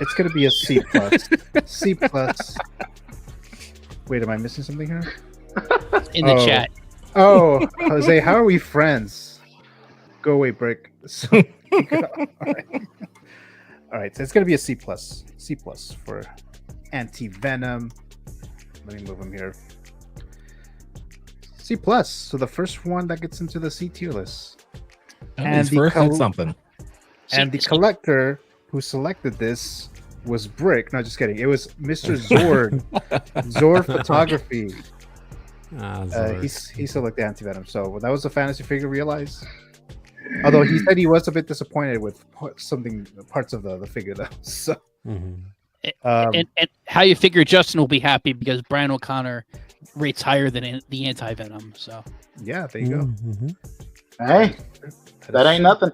It's gonna be a C plus. C plus. Wait, am I missing something here? In the chat. Oh, Jose, how are we friends? Go away, Brick. So, all right, so it's gonna be a C plus. C plus for anti-venom. Let me move him here. C plus. So the first one that gets into the C tier list. And first that's something. And the collector who selected this was Brick. No, just kidding. It was Mr. Zord. Zord Photography. He selected anti-venom. So that was a fantasy figure, realize? Although he said he was a bit disappointed with parts of the figure though. So and how you figure Justin will be happy because Brian O'Connor rates higher than the anti-venom. So yeah, there you go. Hey, that ain't nothing.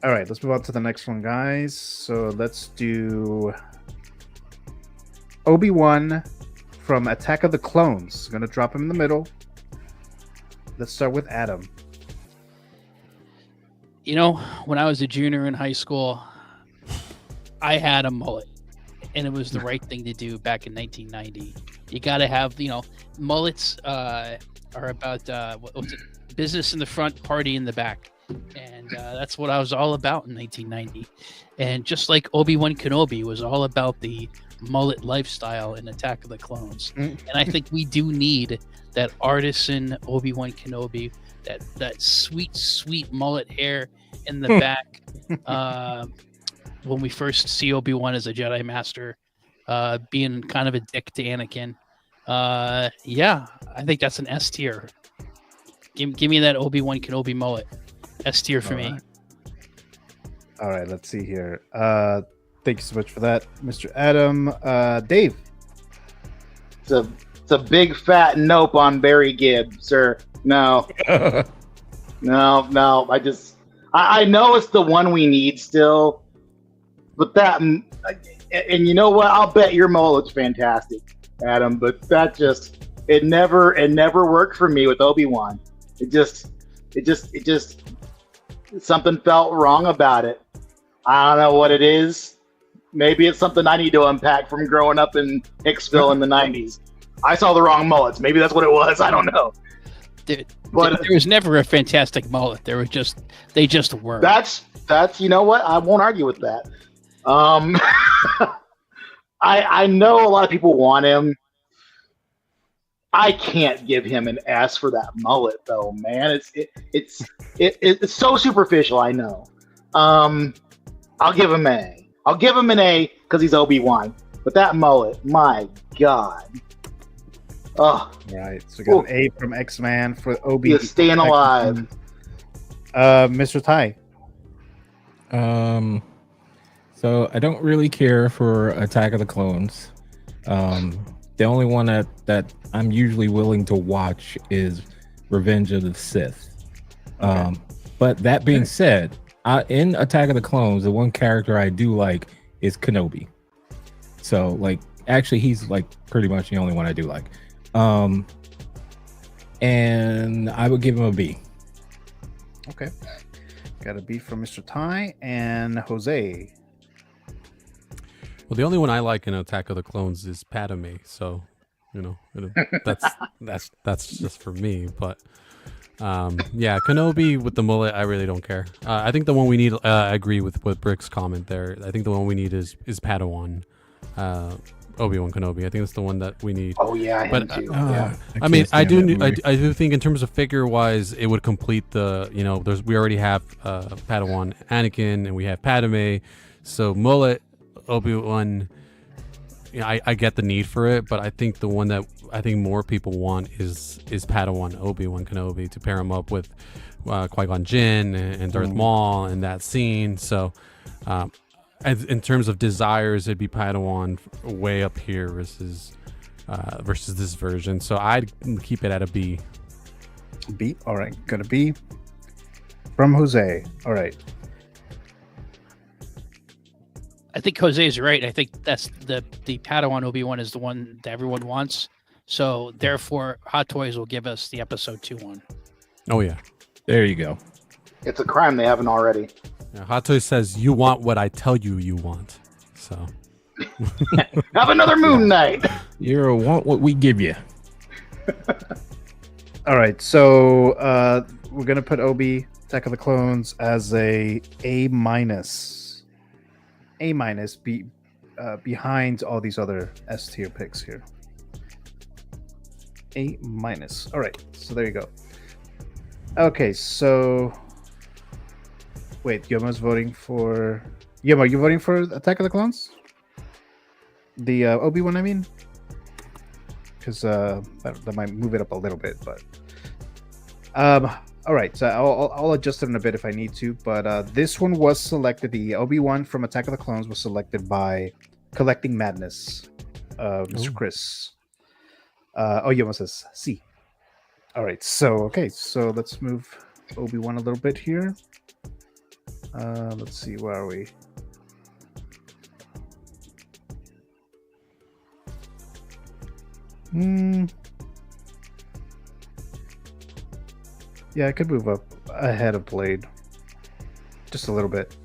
All right, let's move on to the next one, guys. So let's do Obi-Wan from Attack of the Clones. I'm gonna drop him in the middle. Let's start with Adam. You know, when I was a junior in high school, I had a mullet, and it was the right thing to do back in 1990. You got to have, mullets are about what was it? Business in the front, party in the back, and that's what I was all about in 1990. And just like Obi-Wan Kenobi was all about the mullet lifestyle in Attack of the Clones, and I think we do need that artisan Obi-Wan Kenobi, that sweet mullet hair in the back. When we first see Obi-Wan as a Jedi Master, being kind of a dick to Anakin. Yeah, I think that's an S tier. Give me that Obi-Wan Kenobi mullet. S tier for me. All right, let's see here. Thank you so much for that, Mr. Adam. Dave. It's a big fat nope on Barry Gibb, sir. No. No. I know it's the one we need still, but and you know what? I'll bet your mullet's fantastic, Adam. But it never worked for me with Obi-Wan. It just something felt wrong about it. I don't know what it is. Maybe it's something I need to unpack from growing up in Hicksville in the 90s. I saw the wrong mullets. Maybe that's what it was. I don't know. There was never a fantastic mullet. They just were. That's you know what? I won't argue with that. I know a lot of people want him. I can't give him an S for that mullet though, man. It's so superficial. I know. I'll give him an A. I'll give him an A because he's Obi-Wan. But that mullet, my God. Oh, right. So we got an A from X-Man for Obi. He is staying alive. Mr. Ty. So I don't really care for Attack of the Clones. The only one that I'm usually willing to watch is Revenge of the Sith. But that being said, in Attack of the Clones, the one character I do like is Kenobi. So actually he's pretty much the only one I do like. And I would give him a B. Okay. Got a B from Mr. Ty and Jose. Well, the only one I like in Attack of the Clones is Padme. So, that's just for me. But yeah, Kenobi with the mullet, I really don't care. I think the one we need. I agree with Brick's comment there. I think the one we need is Padawan. Obi-Wan Kenobi. I think that's the one that we need. Oh yeah, him too. Yeah. I mean, I do think in terms of figure wise, it would complete the. We already have Padawan Anakin, and we have Padme. So mullet, Obi-Wan. I get the need for it, but I think the one that I think more people want is Padawan Obi-Wan Kenobi to pair him up with Qui-Gon Jinn and Darth Maul in that scene. So. In terms of desires, it'd be Padawan way up here versus this version. So I'd keep it at a B. B. All right, gonna be from Jose. All right. I think Jose's right. I think that's the Padawan Obi-Wan is the one that everyone wants. So therefore, Hot Toys will give us the episode 2 one. Oh yeah, there you go. It's a crime they haven't already. Yeah, Hot Toys says you want what I tell you want. So have another Moon Knight. You want what we give you. All right, so we're gonna put Obi Attack of the Clones as A minus. A minus behind all these other S tier picks here. A minus. All right, so there you go. Okay, so wait, Yoma's voting for Yoma. Are you voting for Attack of the Clones? The Obi-Wan, I mean, because that might move it up a little bit, but all right, so I'll adjust it in a bit if I need to. But this one was selected. The Obi-Wan from Attack of the Clones was selected by Collecting Madness, Mr. Chris. Yoma says C. All right, so let's move Obi-Wan a little bit here. Let's see, where are we? Yeah, I could move up ahead of Blade. Just a little bit.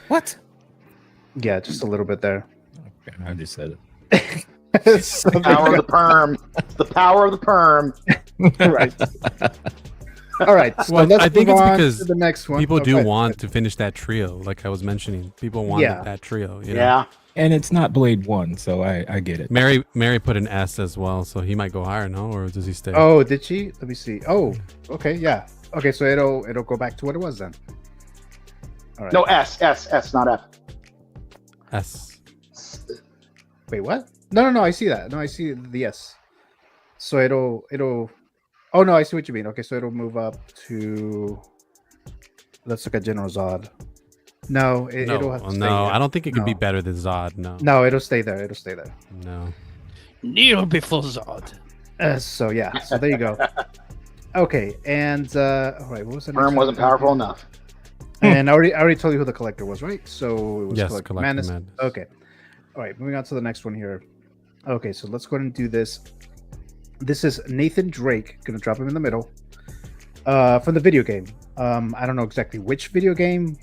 What? Yeah, just a little bit there. Okay, I just said it. So the power of the perm. The power of the perm. Right. All right. So well, let's I think move it's on because to the next one. people do want to finish that trio, like I was mentioning. People want that trio. You know? Yeah. And it's not Blade 1, so I get it. Mary put an S as well, so he might go higher, no? Or does he stay? Oh, did she? Let me see. Oh, okay, yeah. Okay, so it'll go back to what it was then. All right. No, S, not F. S. Wait, what? No, I see that. No, I see the S. So it'll oh no, I see what you mean. Okay, so it'll move up to, let's look at General Zod. No, it'll have to stay here. I don't think it could be better than Zod. No, it'll stay there. No. Kneel before Zod. So yeah, so there you go. Okay, and all right, what was the next Perm wasn't powerful enough. And I already told you who the collector was, right? So it was yes, Collector Madness. Okay. All right, moving on to the next one here. Okay, so let's go ahead and do this. This is Nathan Drake. Gonna drop him in the middle. From the video game. I don't know exactly which video game,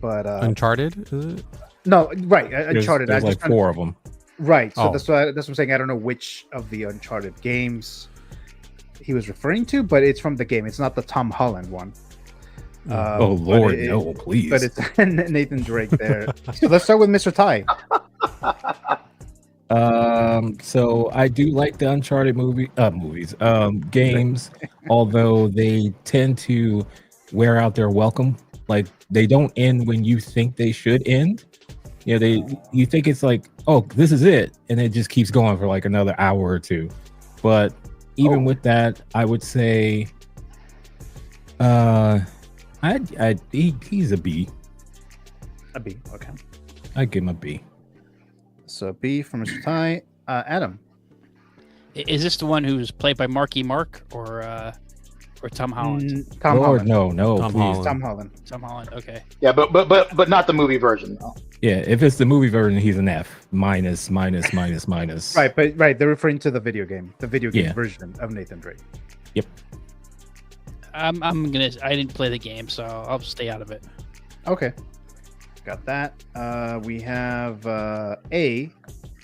but Uncharted, is it? No, right. Uncharted. There's like 4 of them. Right. So that's what I'm saying. I don't know which of the Uncharted games he was referring to, but it's from the game. It's not the Tom Holland one. Oh Lord, no, please. But it's Nathan Drake there. So let's start with Mr. Ty. So I do like the Uncharted games, although they tend to wear out their welcome. Like they don't end when you think they should end. You think it's like, oh, this is it, and it just keeps going for like another hour or two. But even with that, I would say, he's a B. A B, okay. I'd give him a B. So B from Mr. Ty. Adam. Is this the one who's played by Marky Mark or Tom Holland? Tom Holland. No, Tom please. Holland. Tom Holland. Okay. Yeah, but not the movie version. No. Yeah, if it's the movie version, he's an F. Minus. Right, but they're referring to the video game version of Nathan Drake. Yep. I didn't play the game, so I'll stay out of it. Okay. Got that. We have A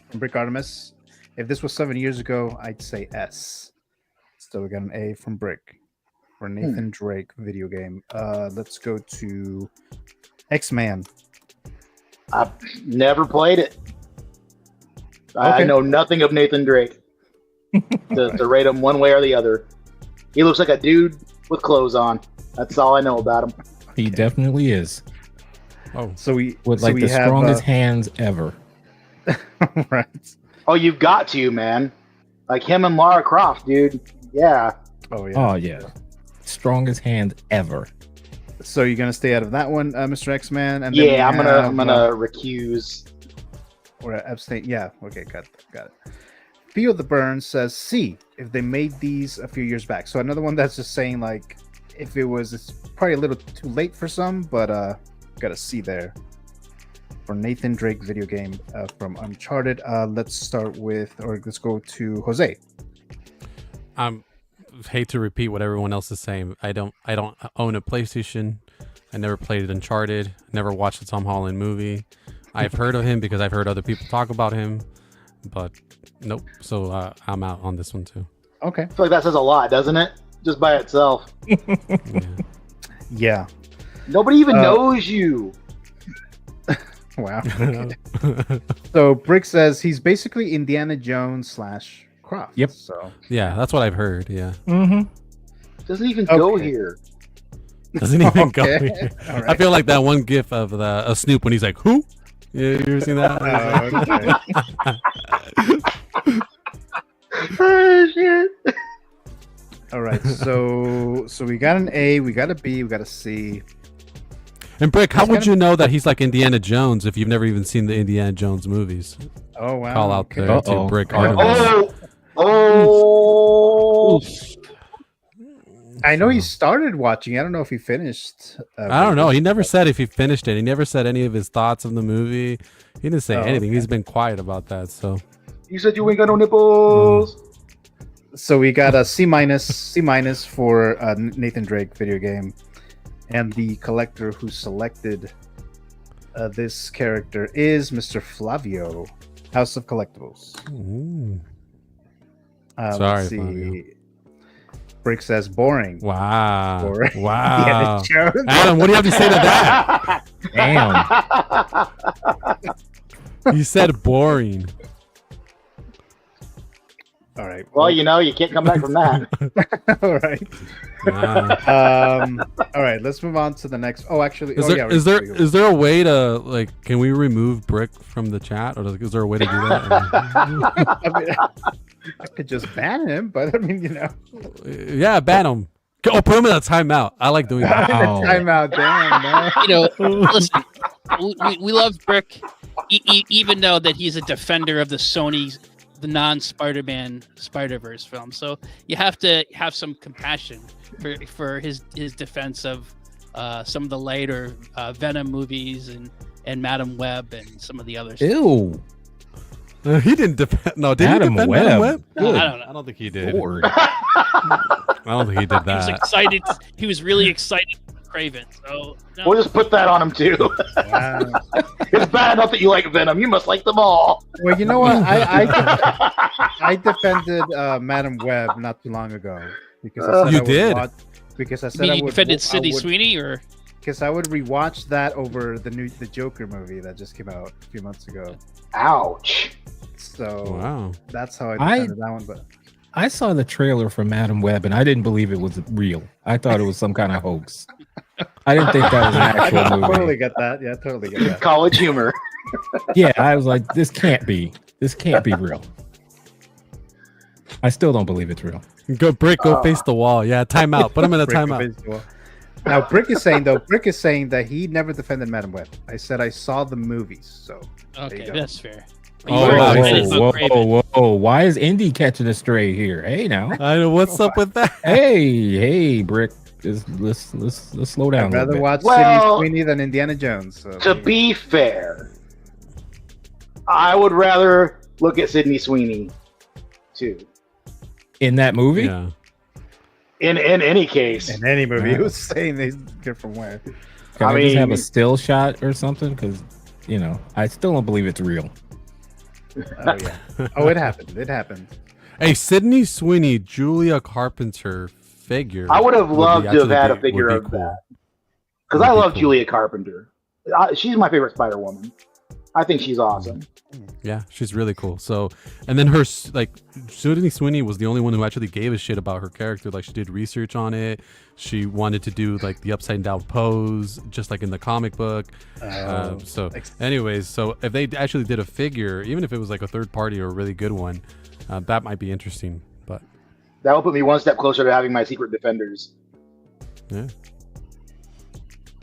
from Brick Artemis. If this was 7 years ago, I'd say S. Still, we got an A from Brick for Nathan Drake video game. Let's go to X-Man. I've never played it. I Okay. know nothing of Nathan Drake to rate him one way or the other. He looks like a dude with clothes on. That's all I know about him. He definitely is. Oh, So we With so like we the have, strongest hands ever. right. Oh, you've got to, man. Like him and Lara Croft, dude. Yeah. Oh yeah. Oh yeah. Strongest hand ever. So you're gonna stay out of that one, Mr. X-Man, and then we Yeah, I'm have, gonna recuse. or abstain. Yeah. Okay. Got it. Feel the Burn says C. If they made these a few years back, so another one that's just saying like if it was, it's probably a little too late for some, but got a C there for Nathan Drake video game from Uncharted. Let's start with, or let's go to Jose. Hate to repeat what everyone else is saying. I don't own a PlayStation. I never played Uncharted. Never watched the Tom Holland movie. I've heard of him because I've heard other people talk about him, but nope. So I'm out on this one too. Okay. I feel like that says a lot, doesn't it? Just by itself. Yeah. Nobody even knows you. Wow. So Brick says he's basically Indiana Jones / Croft. Yep. So Yeah, that's what I've heard. Yeah. Mm-hmm. Doesn't even go here. Doesn't even go Okay. here. All right. I feel like that one gif of the Snoop when he's like, "Who?" Yeah, you ever seen that? Oh, shit. All right. So we got an A, we got a B, we got a C. And Brick, how He's would gonna- you know that he's like Indiana Jones if you've never even seen the Indiana Jones movies? Oh wow. Call out Okay. there to Uh-oh. Brick Uh-oh. Artemis. Oh. I know he started watching. I don't know if he finished. I don't know. He never said if he finished it. He never said any of his thoughts of the movie. He didn't say anything. Okay. He's been quiet about that. So You said you ain't got no nipples. So we got a C minus for Nathan Drake video game, and the collector who selected this character is Mr. Flavio, House of Collectibles. Ooh. Let's Sorry, see. Flavio. Brick says boring. Wow. Boring. Wow. Yeah, Jones. Adam, what do you have to say to that? Damn. You said boring. All right. Well, you know, you can't come back from that. All right. Wow. All right. Let's move on to the next. Oh, actually, Is yeah, is there a way to like? Can we remove Brick from the chat, or is there a way to do that? I mean, I could just ban him, but I mean, you know. Yeah, ban him. Oh, put him in a timeout. I like doing that. Wow. Timeout, damn, man. You know, listen, we love Brick, even though that he's a defender of the non-Spider-Man Spider-Verse film. So you have to have some compassion for his defense of some of the later Venom movies and Madam Web and some of the others. Ew. He didn't defend. No, did Adam he defend Webb. Madam Web? No, I don't know. I don't think he did. Lord. I don't think he did He was that. excited. He was really excited for Craven. So no. We'll just put that on him too. Wow. It's bad enough that you like Venom. You must like them all. Well, you know what? I defended Madam Web not too long ago because I said You I would did? watch, because I I said mean, I you would. defended I Sydney would- Sweeney, or Because I would rewatch that over the Joker movie that just came out a few months ago. Ouch. So Wow. that's how I defended that one. But I saw the trailer for Madam Web and I didn't believe it was real. I thought it was some kind of hoax. I didn't think that was an actual movie. totally get that. Yeah, totally get that. College humor. Yeah, I was like, this can't be real. I still don't believe it's real. Go Brick. Go face the wall. Yeah, timeout. Put him in a Brick timeout. against the wall. Now Brick is saying that he never defended Madam Web. I said I saw the movies, so there okay, you go. that's fair. Oh, You were wow. excited about Whoa, Craven. whoa, whoa. Why is Indy catching a stray here? Hey now. I know what's up with that. Hey, Brick. Let's slow down. I'd a little rather bit. watch Well, Sydney Sweeney than Indiana Jones. So To be fair, I would rather look at Sydney Sweeney too. In that movie? Yeah. In any case. in any movie, Yeah. he was saying they get from where. Can I just have a still shot or something? Because, you know, I still don't believe it's real. Oh yeah. Oh, it happened. It happened. Hey, Sydney Sweeney, Julia Carpenter figure. I would have loved to have had a would figure be of cool. that. Because I love Julia Carpenter. She's my favorite Spider-Woman. I think she's awesome. Yeah, she's really cool. So, and then her, like, Sydney Sweeney was the only one who actually gave a shit about her character. Like, she did research on it. She wanted to do, like, the upside down pose, just like in the comic book. Anyways, so if they actually did a figure, even if it was like a third party or a really good one, that might be interesting. But that will put me one step closer to having my Secret Defenders. Yeah.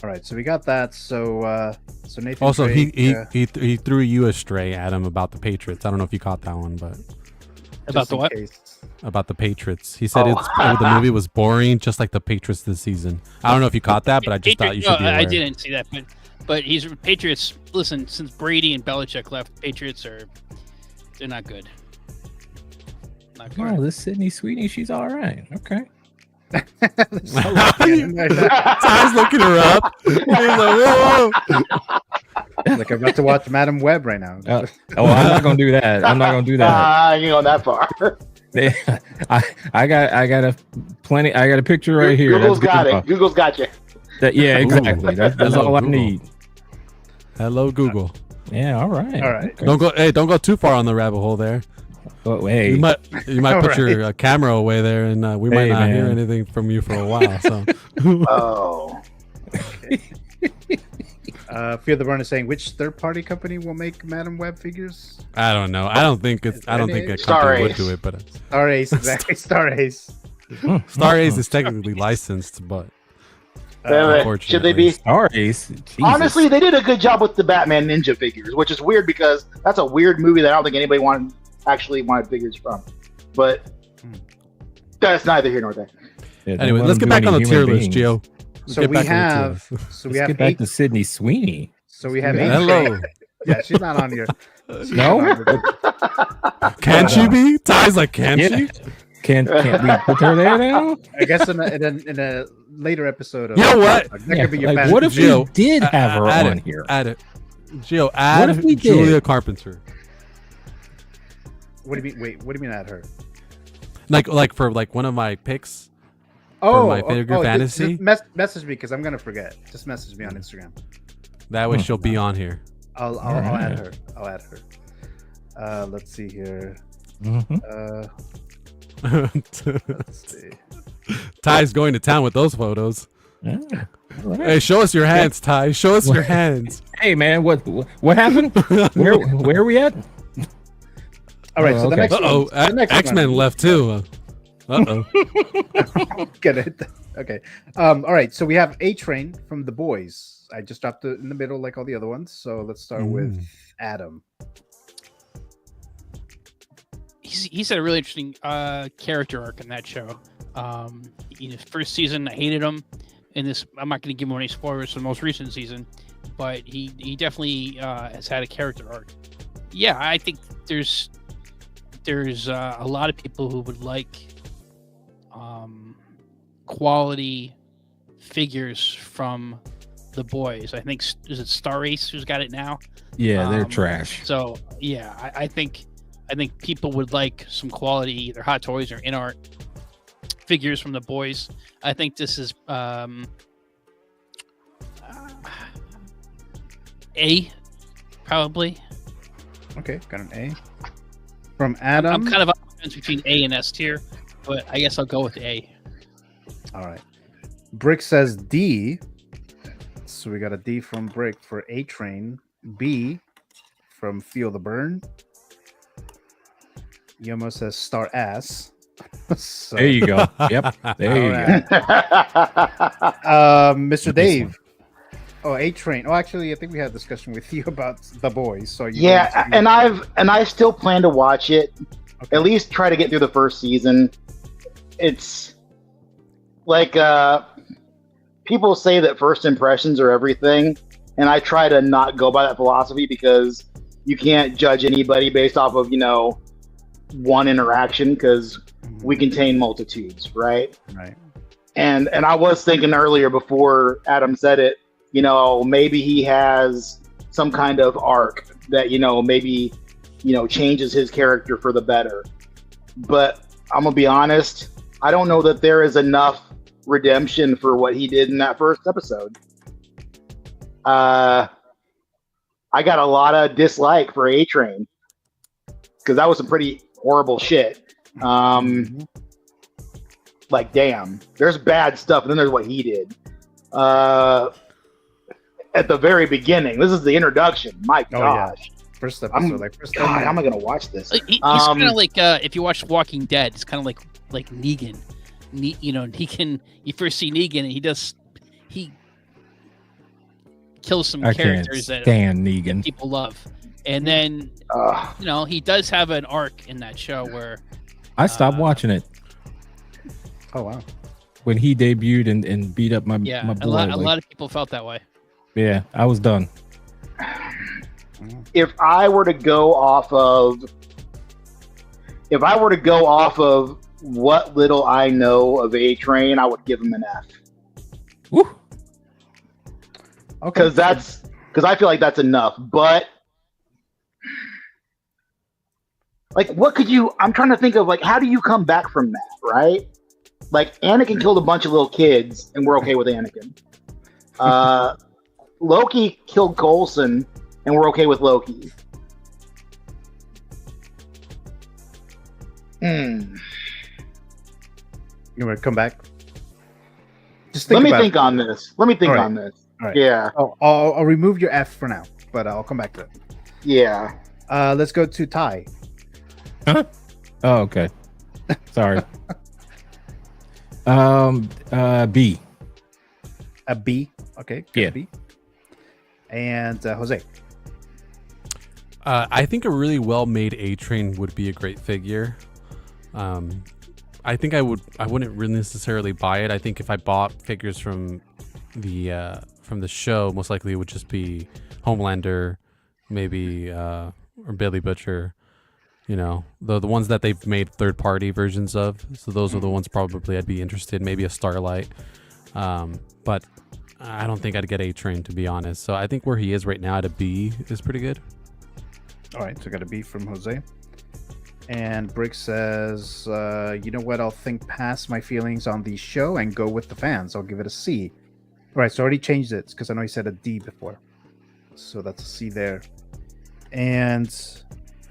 All right, so we got that. So Nathan. Also, Drake, he threw you a stray, Adam, about the Patriots. I don't know if you caught that one, but About the what? about the Patriots. He said the movie was boring, just like the Patriots this season. I don't know if you caught that, but I just thought you should be aware. I didn't see that, but he's Patriots. Listen, since Brady and Belichick left, Patriots they're not good. Not good. Oh, this Sydney Sweeney, she's all right. Okay. Ty's looking her up. He's like, whoa. Like I'm about to watch Madam Web right now. I'm not gonna do that. I'm not gonna do that. You going that far? I got a picture right here. Google's got it. Google's got you. Yeah, exactly. That's all I need. Hello, Google. Yeah, all right. All right. Okay. Don't go too far on the rabbit hole there. Oh, hey. You might put your camera away there, and we might not hear anything from you for a while. So. Oh. Fear the Burn is saying, which third-party company will make Madam Web figures? I don't know. I don't think a company would do it, but Star Ace, exactly. Star Ace. Star Ace is technically licensed, but should they be Star Ace? Jesus. Honestly, they did a good job with the Batman Ninja figures, which is weird because that's a weird movie that I don't think anybody wanted figures from. But that's neither here nor there. Yeah, anyway, let's get back on the tier list, Gio. So we have get back to Sydney Sweeney. So we have hello. Yeah, she's not on here. No? Can she be? Ty's like, can she? Can't we put her there now? I guess in a later episode of You know what? That could be your What if Gio, we did have her on here? Add it. Gio, add What if we Julia did? Carpenter. What do you mean? Wait, what do you mean add her? Like for one of my picks. For my figure fantasy. Just message me because I'm gonna forget. Just message me on Instagram. That way she'll be on here. I'll add her. I'll add her. Let's see here. Let's see. Ty's going to town with those photos. Yeah. Right. Hey, show us your hands, Ty. Show us your hands. Hey, man, what happened? Where are we at? All right, so the next X-Men left too. Get it? Okay. All right, so we have A-Train from The Boys. I just dropped it in the middle like all the other ones. So let's start with Adam. He's had a really interesting character arc in that show. In his first season, I hated him. In this, I'm not going to give him any spoilers for the most recent season, but he definitely has had a character arc. Yeah, I think there's a lot of people who would like quality figures from The Boys. I think is it Star Ace who's got it now? Yeah, they're trash. So yeah, I think people would like some quality, either Hot Toys or in art figures from The Boys. I think this is A, probably. Okay, got an A from Adam. I'm kind of on the fence between A and S tier, but I guess I'll go with A. All right. Brick says D. So we got a D from Brick for A-Train. B from Feel the Burn. Yomo says Star Ass. So, there you go. Yep. There you go. Mr. Dave. Oh, A-Train. Oh, actually, I think we had a discussion with you about The Boys. So and I still plan to watch it. Okay. At least try to get through the first season. It's like people say that first impressions are everything, and I try to not go by that philosophy because you can't judge anybody based off of one interaction because we contain multitudes, right? Right. And I was thinking earlier before Adam said it, maybe he has some kind of arc that, maybe, changes his character for the better. But I'm going to be honest, I don't know that there is enough redemption for what he did in that first episode. I got a lot of dislike for A-Train because that was some pretty horrible shit. Like, damn, there's bad stuff, and then there's what he did. At the very beginning, this is the introduction. My gosh. Yeah. First episode, God, how am I gonna watch this? He's kind of like if you watch Walking Dead, it's kind of like Negan. Negan. You first see Negan, and he kills some characters that Negan. people love, and then he does have an arc in that show where I stopped watching it. Oh wow! When he debuted and beat up my boy, a lot of people felt that way. Yeah, I was done. If I were to go off of what little I know of A-Train, I would give him an F. Woo. Okay. Because I feel like that's enough. But like, what could you? I'm trying to think of how do you come back from that, right? Like, Anakin killed a bunch of little kids, and we're okay with Anakin. Loki killed Coulson, and we're okay with Loki. You want to come back? Let me think on this. All right. Yeah. I'll remove your F for now, but I'll come back to it. Yeah. Let's go to Ty. Huh? Oh, okay. Sorry. B. A B. Okay. Yeah. B. And Jose. I think a really well-made A-Train would be a great figure. I think I wouldn't really necessarily buy it. I think if I bought figures from the show, most likely it would just be Homelander, maybe or Billy Butcher. The ones that they've made third-party versions of. So those are the ones probably I'd be interested. Maybe a Starlight, but I don't think I'd get A-Train, to be honest. So I think where he is right now at a B is pretty good. All right, so I got a B from Jose. And Brick says, you know what? I'll think past my feelings on the show and go with the fans. I'll give it a C. All right, so I already changed it because I know he said a D before. So that's a C there. And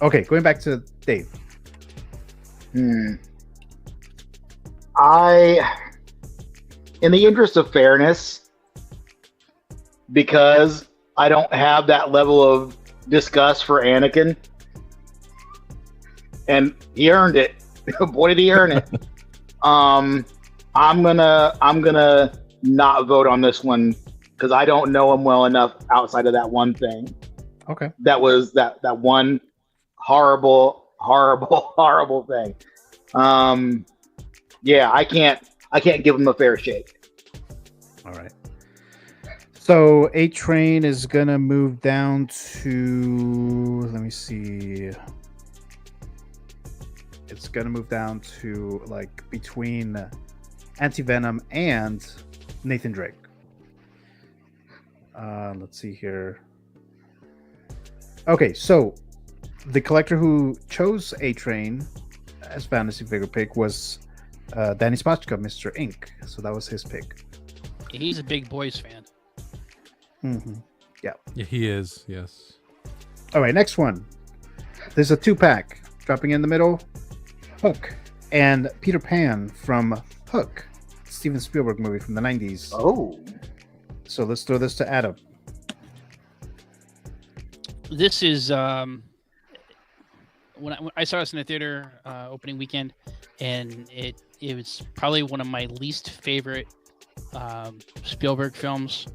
okay, going back to Dave. In the interest of fairness, because I don't have that level of disgust for Anakin, and he earned it. Boy, did he earn it. I'm gonna not vote on this one because I don't know him well enough outside of that one thing. Okay. That was that one horrible thing. Yeah, I can't give him a fair shake. All right. So A-Train is gonna move down to, let me see. It's gonna move down to between Anti-Venom and Nathan Drake. Let's see here. Okay, so the collector who chose A-Train as fantasy figure pick was Danny Spotchka, Mr. Ink. So that was his pick. He's a big boys fan. Mm-hmm. Yeah, he is. Yes. All right, next one. There's a 2-pack dropping in the middle. Hook and Peter Pan from Hook, Steven Spielberg movie from the 90s. Oh. So let's throw this to Adam. This is when I saw this in the theater opening weekend, and it was probably one of my least favorite Spielberg films,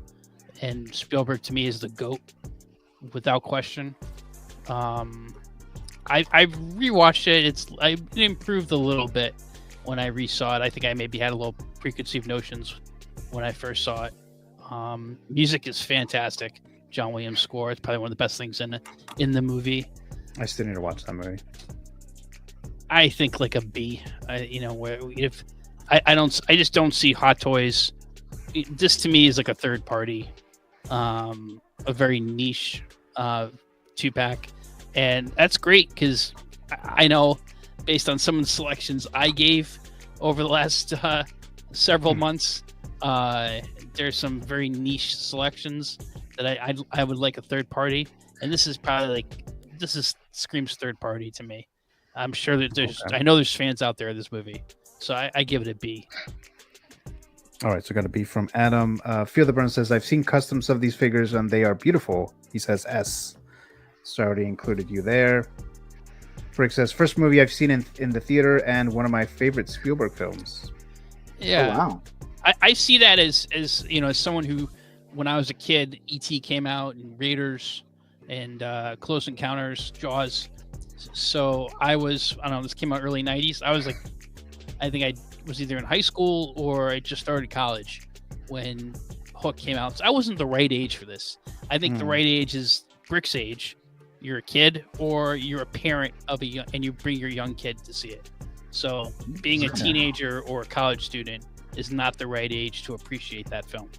and Spielberg to me is the GOAT without question. I've rewatched it. I improved a little bit when I resaw it. I think I maybe had a little preconceived notions when I first saw it. Music is fantastic. John Williams' score. It's probably one of the best things in the movie. I still need to watch that movie. I think a B. Where if I just don't see Hot Toys. This to me is like a third party a very niche 2-pack, and that's great because I know based on some of the selections I gave over the last several months, there's some very niche selections that I would like a third party, and this is probably screams third party to me. I'm sure that I know there's fans out there of this movie, so I give it a B. All right, so got a B from Adam. Feel the Burn says, I've seen customs of these figures and they are beautiful. He says S. So I already included you there. Brick says, first movie I've seen in the theater and one of my favorite Spielberg films. Yeah. Oh, wow. I see that as as someone who, when I was a kid, E.T. came out and Raiders and Close Encounters, Jaws. So I don't know, this came out early 90s. I think I was either in high school or I just started college when Hook came out. So I wasn't the right age for this. I think the right age is Brick's age. You're a kid or you're a parent of and you bring your young kid to see it. So being a teenager or a college student is not the right age to appreciate that film.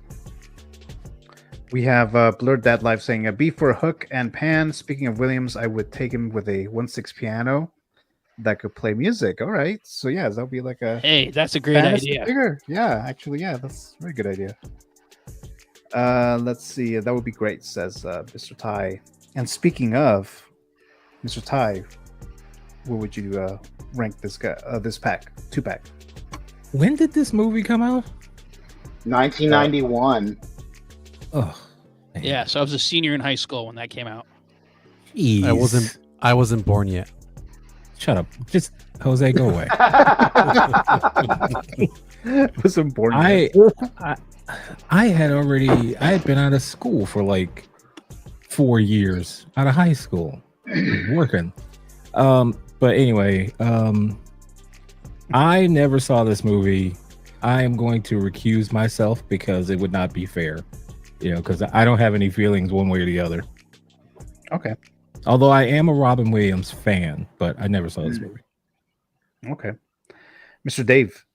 We have Blurred Dad Live saying a B for Hook and Pan. Speaking of Williams, I would take him with a 1/6 piano that could play music. All right. So yeah, that'll be like a that's a great idea. Figure. Yeah, actually, yeah, that's a very good idea. Let's see. That would be great, says Mr. Ty. And speaking of Mr. Ty, where would you rank this guy? This pack, 2-pack. When did this movie come out? 1991. Oh, yeah. So I was a senior in high school when that came out. Jeez. I wasn't born yet. Shut up. Just Jose, go away. Wasn't born I yet. I had been out of school for like 4 years, out of high school, working. But anyway, I never saw this movie. I am going to recuse myself because it would not be fair, because I don't have any feelings one way or the other. Okay. Although I am a Robin Williams fan, but I never saw this movie. Okay. Mr. Dave.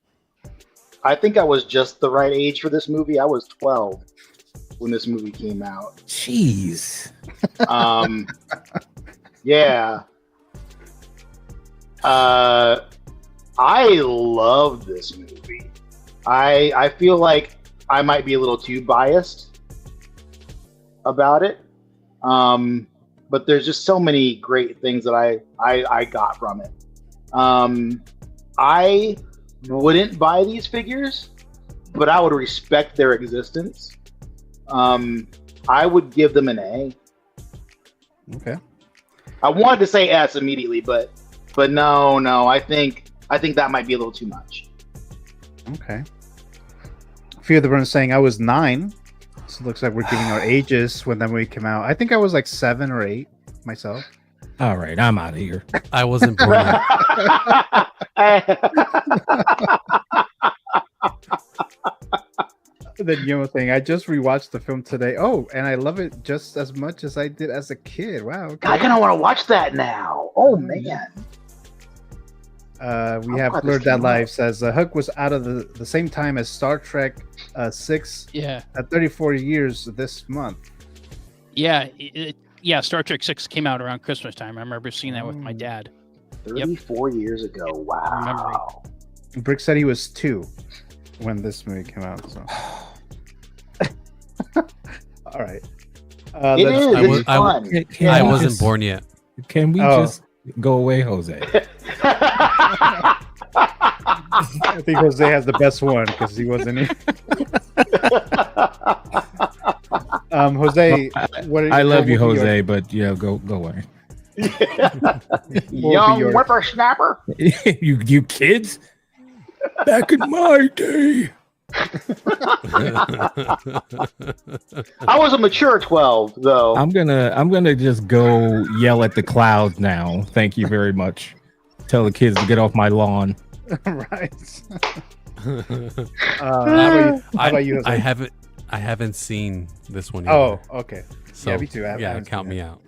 I think I was just the right age for this movie. I was 12 when this movie came out. Jeez. Yeah. I love this movie. I feel like I might be a little too biased about it. But there's just so many great things that I got from it. I wouldn't buy these figures, but I would respect their existence. I would give them an A. Okay. I wanted to say S immediately, but no. I think that might be a little too much. Okay. Fear the Burn saying I was 9. So it looks like we're giving our ages when that movie came out. I think I was like 7 or 8 myself. All right, I'm out of here. I wasn't born yet. The thing, I just rewatched the film today. Oh, and I love it just as much as I did as a kid. Wow. Okay. I kind of want to watch that now. Oh man. We have Blurred That Life says Hook was out of the same time as Star Trek 6. Yeah. At 34 years this month. Yeah. Star Trek 6 came out around Christmas time. I remember seeing that with my dad. 34 years ago. Wow. Brick said he was 2 when this movie came out. So. All right. I wasn't born yet. Can we just go away, Jose? I think Jose has the best one because he wasn't here. Jose, I love you, Jose, but yeah, go away. Young whippersnapper. you kids. Back in my day. I was a mature 12 though. I'm gonna just go yell at the clouds now. Thank you very much. Tell the kids to get off my lawn. Right. How about you? I haven't seen this one yet. Oh, okay. So, yeah, me too. Count me out.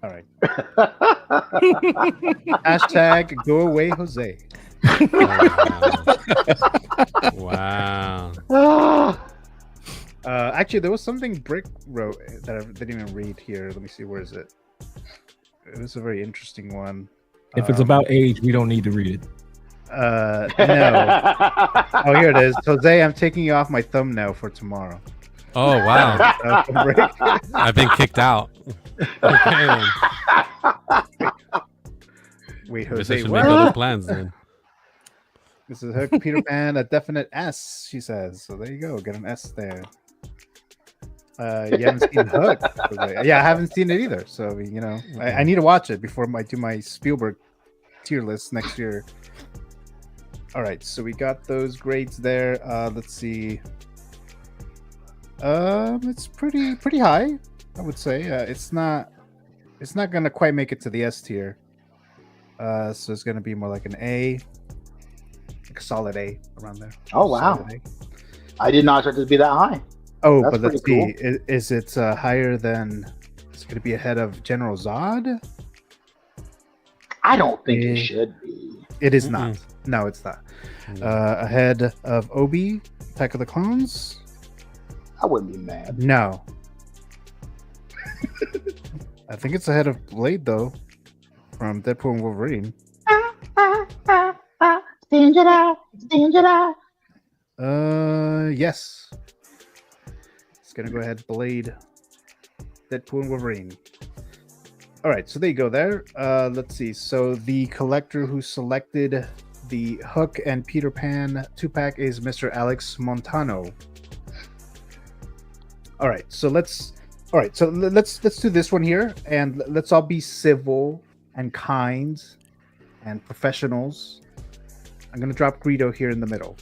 All right. Hashtag go away, Jose. Wow. Actually, there was something Brick wrote that I didn't even read here. Let me see. Where is it? It was a very interesting one. If it's about age, we don't need to read it. No. Oh, here it is. Jose, I'm taking you off my thumbnail for tomorrow. Oh wow! I've been kicked out. Okay, then. Wait, Guess I Jose, should what? make other plans then. This is Hook Peter Pan, a definite S, she says. So there you go. Get an S there. You haven't seen Hook? Yeah, I haven't seen it either. So, you know, I need to watch it before I do my Spielberg tier list next year. All right, so we got those grades there. Let's see. It's pretty high, I would say. It's not gonna quite make it to the S tier. So it's gonna be more like an A, like a solid A around there. Oh wow! I did not expect it to be that high. Oh, That's but let's pretty see. Is it higher than? It's gonna be ahead of General Zod? I don't think it should be. It is not. No, it's not. Ahead of Obi, Attack of the Clones. I wouldn't be mad. No. I think it's ahead of Blade though, from Deadpool and Wolverine. Yes. It's gonna go ahead, Blade, Deadpool and Wolverine. All right, so there you go. There. Let's see. So the collector who selected the Hook and Peter Pan 2-pack is Mr. Alex Montano. All right, so let's do this one here, and let's all be civil and kind and professionals. I'm gonna drop Greedo here in the middle.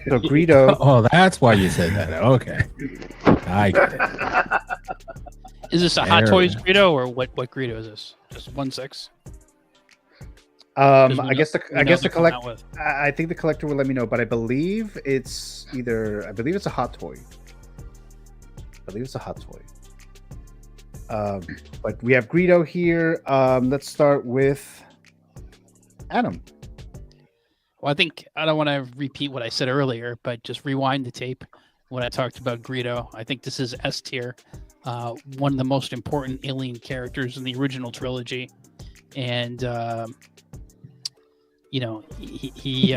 So Greedo. Oh, that's why you said that. Okay, I get it. Is this a Hot Toys Greedo or what Greedo is this? Just 1/6? I guess the collector. I think the collector will let me know, but I believe it's a Hot Toy. I believe it's a Hot Toy. But we have Greedo here. Let's start with Adam. Well, I think I don't want to repeat what I said earlier, but just rewind the tape when I talked about Greedo. I think this is S tier, one of the most important alien characters in the original trilogy, and you know he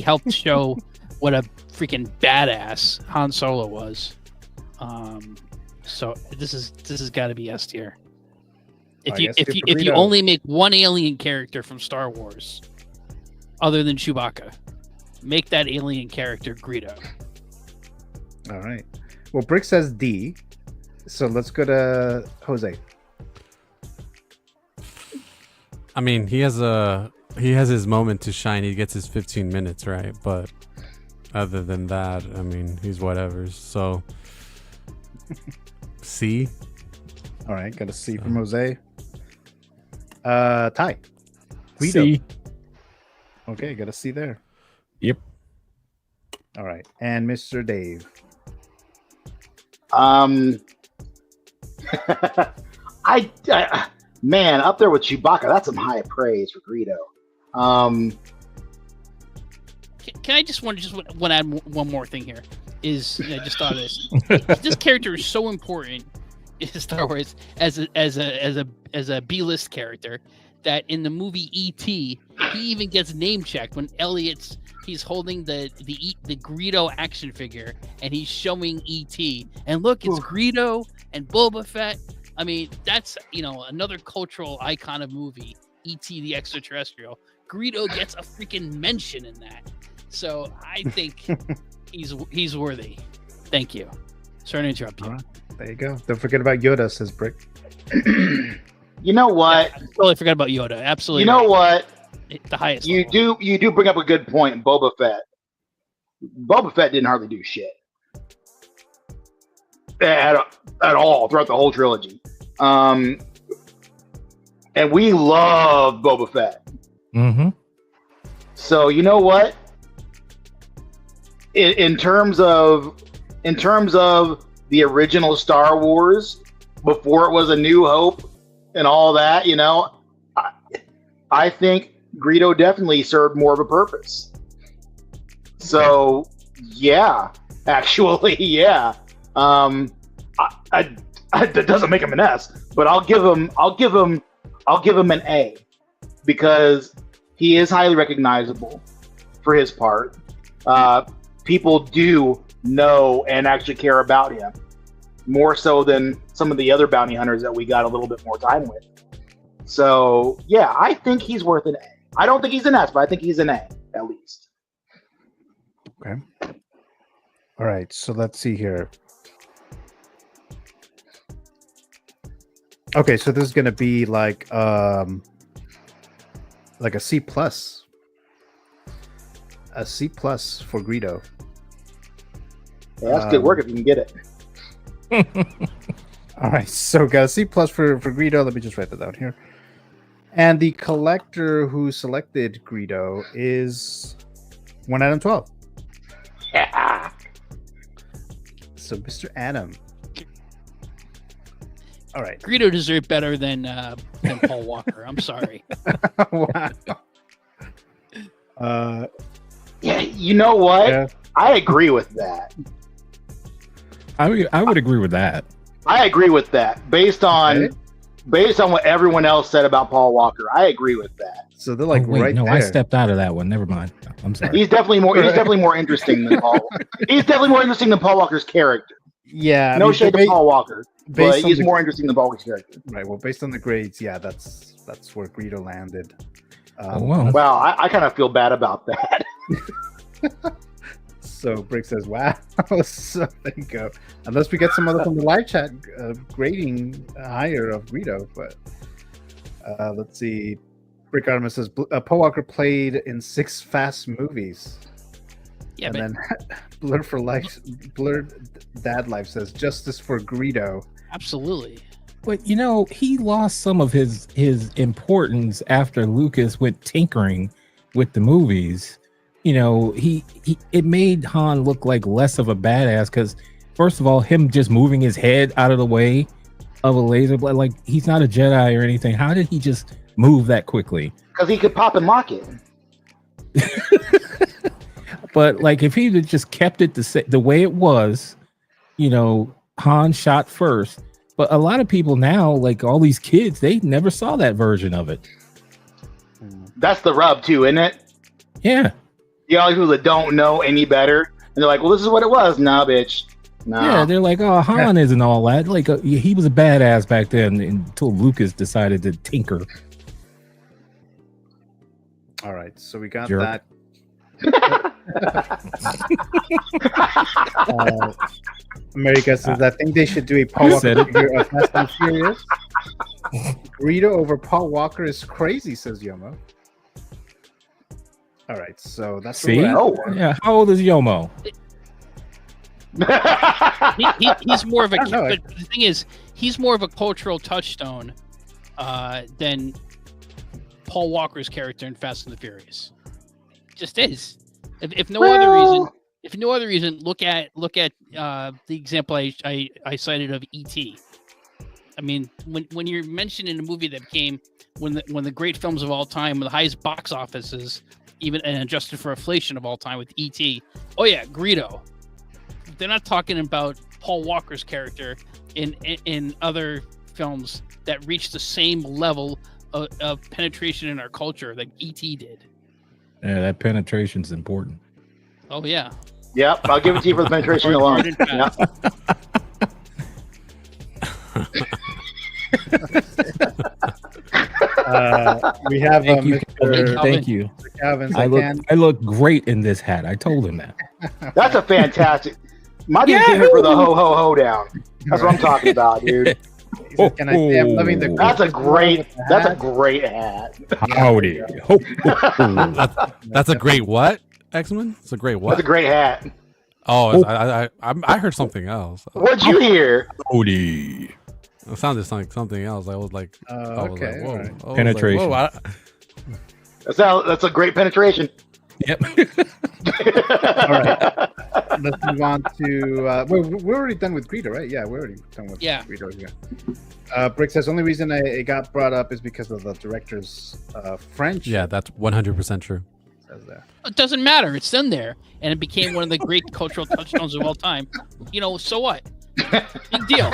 helped show what a freaking badass Han Solo was. So this has got to be S tier. If you only make one alien character from Star Wars, other than Chewbacca, make that alien character Greedo. All right. Well, Brick says D, so let's go to Jose. I mean, he has his moment to shine. He gets his 15 minutes, right? But other than that, I mean, he's whatever. So C. All right, got a C from Jose. Ty. Guido. C. Okay, got a C there. Yep. All right, and Mr. Dave. Man, up there with Chewbacca, that's some high praise for Greedo. Can I just want to add one more thing here? I just thought of this. This character is so important in Star Wars as a B-list character that in the movie E.T. he even gets name checked when he's holding the Greedo action figure and he's showing E.T. and look, it's Greedo and Boba Fett. I mean, that's another cultural icon of movie, E.T. the Extraterrestrial. Greedo gets a freaking mention in that. So I think he's worthy. Thank you. Sorry to interrupt you. Right, there you go. Don't forget about Yoda, says Brick. You know what? Yeah, I totally forgot about Yoda. Absolutely. You know what? The highest. You do bring up a good point. Boba Fett. Boba Fett didn't hardly do shit at all throughout the whole trilogy. And we love Boba Fett. Mm-hmm. So you know what? In terms of the original Star Wars, before it was A New Hope and all that, I think Greedo definitely served more of a purpose. So Yeah, actually, yeah. That doesn't make him an S, but I'll give him an A because he is highly recognizable for his part. People do know and actually care about him more so than some of the other bounty hunters that we got a little bit more time with. So yeah, I think he's worth an A. I don't think he's an S, but I think he's an A at least. Okay. All right. So let's see here. Okay, so this is gonna be like a C plus. A C plus for Greedo. Yeah, that's good work if you can get it. All right, so got a C plus for Greedo. Let me just write that down here. And the collector who selected Greedo is 1 out of 12. Yeah. So Mr. Adam. All right. Greedo deserved better than Paul Walker. I'm sorry. Wow. Yeah, you know what? Yeah. I agree with that. I would agree with that. I agree with that. Based on what everyone else said about Paul Walker, I agree with that. So they're like right no, there. I stepped out of that one. Never mind. I'm sorry. He's definitely more interesting than Paul. He's definitely more interesting than Paul Walker's character. Yeah. No shade to Paul Walker, but he's more interesting than Paul Walker's character. Right. Well, based on the grades, yeah, that's where Greedo landed. Wow, I kind of feel bad about that. So Brick says, "Wow." So there you go. Unless we get some other from the live chat grading higher of Greedo, but let's see. Brick Artemis says Paul Walker played in 6 Fast movies. Yeah, and then Blurred Dad Life says justice for Greedo. Absolutely. But he lost some of his importance after Lucas went tinkering with the movies. It made Han look like less of a badass because, first of all, him just moving his head out of the way of a laser blade, like he's not a Jedi or anything. How did he just move that quickly? Because he could pop and lock it. But like if he had just kept it the way it was, Han shot first. But a lot of people now, like all these kids, they never saw that version of it. That's the rub too, isn't it? Yeah. The only people that don't know any better, and they're like, "Well, this is what it was." Nah, bitch. Nah. Yeah, they're like, "Oh, Han isn't all that." Like he was a badass back then until Lucas decided to tinker. All right, so we got Jerk. that. America says, "I think they should do a Paul Walker figure of Fast and Furious." Greedo over Paul Walker is crazy, says Yomo. All right, so that's See? Yeah, how old is Yomo? He's more of a. But the thing is, he's more of a cultural touchstone than Paul Walker's character in Fast and the Furious. Just is. If no other reason, look at the example I cited of E.T. I mean, when you're mentioned in a movie that became one of the great films of all time, with the highest box offices, even and adjusted for inflation of all time with E.T. Oh yeah, Greedo. They're not talking about Paul Walker's character in other films that reached the same level of penetration in our culture that E.T. did. Yeah, that penetration's important. Oh yeah. Yep, I'll give it to you for the penetration alone. Yep. We have Thank you. Calvin's I look great in this hat. I told him that. That's a fantastic. My dude came here for the ho down. That's what I'm talking about, dude. Can I say I'm loving the? That's a great hat. Howdy. That's a great what? X-Men? It's a great what? That's a great hat. Oh, I heard something else. What'd you hear? Howdy. It sounded like something else. I was like, okay, whoa. right. I was Penetration. Like, whoa, That's a great penetration. Yep. All right. Let's move on to. We're already done with Greedo, right? Yeah, we're already done with Greedo. Yeah. Brick says only reason it got brought up is because of the director's French. Yeah, that's 100% true. says there. It doesn't matter. It's in there, and it became one of the great cultural touchstones of all time. So what? Big deal.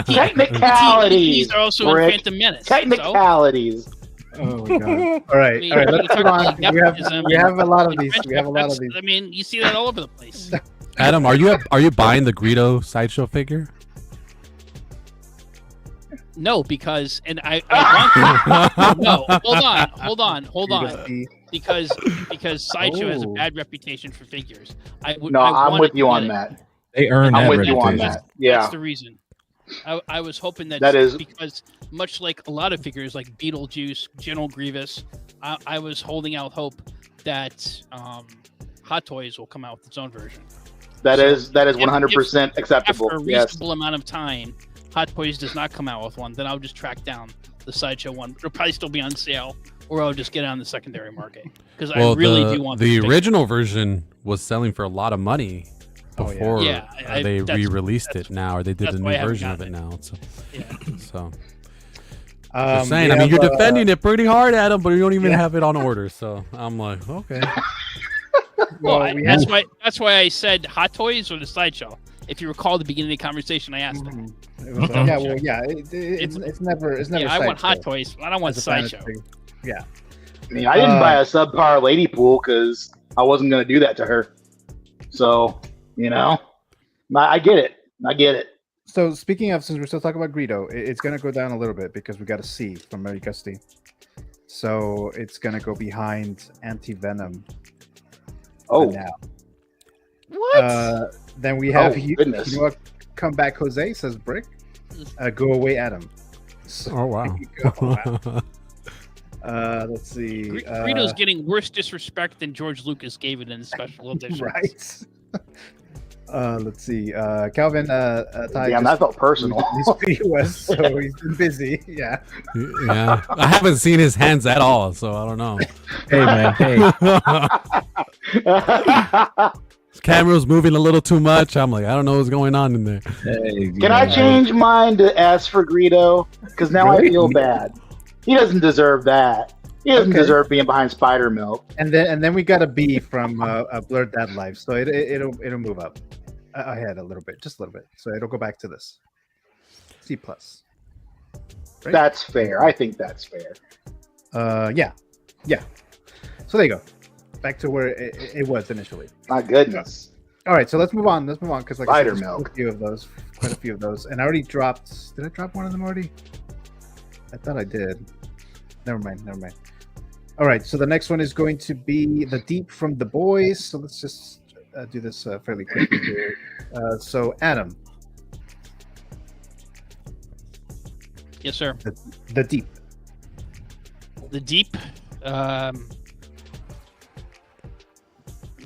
Technicalities. Are also in Rick. Phantom Menace. Technicalities. Oh my god! All right, let's move on. We have a lot of these. We have a lot of these. I mean, you see that all over the place. Adam, are you buying the Greedo sideshow figure? No, because I want to. No, hold on. Because Sideshow has a bad reputation for figures. I'm with you on that. They earn I'm that with you on reputation. that. Yeah. That's the reason. I was hoping That is- because much like a lot of figures like Beetlejuice, General Grievous, I was holding out hope that Hot Toys will come out with its own version. That is 100% acceptable. After a reasonable amount of time, Hot Toys does not come out with one, then I'll just track down the Sideshow one. It'll probably still be on sale, or I'll just get it on the secondary market because I really do want the this original version was selling for a lot lot before they re-released it now, or they did a new version of it now. So, so just saying. I mean, you're defending it pretty hard, Adam, but you don't even have it on order. So I'm like, okay. Well, that's why I said Hot Toys or the Sideshow. If you recall the beginning of the conversation, I asked him. It's never. I want Hot Toys. I don't want Sideshow. Yeah. I mean, I didn't buy a subpar lady pool because I wasn't going to do that to her. So, I get it. So speaking of, since we're still talking about Greedo, it's going to go down a little bit because we got a C from Mary Gusty. So it's going to go behind Anti-Venom. Oh. Now. What? Then we have goodness. You know what? Come back, Jose, says Brick. Go away, Adam. So, oh, wow. Let's see. Greedo's getting worse disrespect than George Lucas gave it in the special edition. Right. Let's see. Calvin. Damn, that felt personal. He's POS, so he's been busy. Yeah. Yeah. I haven't seen his hands at all, so I don't know. Hey, man. Hey. His camera's moving a little too much. I'm like, I don't know what's going on in there. Hey, Can I change mine to S for Greedo? Because now I feel bad. He doesn't deserve that. He doesn't deserve being behind Spider Milk. And then we got a B from Blurred Dad Life, so it'll move up ahead a little bit, just a little bit. So it'll go back to this C+. Right? That's fair. I think that's fair. Yeah. So there you go. Back to where it was initially. My goodness. All right, so let's move on. Because like Spider I said, Milk. Quite a few of those, and I already dropped. Did I drop one of them already? I thought I did. Never mind. All right, so the next one is going to be the Deep from the Boys. So let's just do this fairly quickly here. So Adam. Yes, sir. The Deep. The Deep.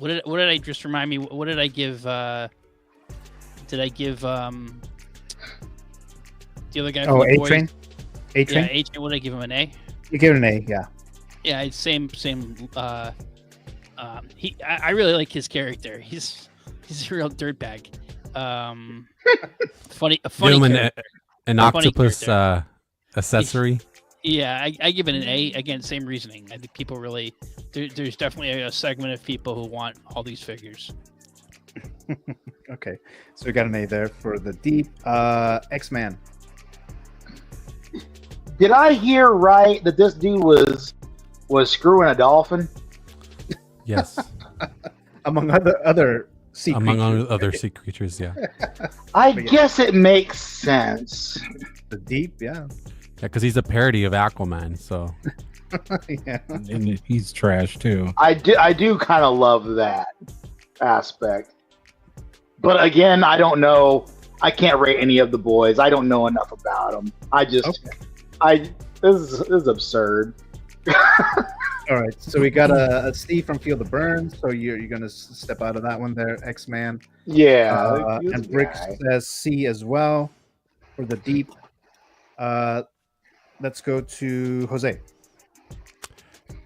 What did I just remind me? What did I give? Did I give the other guy? Oh, from the A Boys? Train. A Train. Yeah, A Train. What did I give him, an A? You gave it an A, yeah. Yeah, it's same. I really like his character. He's a real dirtbag. Funny. Give him an octopus character. accessory. Yeah, I give it an A. Again, same reasoning. I think people really there's definitely a segment of people who want all these figures. Okay, so we got an A there for the Deep. X-Man. Did I hear right that this dude was screwing a dolphin? Yes. Among other sea creatures. Other sea creatures, yeah. I guess it makes sense. The Deep, yeah. Yeah, because he's a parody of Aquaman, so. Yeah. And he's trash too. I do kind of love that aspect, but again, I don't know. I can't rate any of the boys. I don't know enough about them. This is absurd. All right, so we got a C from Field of Burns. So you're gonna step out of that one there, X-Man. Yeah, and Brick says C as well for the Deep. Let's go to Jose.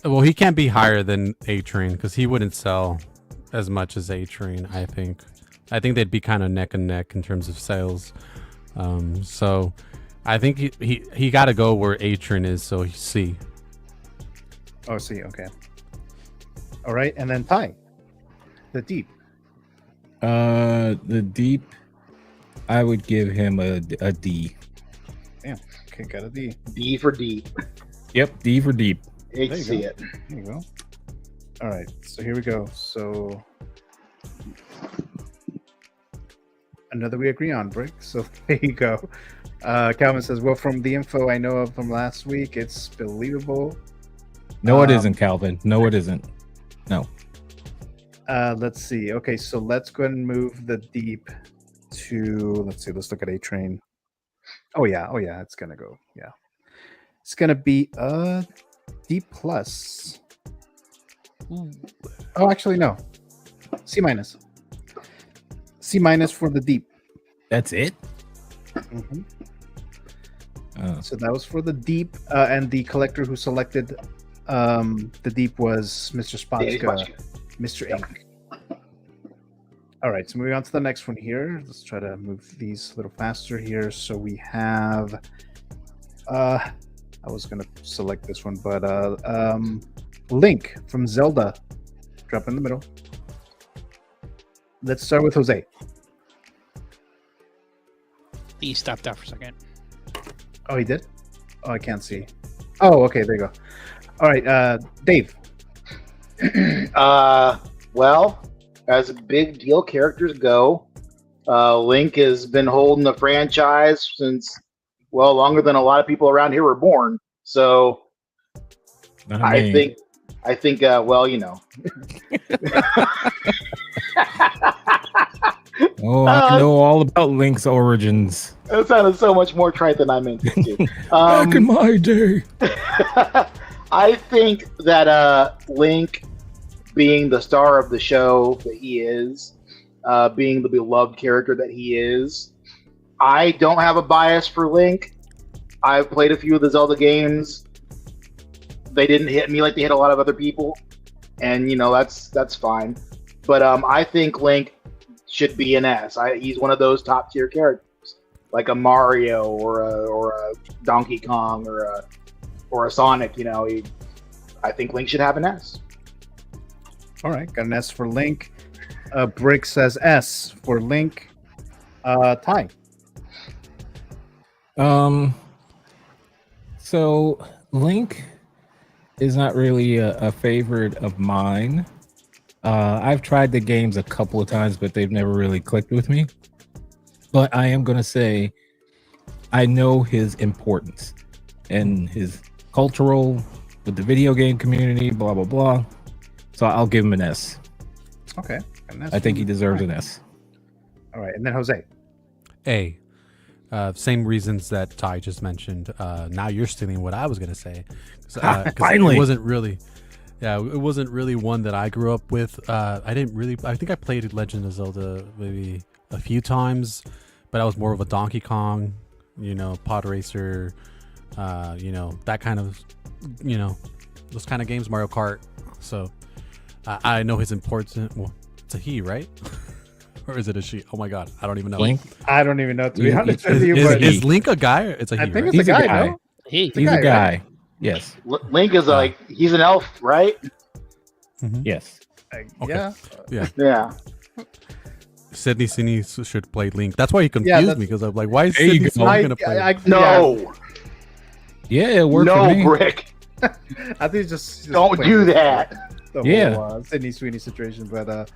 Well, he can't be higher than A-Train because he wouldn't sell as much as A-Train, I think. I think they'd be kind of neck and neck in terms of sales. So I think he got to go where A-Train is, so C. Oh, C, okay. All right, and then Ty, the Deep. The Deep, I would give him a D. Damn. Okay, got a D. D for deep. Yep, D for Deep. Hate to see it. There you go. All right, so here we go. So another we agree on, Brick. So there you go. Calvin says, well, from the info I know of from last week, it's believable. No, it isn't, Calvin. No, it isn't. No. Let's see. Okay, so let's go ahead and move the Deep to, let's see, let's look at A Train. Oh yeah, it's gonna go. Yeah. It's gonna be a D plus. Oh, actually no. C minus. C minus for the Deep. That's it? Mm-hmm. So that was for the Deep, and the collector who selected the Deep was Mr. Spotska, Mr. Ink. All right, so moving on to the next one here. Let's try to move these a little faster here. So we have, I was gonna select this one, but Link from Zelda, drop in the middle. Let's start with Jose. He stopped out for a second. Oh, he did? Oh, I can't see. Oh, okay, there you go. All right, Dave. Well, as big deal characters go, Link has been holding the franchise since, well, longer than a lot of people around here were born. So I think, well, you know. Oh, I know all about Link's origins. That sounded so much more trite than I meant it to. Back in my day. I think that Link, being the star of the show that he is, being the beloved character that he is, I don't have a bias for Link. I've played a few of the Zelda games. They didn't hit me like they hit a lot of other people, and you know that's fine. But I think Link should be an S. He's one of those top tier characters, like a Mario or a Donkey Kong or a Sonic. You know, I think Link should have an S. All right, got an S for Link. Brick says S for Link. Ty. So Link is not really a favorite of mine. I've tried the games a couple of times, but they've never really clicked with me. But I am going to say I know his importance and his cultural with the video game community, blah, blah, blah. So I'll give him an S. Okay. I think he deserves an S. All right. And then Jose. A. Same reasons that Ty just mentioned. Now you're stealing what I was going to say. Finally. It wasn't really... Yeah, it wasn't really one that I grew up with. I think I played Legend of Zelda maybe a few times, but I was more of a Donkey Kong, pod racer, that kind of, those kind of games, Mario Kart. So I know his importance. Well, it's a he, right? Or is it a she? Oh my God, I don't even know. Link? I don't even know, to be honest with you. Is Link a guy? Or it's a he, I think right? it's a guy, no? He's a guy. Right? Yes. Link is he's an elf, right? Mm-hmm. Yes. Okay. Yeah. Sydney Cine should play Link. That's why he confused me, because I'm like, why is There you Sydney go. Cine gonna play? No. Yeah, it worked for me. No, Brick. I think just Don't do that. The whole Sydney Sweeney situation. But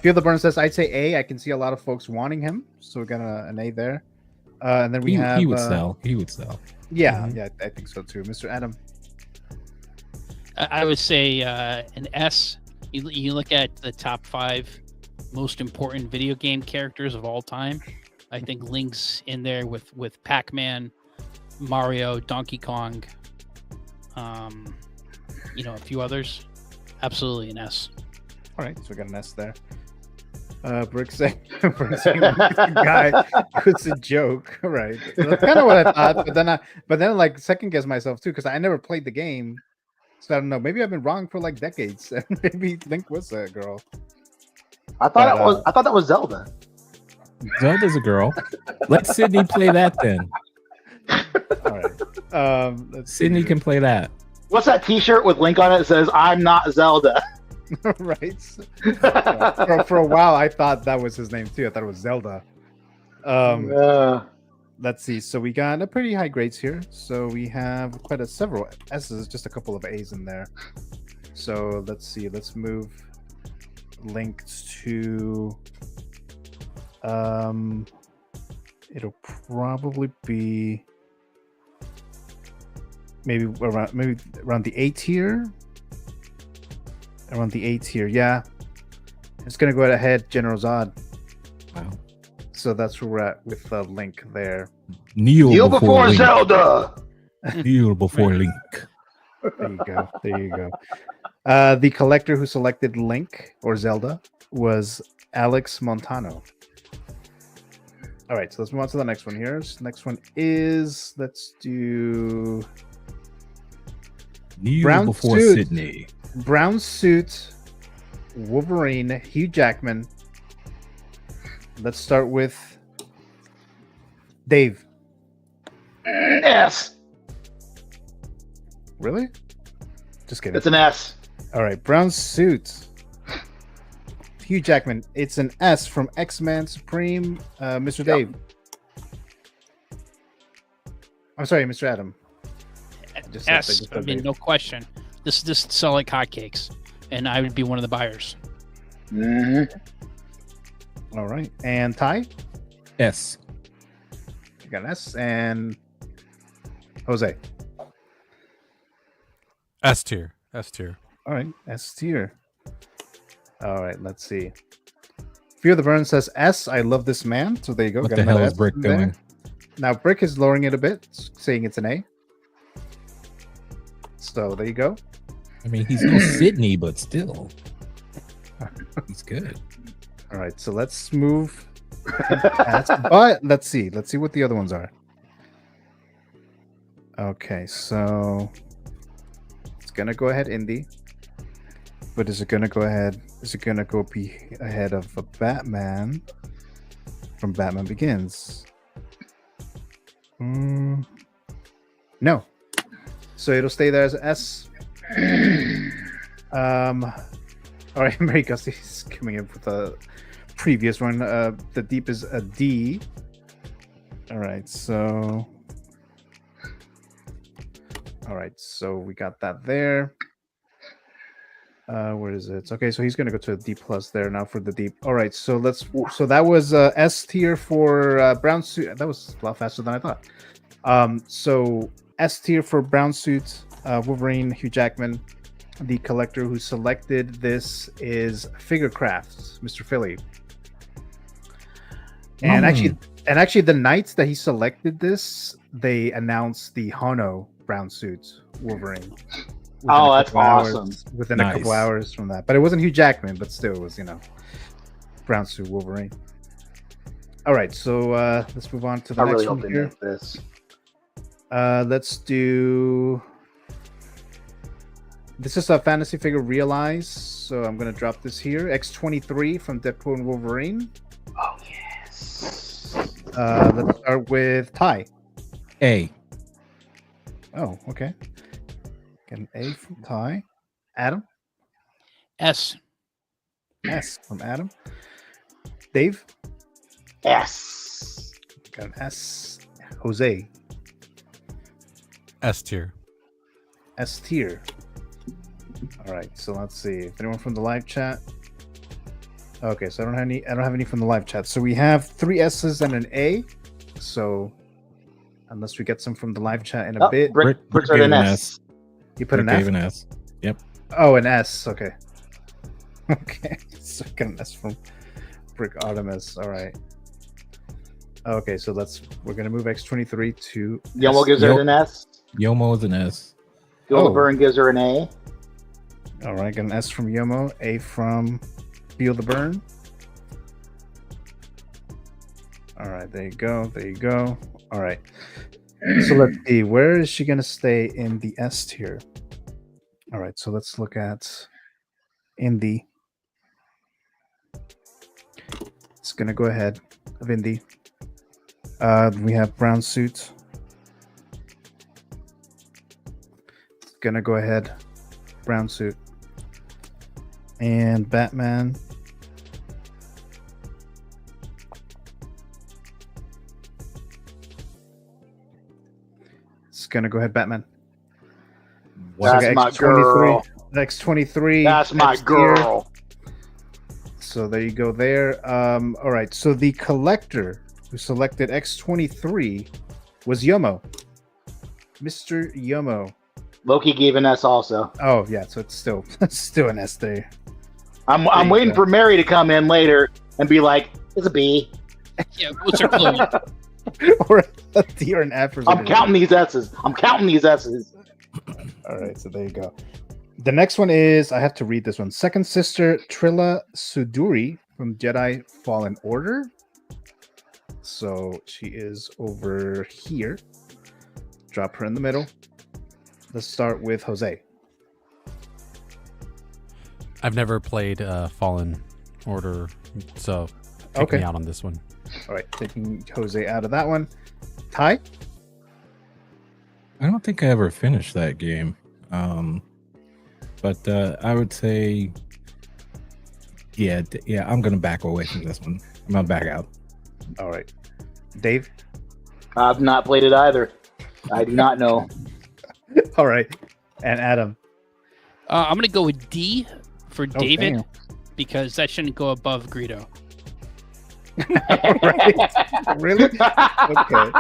Feel the Burn says, I'd say A. I can see a lot of folks wanting him, so we got an A there. And then we have he would sell. He would sell. Yeah, I think so too. Mr. Adam. I would say an S. You look at the top 5 most important video game characters of all time. I think Link's in there with Pac-Man, Mario, Donkey Kong, a few others. Absolutely an S. All right, so we got an S there. Brick saying guy, it's a joke, right? So that's kind of what I thought, but then like second guess myself too, because I never played the game, so I don't know. Maybe I've been wrong for like decades, and maybe Link was a girl. I thought that was Zelda. Zelda's a girl. Let Sydney play that then. All right, Sydney can play that. What's that T-shirt with Link on it that says "I'm not Zelda"? Right. For a while, I thought that was his name too. I thought it was Zelda. Let's see. So we got a pretty high grades here. So we have several S's, just a couple of A's in there. So let's see. Let's move links to. It'll probably be maybe around the A tier. Around the A tier, yeah. It's gonna go ahead, General Zod. Wow. So that's where we're at with the Link there. Kneel before Link. Zelda. Kneel before Link. There you go. There you go. The collector who selected Link or Zelda was Alex Montano. All right, so let's move on to the next one here. So next one is, let's do Kneel Brown before suit. Sydney. Brown suit, Wolverine, Hugh Jackman. Let's start with Dave. S. Really? Just kidding. It's an S. All right, brown suit. Hugh Jackman. It's an S from X-Men Supreme. Mr. Dave. I'm sorry, Mr. Adam. S. I mean, no question. This sell like hotcakes, and I would be one of the buyers. All right, and Ty. S. You got an S, and Jose. S tier. S tier. All right, S tier. All right, let's see. Fear the Burn says S. I love this man. So there you go. What Got the hell another is S Brick in there. doing? Now Brick is lowering it a bit, saying it's an A. So there you go. I mean, he's no Sydney, but still, he's good. All right, so let's move. But let's see what the other ones are. Okay, so it's gonna go ahead indie, but is it gonna go ahead? Is it gonna go be ahead of a Batman from Batman Begins? No. So it'll stay there as an S. All right, Mary Gussie's coming in with a previous one. The deep is a D. All right, so we got that there. Where is it? Okay, so he's gonna go to a D plus there now for the deep. All right, so that was S tier for brown suit. That was a lot faster than I thought. So S tier for brown suit, Wolverine, Hugh Jackman. The collector who selected this is Figure Crafts, Mr. Philly. And actually, the nights that he selected this, they announced the Hano brown suit Wolverine. Oh, that's awesome! Within a couple hours from that, but it wasn't Hugh Jackman, but still, it was brown suit Wolverine. All right, so let's move on to the next one here. This. Let's do. This is a fantasy figure Realize, so I'm gonna drop this here. X-23 from Deadpool and Wolverine. Oh yes. Let's start with Ty. A. Oh, okay. Get an A from Ty. Adam. S. S from Adam. Dave. S. Got an S. Jose. S tier. S tier. All right, so let's see if anyone from the live chat. Okay, so I don't have any from the live chat. So we have 3 S's and an A. So unless we get some from the live chat in a bit. Brick's at an S. You put an Brick F? gave an S. Yep. Oh, an S. Okay. Okay. So got an S from Brick ARTEMIS. All right. Okay, so we're gonna move X-23 to Yomo gives her an S. Yomo is an S. Gil Burn gives her an A. All right, got an S from Yomo, A from Feel the Burn. All right, there you go. There you go. All right. So let's see. Where is she going to stay in the S tier? All right, so let's look at Indie. It's going to go ahead of Indie. We have Brown Suit. It's going to go ahead. Brown Suit. And Batman. It's gonna go ahead, Batman. That's my girl. X23. That's my girl. So there you go there. All right. So the collector who selected X23 was Yomo. Mr. Yomo. Loki gave an S also. Oh yeah, so it's still an S there. I'm waiting for Mary to come in later and be like, it's a B. Yeah, what's her clue? Or a D or an F or something. I'm counting these S's. All right, so there you go. The next one is, I have to read this one. Second sister Trilla Suduri from Jedi Fallen Order. So she is over here. Drop her in the middle. Let's start with Jose. I've never played Fallen Order, so take me out on this one. All right, taking Jose out of that one. Ty? I don't think I ever finished that game. But I would say, yeah, I'm going to back away from this one. I'm going to back out. All right. Dave? I've not played it either. I do not know. All right. And Adam? I'm going to go with D for David, damn. because that shouldn't go above Greedo. Right? Really? Okay.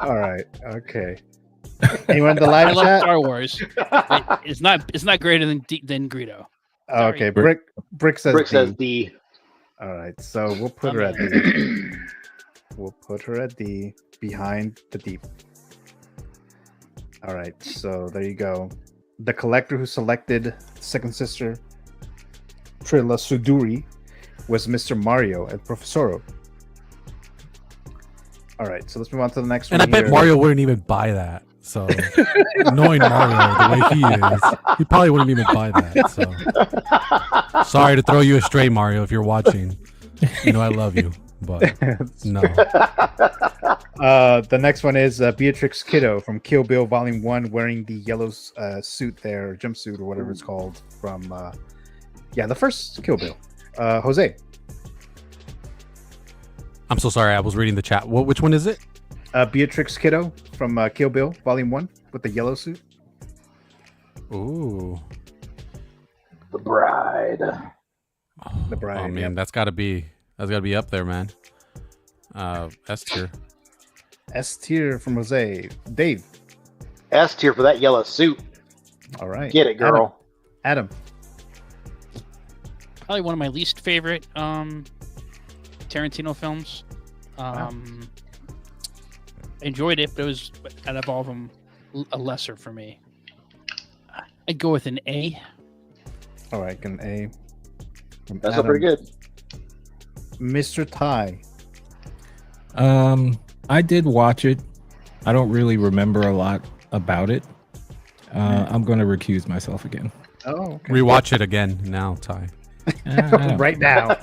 All right. Okay. Anyone in the live I love chat? Star Wars. It's not greater than Greedo. Oh, okay. Brick says D. All right. So we'll put her at D. We'll put her at D behind the deep. All right. So there you go. The collector who selected second sister Trilla Suduri was Mr. Mario at Professoro. All right. So let's move on to the next one. And I bet Mario wouldn't even buy that. So, knowing Mario the way he is, he probably wouldn't even buy that. So, sorry to throw you astray, Mario, if you're watching. You know I love you, but no. The next one is Beatrix Kiddo from Kill Bill Volume 1, wearing the yellow suit there, jumpsuit or whatever it's called from, the first Kill Bill. Jose. I'm so sorry. I was reading the chat. Which one is it? Beatrix Kiddo from Kill Bill Volume 1 with the yellow suit. Ooh. The Bride. The Bride. Oh man, that's gotta be up there, man. S tier. S tier from Jose. Dave. S tier for that yellow suit. All right. Get it, girl. Adam. Probably one of my least favorite Tarantino films. Enjoyed it, but it was out of all of them a lesser for me. I'd go with an A. All right, an A. That's pretty good. Mr. Ty. I did watch it. I don't really remember a lot about it. I'm going to recuse myself again. Oh, okay. Rewatch it again now, Ty. Right now.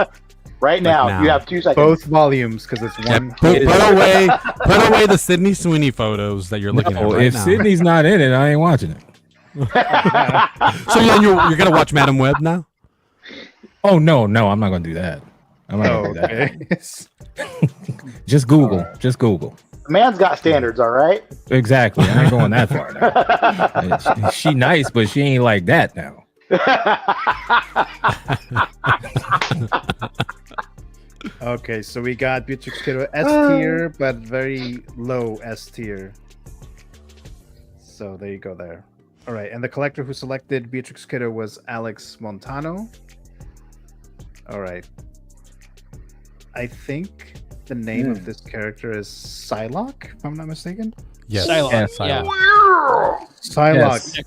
Right now. You have 2 seconds. Both volumes, because it's one. Put away the Sydney Sweeney photos that you're looking at right if now. Sydney's not in it, I ain't watching it. So then you're gonna watch Madam Web now? Oh no, I'm not gonna do that. I'm not gonna do that. Just Google. Just Google. The man's got standards, all right? Exactly. I ain't going that far now. She nice, but she ain't like that now. Okay, so we got Beatrix Kiddo S tier, but very low S tier. So there you go there. All right, and the collector who selected Beatrix Kiddo was Alex Montano. All right. I think the name of this character is Psylocke, if I'm not mistaken. Yes. Psylocke. Yeah. Psylocke. Yes.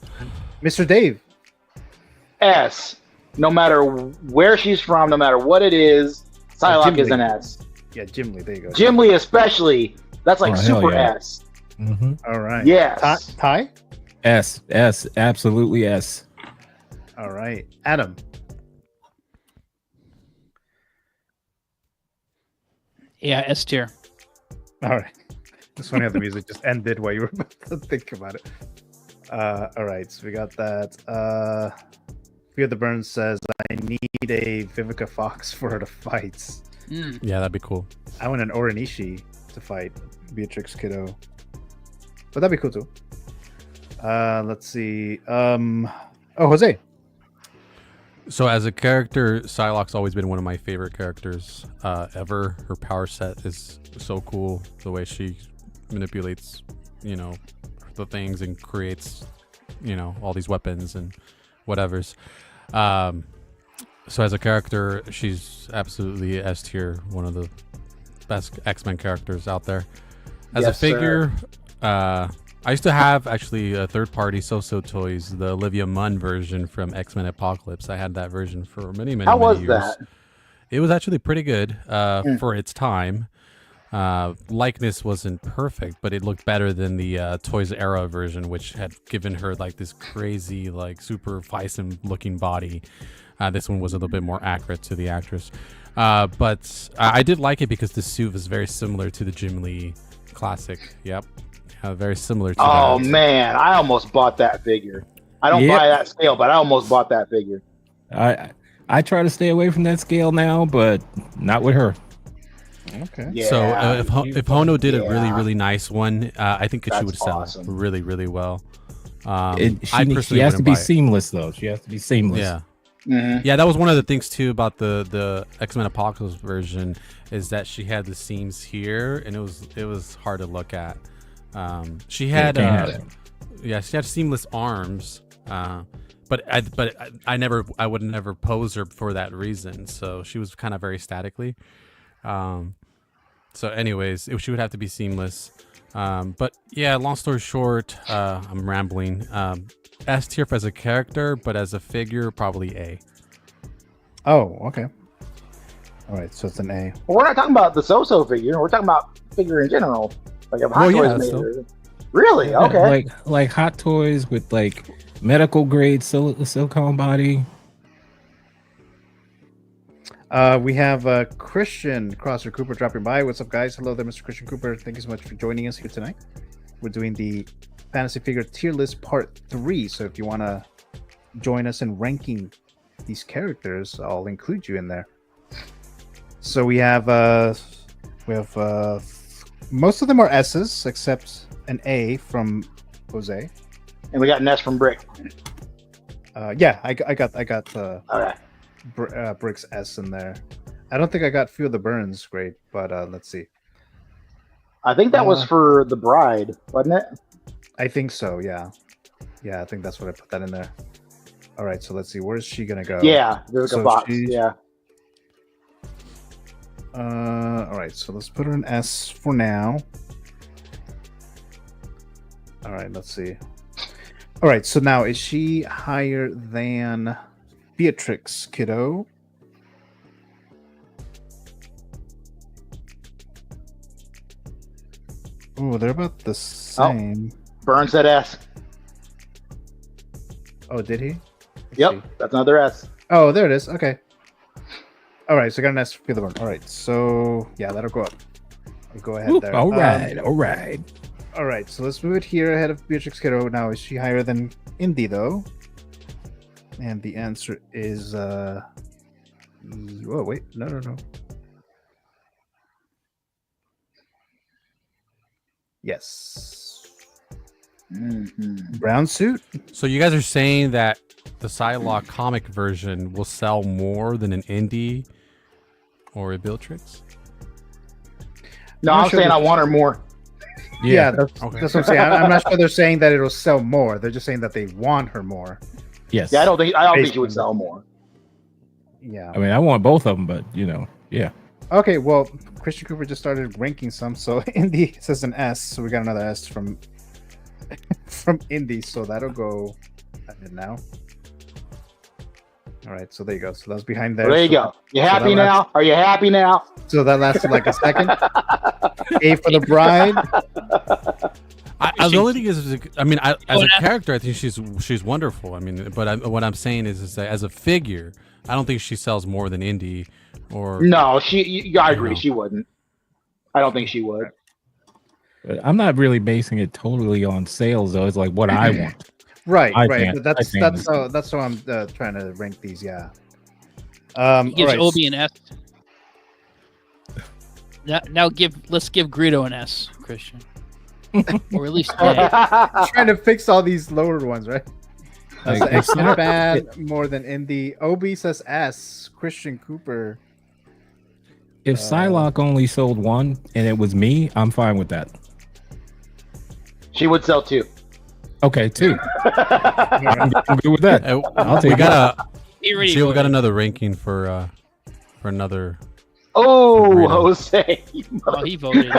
Mr. Dave. S. No matter where she's from, no matter what it is, Psylocke is an S. Yeah, Gimli. There you go. Gimli especially. That's like super S. Mm-hmm. All right. Yes. Ty? S. Absolutely S. All right. Adam. Yeah, S tier. All right. It's funny how the music just ended while you were about to think about it. All right. So we got that. Fear the Burns says, I need a Vivica Fox for her to fight. Yeah, that'd be cool. I want an Oranishi to fight Beatrix Kiddo. But that'd be cool too. Let's see. Jose. So as a character, Psylocke's always been one of my favorite characters ever. Her power set is so cool. The way she manipulates, the things and creates, all these weapons and whatevers. So as a character, she's absolutely S tier, one of the best X-Men characters out there. As a figure, I used to have actually a third-party So-So Toys, the Olivia Munn version from X-Men Apocalypse. I had that version for many years. How was that? It was actually pretty good for its time. Likeness wasn't perfect, but it looked better than the Toys Era version, which had given her like this crazy, like super feisty looking body. This one was a little bit more accurate to the actress. But I did like it because the suit was very similar to the Jim Lee classic. Yep. Very similar to that. Oh man, I almost bought that figure. I don't buy that scale, but I almost bought that figure. I try to stay away from that scale now, but not with her. Okay. Yeah, So if Hono did a really nice one, I think she would sell really well. She has to be seamless though. She has to be seamless. Yeah. Yeah, that was one of the things too about the X-Men Apocalypse version, is that she had the seams here, and it was hard to look at. She had she had seamless arms, but I would never pose her for that reason. So she was kind of very statically. So anyways, she would have to be seamless. But yeah, long story short, I'm rambling. S tier as a character, but as a figure, probably A. Oh, okay. All right, so it's an A. Well, we're not talking about the So-So figure. We're talking about figure in general. Like if Hot Toys made her. Really? Yeah, Okay. Like Hot Toys with like medical grade silicone body. We have Christian Crosser Cooper dropping by. What's up, guys? Hello there, Mr. Christian Cooper. Thank you so much for joining us here tonight. We're doing the Fantasy Figure Tier List Part 3. So if you want to join us in ranking these characters, I'll include you in there. So we have most of them are S's except an A from Jose, and we got an S from Brick. Yeah, I got okay. Brick's S in there. I don't think I got Feel the Burns grade, but let's see. I think that was for the bride, wasn't it? I think so. Yeah, I think that's what I put that in there. All right, so let's see. Where's she gonna go? Yeah, there's a box. Yeah. All right, so let's put her in S for now. All right, let's see. All right, so now is she higher than Beatrix Kiddo? Oh, they're about the same. Burns said S. Oh, did he? Yep, that's another S. Oh, there it is. Okay. All right, so I got an S for the one. All right, so yeah, that'll go up. I'll go ahead there. All right, all right. All right, so let's move it here ahead of Beatrix Kiddo. Now, is she higher than Indy, though? And the answer is, oh, wait, no. Yes. Brown suit. So you guys are saying that the Psylocke comic version will sell more than an Indy or a Beatrix? No, I'm saying I want her more. Yeah, that's what I'm saying. I'm not sure they're saying that it'll sell more. They're just saying that they want her more. Yes. Yeah, I don't think she would sell more. Yeah. I mean, I want both of them, but yeah. Okay, well, Christian Cooper just started ranking some, so Indy says an S, so we got another S from Indy, so that'll go now. All right, so there you go. So that's behind there. Well, there you go. You happy now? Are you happy now? So that lasted like a second. A for the bride. The only thing is, I mean, as a character, I think she's wonderful. I mean, but what I'm saying is that as a figure, I don't think she sells more than Indy or. No, I agree. She wouldn't. I don't think she would. I'm not really basing it totally on sales, though. It's like what I want. Right, I right. can't. But I can't. that's how I'm trying to rank these. Yeah. He All gives right. Obi an S. Now let's give Greedo an S, Christian, or at least A. Trying to fix all these lower ones, right? Like, So it's X-Men not- fan more than indie. Obi says S. Christian Cooper. If Psylocke only sold one and it was me, I'm fine with that. She would sell 2. Okay, 2. I'm good with that. I'll take We got He already we got voted. another ranking for another. Oh, Greedo. Jose. Oh, he voted.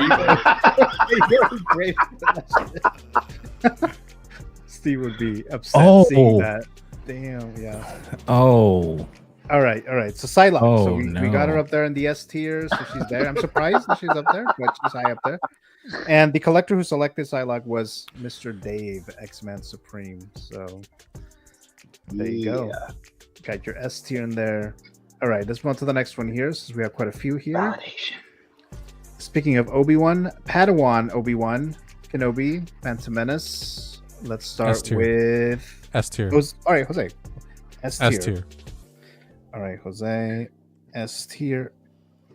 Steve would be upset seeing Oh. that. Damn, yeah. Oh, All right. So Psylocke. So Oh, we got her no. up there in the S tier, so she's there. I'm surprised that she's up there, but she's high up there. And the collector who selected Psylocke was Mr. Dave, X-Men Supreme. So there you go. Got your S tier in there. All right, let's move on to the next one here, since we have quite a few here. Validation. Speaking of Obi-Wan, Padawan Obi-Wan Kenobi, Phantom Menace. Let's start S tier. with S tier. All right, Jose. S tier. S tier. All right, Jose. S tier.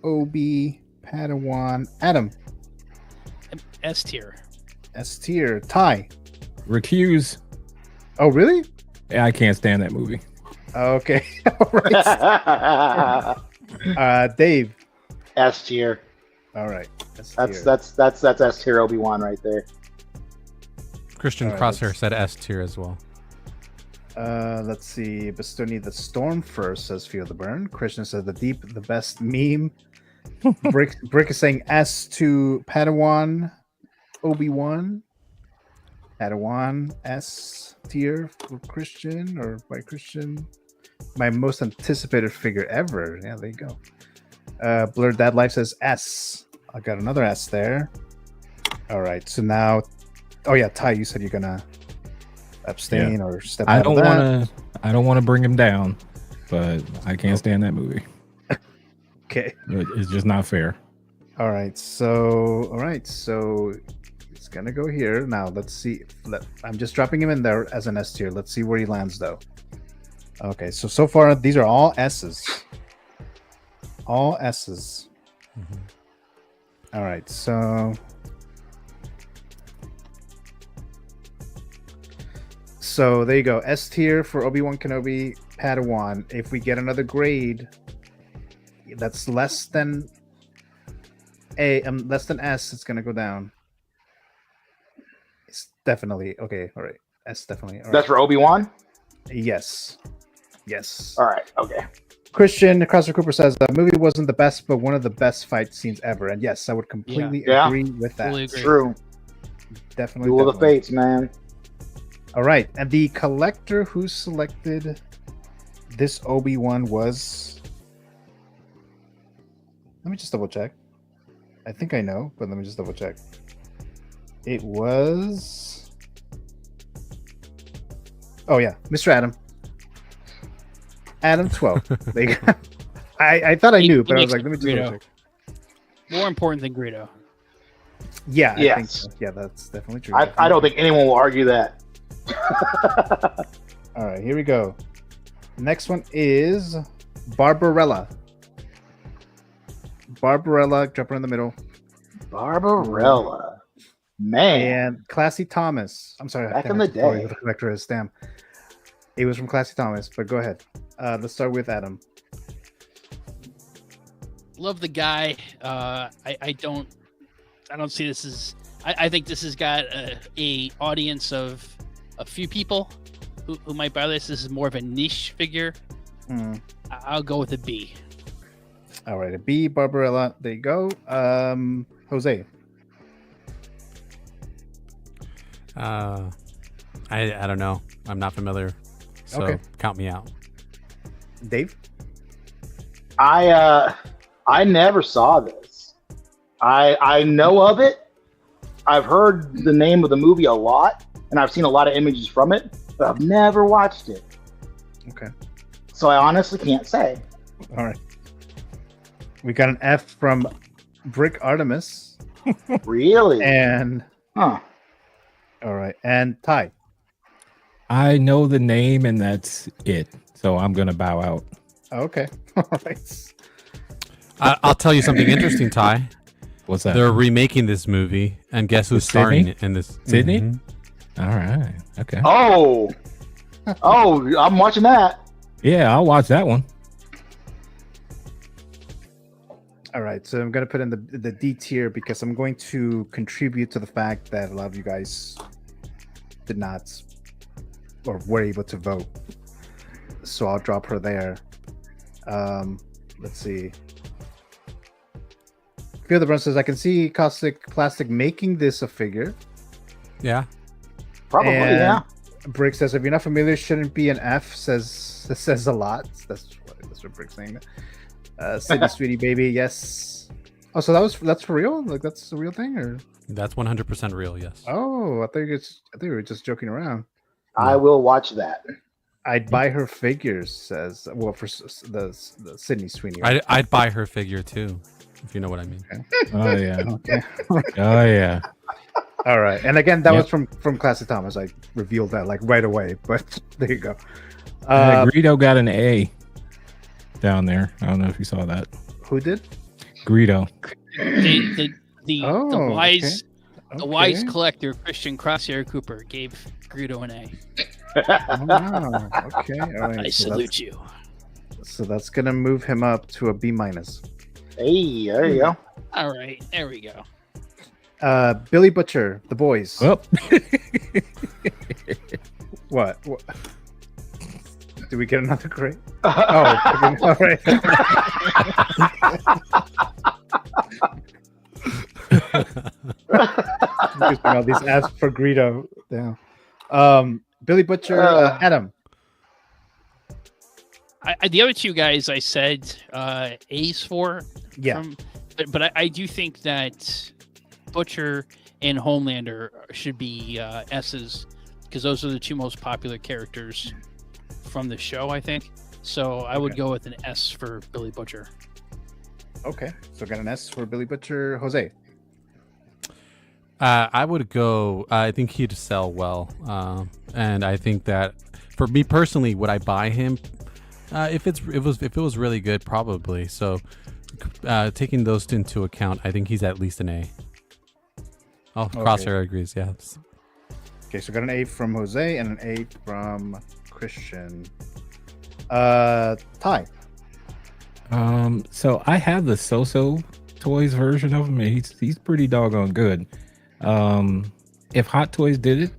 Obi, Padawan, Adam. S tier. S tier. Ty. recuse. Oh, really? Yeah, I can't stand that movie. Okay. All right. Dave. S tier. All right. That's S tier Obi-Wan right there. Christian All right, Crosshair said S tier as well. Let's see. Bastoni the Storm first says Feel the Burn. Christian says the Deep, the best meme. Brick is saying S to Padawan, Obi-Wan. Padawan S tier for Christian or by Christian. My most anticipated figure ever. Yeah, there you go. Blurred Dad Life says S. I got another S there. All right. So now, oh yeah, Ty, you said you're gonna abstain or step out of that. I don't want to bring him down, but I can't stand that movie. Okay. It's just not fair. All right. So it's gonna go here now. Let's see. I'm just dropping him in there as an S tier. Let's see where he lands though. Okay. So far these are all S's. All S's. Mm-hmm. All right. So there you go. S tier for Obi-Wan Kenobi, Padawan. If we get another grade that's less than less than S, it's gonna go down. It's definitely okay. All right, S definitely. All right. That's for Obi-Wan? Yes. All right. Okay. Christian Crosser Cooper says the movie wasn't the best, but one of the best fight scenes ever. And yes, I would completely agree with that. Totally agree. True. Definitely. Duel of the Fates, man. All right, and the collector who selected this Obi-Wan was. Let me just double check. I think I know, but let me just double check. It was. Oh yeah, Mr. Adam. Adam 12. There you go. I thought I knew, but I was like, let me just double check. More important than Greedo. Yeah, Yes. I think so. Yeah, that's definitely true. I don't think anyone will argue that. All right, here we go. Next one is Barbarella. Barbarella, drop her in the middle. Barbarella. Man. And Classy Thomas. I'm sorry. Back damn, in I the totally day. who the collector is. Damn. It was from Classy Thomas, but go ahead. Let's start with Adam. Love the guy. I don't see this as. I think this has got a audience of a few people who might buy this. This is more of a niche figure. I'll go with a B. All right, a B, Barbarella. There you go. Jose. I don't know. I'm not familiar, so Okay. count me out. Dave. I never saw this. I know of it. I've heard the name of the movie a lot, and I've seen a lot of images from it, but I've never watched it. Okay. So I honestly can't say. All right. We got an F from Brick Artemis. Really? And huh. All right, and Ty. I know the name, and that's it. So I'm gonna bow out. Okay. All right. I'll tell you something interesting, Ty. What's that? They're remaking this movie, and guess who's starring in this? Sydney? Mhm. All right. Okay. Oh, I'm watching that. Yeah, I'll watch that one. All right, so I'm gonna put in the D tier because I'm going to contribute to the fact that a lot of you guys did not or were able to vote. So I'll drop her there. Let's see. Feel the Brun says I can see Caustic Plastic making this a figure. Yeah. Probably, yeah. Brick says if you're not familiar, shouldn't be an F. Says a lot. That's what Brick's saying. Sydney, sweetie baby, yes. Oh, so that's for real? Like that's a real thing, or That's 100% real. Yes. oh, I think we were just joking around. I will watch that. I'd buy her figures. Says well for the Sydney Sweeney. Right? I'd buy her figure too, if you know what I mean. Okay. Oh yeah. Okay. Oh yeah. All right, and again, that was from Classic Thomas. I revealed that like right away, but there you go. Greedo got an A down there. I don't know if you saw that. Who did? Greedo. The wise collector Christian Crosshair Cooper gave Greedo an A. Oh, wow. Okay. All right. I salute you. So that's gonna move him up to a B minus. Hey, there you go. All right, there we go. Billy Butcher, The Boys. Oh. What? Did we get another grade? Oh, okay. All right. All these ads for Greedo. Down. Billy Butcher, Adam. The other two guys I said A's for. Yeah. But I do think that Butcher and Homelander should be S's because those are the two most popular characters from the show, I think. So I would go with an S for Billy Butcher. Okay. So got an S for Billy Butcher. Jose. I would go. I think he'd sell well, and I think that for me personally, would I buy him? If it was really good, probably. So, taking those into account, I think he's at least an A. Oh, Crosshair agrees. Yeah. Okay, so got an A from Jose and an A from Christian. Ty. So I have the So-So Toys version of him, and he's pretty doggone good. If Hot Toys did it,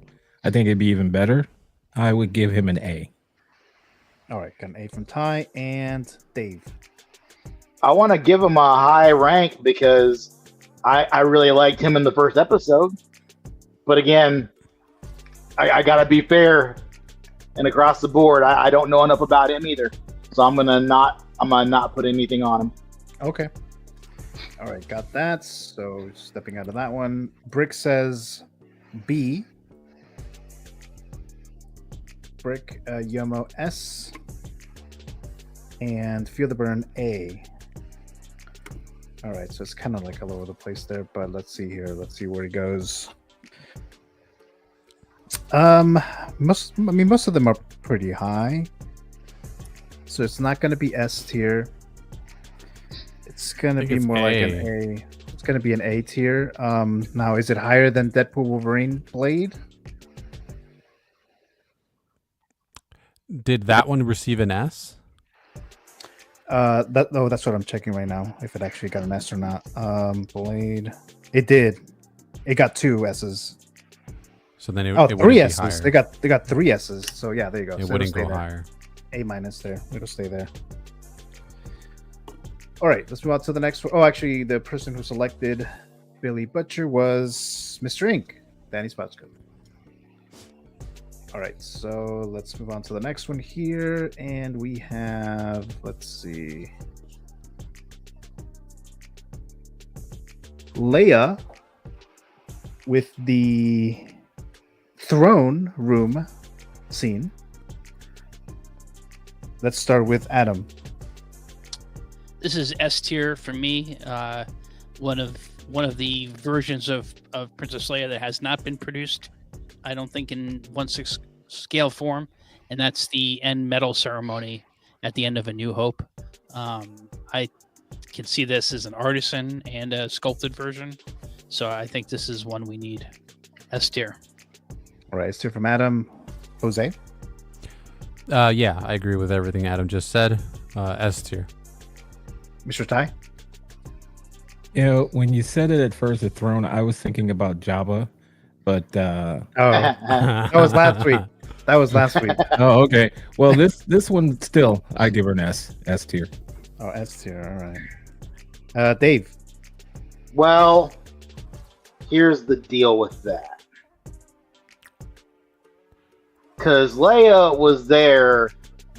I think it'd be even better. I would give him an A. All right, got an A from Ty and Dave. I want to give him a high rank because I really liked him in the first episode. But again, I gotta be fair and across the board. I don't know enough about him either, so I'm gonna not put anything on him. Okay. All right, got that. So stepping out of that one, Brick says B. Brick, Yomo S, and Feel the Burn A. All right, so it's kind of like all over the place there, but let's see here. Let's see where he goes. Most of them are pretty high, so it's not going to be S tier. It's going to be more like an A. It's going to be an A tier. Now, is it higher than Deadpool Wolverine Blade? Did that one receive an S? That's what I'm checking right now. If it actually got an S or not. Blade. It did. It got 2 S's. So then it 3 S's. They got 3 S's. So yeah, there you go. It so wouldn't go higher. A minus there. It'll stay there. All right, let's move on to the next one. Oh, actually, the person who selected Billy Butcher was Mr. Ink, Danny Spotsko. All right, so let's move on to the next one here, and we have, let's see, Leia with the throne room scene. Let's start with Adam. This is S tier for me. One of the versions of Princess Leia that has not been produced. I don't think in scale form, and that's the end medal ceremony at the end of A New Hope. I can see this as an artisan and a sculpted version, so I think this is one we need. S tier. All right, S tier from Adam. Jose? Yeah, I agree with everything Adam just said. S tier. Mr. Ty? You know, when you said it at first, the throne, I was thinking about Jabba, but that was last week. That was last week. Oh, okay. Well, this one still, I give her an S tier. Oh, S tier. All right. Dave? Well, here's the deal with that. Because Leia was there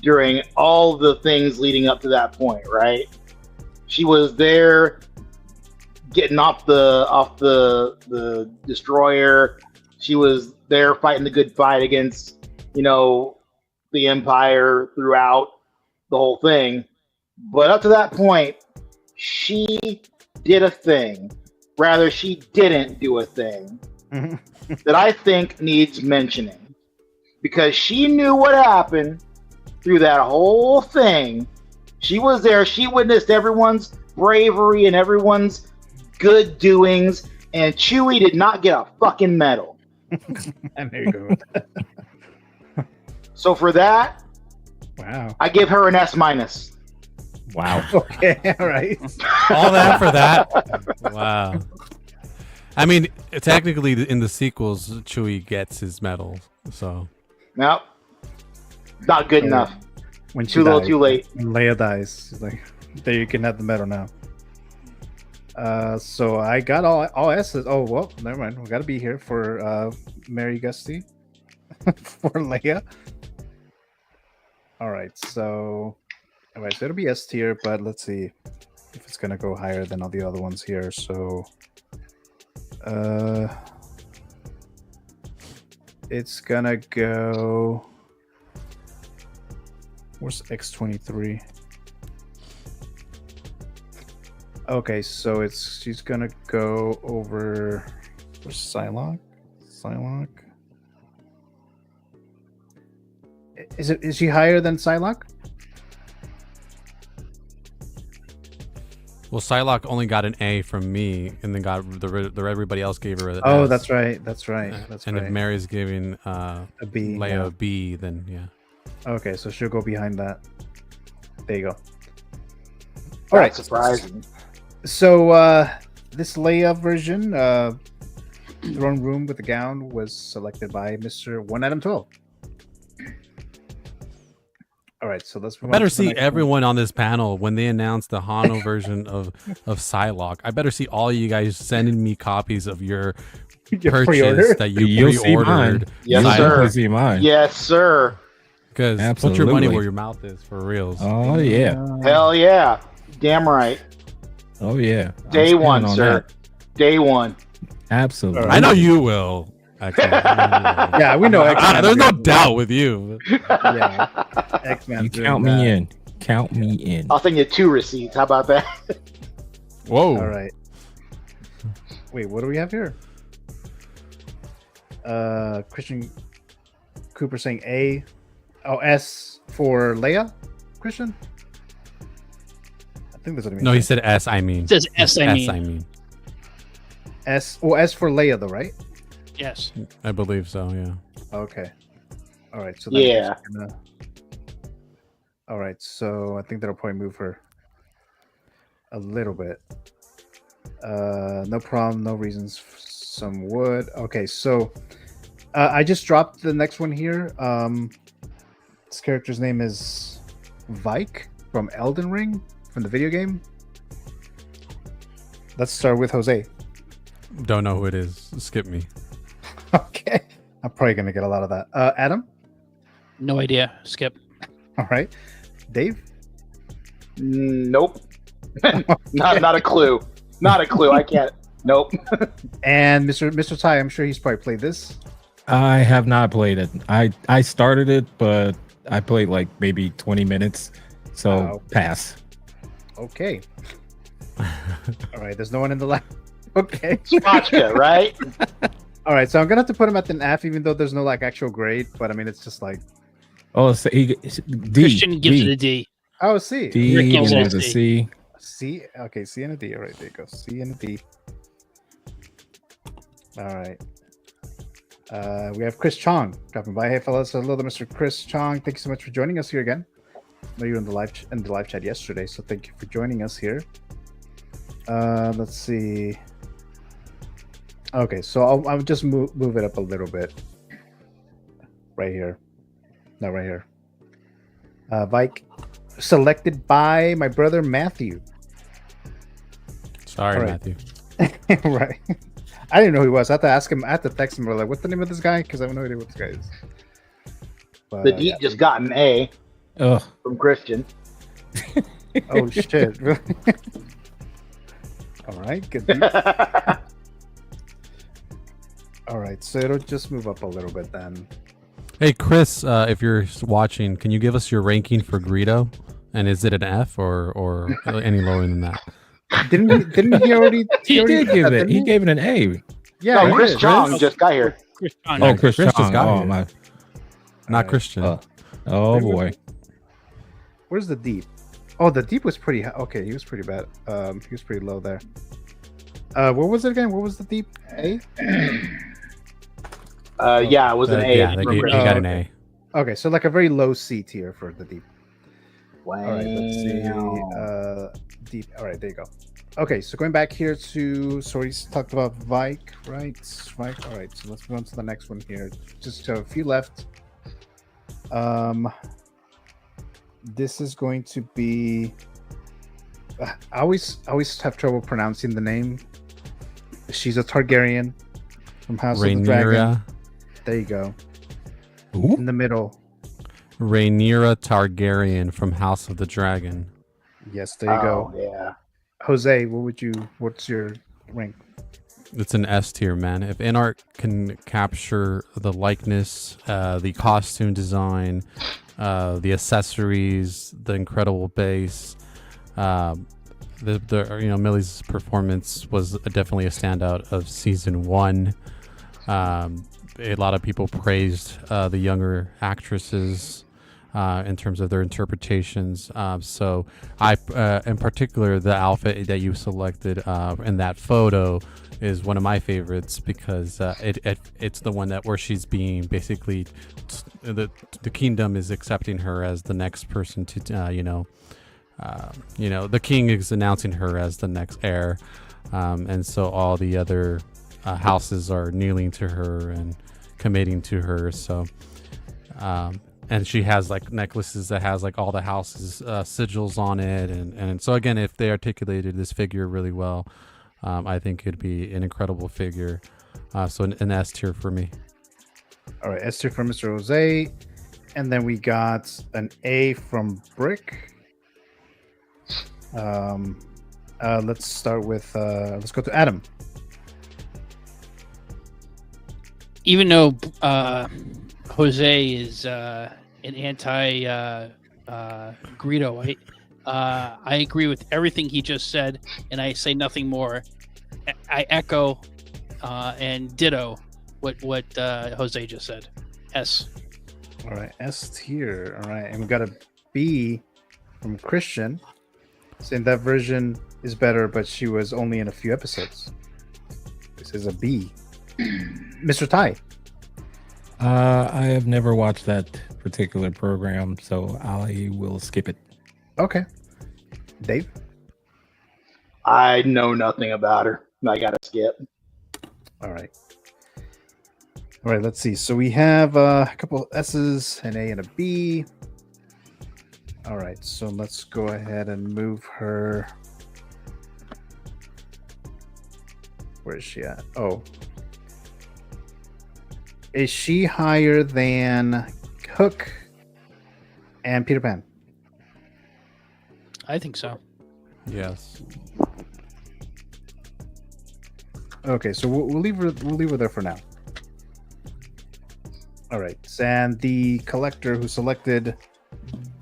during all the things leading up to that point, right? She was there getting off the destroyer. She was there fighting the good fight against, the Empire throughout the whole thing. But up to that point, she did a thing. Rather, she didn't do a thing that I think needs mentioning. Because she knew what happened through that whole thing. She was there. She witnessed everyone's bravery and everyone's good doings. And Chewie did not get a fucking medal. And there you go. So for that, wow, I give her an S minus. Wow. Okay, all right. All that for that? Wow. I mean, technically, in the sequels, Chewie gets his medal, so... Nope. Not good enough. When she too little, dies, too late. When Leia dies, she's like, there, you can have the medal now. So I got all S's. Oh, well, never mind. We got to be here for Mary Gusty for Leia. All right, so it'll be S tier, but let's see if it's gonna go higher than all the other ones here. So, it's gonna go. Where's X-23? Okay, so she's gonna go over. Where's Psylocke? Psylocke. Is she higher than Psylocke? Well, Psylocke only got an A from me, and then got everybody else gave her an Oh, S. that's right. That's right. And if Mary's giving a B, Leia a B, then yeah. Okay, so she'll go behind that. There you go. All right. Surprising. So this Leia version, Throne Room with the Gown, was selected by Mr. 1 Adam 12. All right, so let's. I better see everyone on this panel when they announce the Hano version of Psylocke. I better see all you guys sending me copies of your purchase pre-order? that you You'll see mine. pre-ordered. Yes, You'll sir. definitely see mine. Yes, sir. Because put your money where your mouth is, for reals. Oh yeah. Hell yeah. Damn right. Oh yeah. Day one, sir. Day one. Absolutely. I know you will. Actually. Yeah, we know X-Men. There's no doubt with you. Yeah, X-Men. You count me in. Count me in. I'll send you 2 receipts. How about that? Whoa. All right. Wait, what do we have here? Christian Cooper saying A. Oh, S for Leia? Christian? I think that's what I mean. No, he said S, I mean. It says S, I mean. I mean. S. Oh, S for Leia, though, right? Yes. I believe so, yeah. Okay. All right. So then Yeah. All right. So I think that'll probably move her a little bit. No problem. No reasons. Some would. Okay. So I just dropped the next one here. This character's name is Vike from Elden Ring, from the video game. Let's start with Jose. Don't know who it is. Skip me. Okay. I'm probably going to get a lot of that. Adam? No idea. Skip. All right. Dave? Nope. Not a clue. Not a clue. I can't. Nope. And Mr. Ty, I'm sure he's probably played this. I have not played it. I started it, but I played like maybe 20 minutes. So pass. Okay. All right. There's no one in the lab. Okay. Spotchka, right? All right, so I'm gonna have to put him at an F, even though there's no like actual grade. But I mean, it's just like, Oh, so D. Christian gives D. it a D. oh, C. D Rick gives and it a there's a C. C. C. Okay, C and a D. All right, there you go. C and a D. All right. We have Chris Chong dropping by. Hey, fellas. Hello, Mr. Chris Chong. Thank you so much for joining us here again. I know you were in the live chat yesterday, so thank you for joining us here. Let's see. Okay, so I'll just move it up a little bit. Right here. No, right here. Vike, selected by my brother Matthew. Sorry, All right. Matthew. Right. I didn't know who he was. I had to ask him. I had to text him. Like, what's the name of this guy? Because I have no idea what this guy is. But, The Deep just got an A from Christian. Oh shit! All right, good. All right, so it'll just move up a little bit then. Hey, Chris, if you're watching, can you give us your ranking for Greedo? And is it an F or any lower than that? Didn't he already? He did give it. He gave it an A. Yeah, no, Chris Chong just got here. Chris Chong. Oh, Chris just Chong. got Oh, here. my. Not Christian. Oh boy. Where's the Deep? Oh, the Deep was pretty. Okay, he was pretty bad. He was pretty low there. What was it again? What was the Deep? A? Yeah, it was an A. Yeah, he got an A. Okay, so like a very low C tier for the Deep. Wow. All right, let's see. Deep. All right, there you go. Okay, so going back here to, so we talked about Vike, right? Vike. All right, so let's move on to the next one here. Just a few left. This is going to be. I always have trouble pronouncing the name. She's a Targaryen from House of the Dragon. Rhaenyra. There you go. Ooh. In the middle. Rhaenyra Targaryen from House of the Dragon. Yes, there you go. Yeah. Jose, what's your rank? It's an S tier, man. If InArt can capture the likeness, the costume design, the accessories, the incredible bass, Millie's performance was definitely a standout of season 1. A lot of people praised the younger actresses in terms of their interpretations. So I, in particular, the outfit that you selected in that photo is one of my favorites because it's the one where she's being basically the kingdom is accepting her as the next person to the king is announcing her as the next heir, and so all the other houses are kneeling to her and committing to her. So and she has like necklaces that has like all the houses sigils on it, and so again, if they articulated this figure really well, I think it'd be an incredible figure. So an S tier for me. All right, S tier from Mr. Jose, and then we got an A from Brick. Let's start with let's go to Adam. Even though Jose is an anti Greedo, I agree with everything he just said, and I say nothing more. I echo and ditto what Jose just said. S. All right, S tier. All right, and we got a B from Christian, saying that version is better, but she was only in a few episodes. This is a B. Mr. Ty. I have never watched that particular program, so I will skip it. Okay. Dave? I know nothing about her. I gotta skip. All right. All right, let's see. So we have a couple of S's, an A, and a B. All right, so let's go ahead and move her. Where is she at? Oh. Is she higher than Hook and Peter Pan? I think so. Yes. Okay, so we'll leave her there for now. All right, and the collector who selected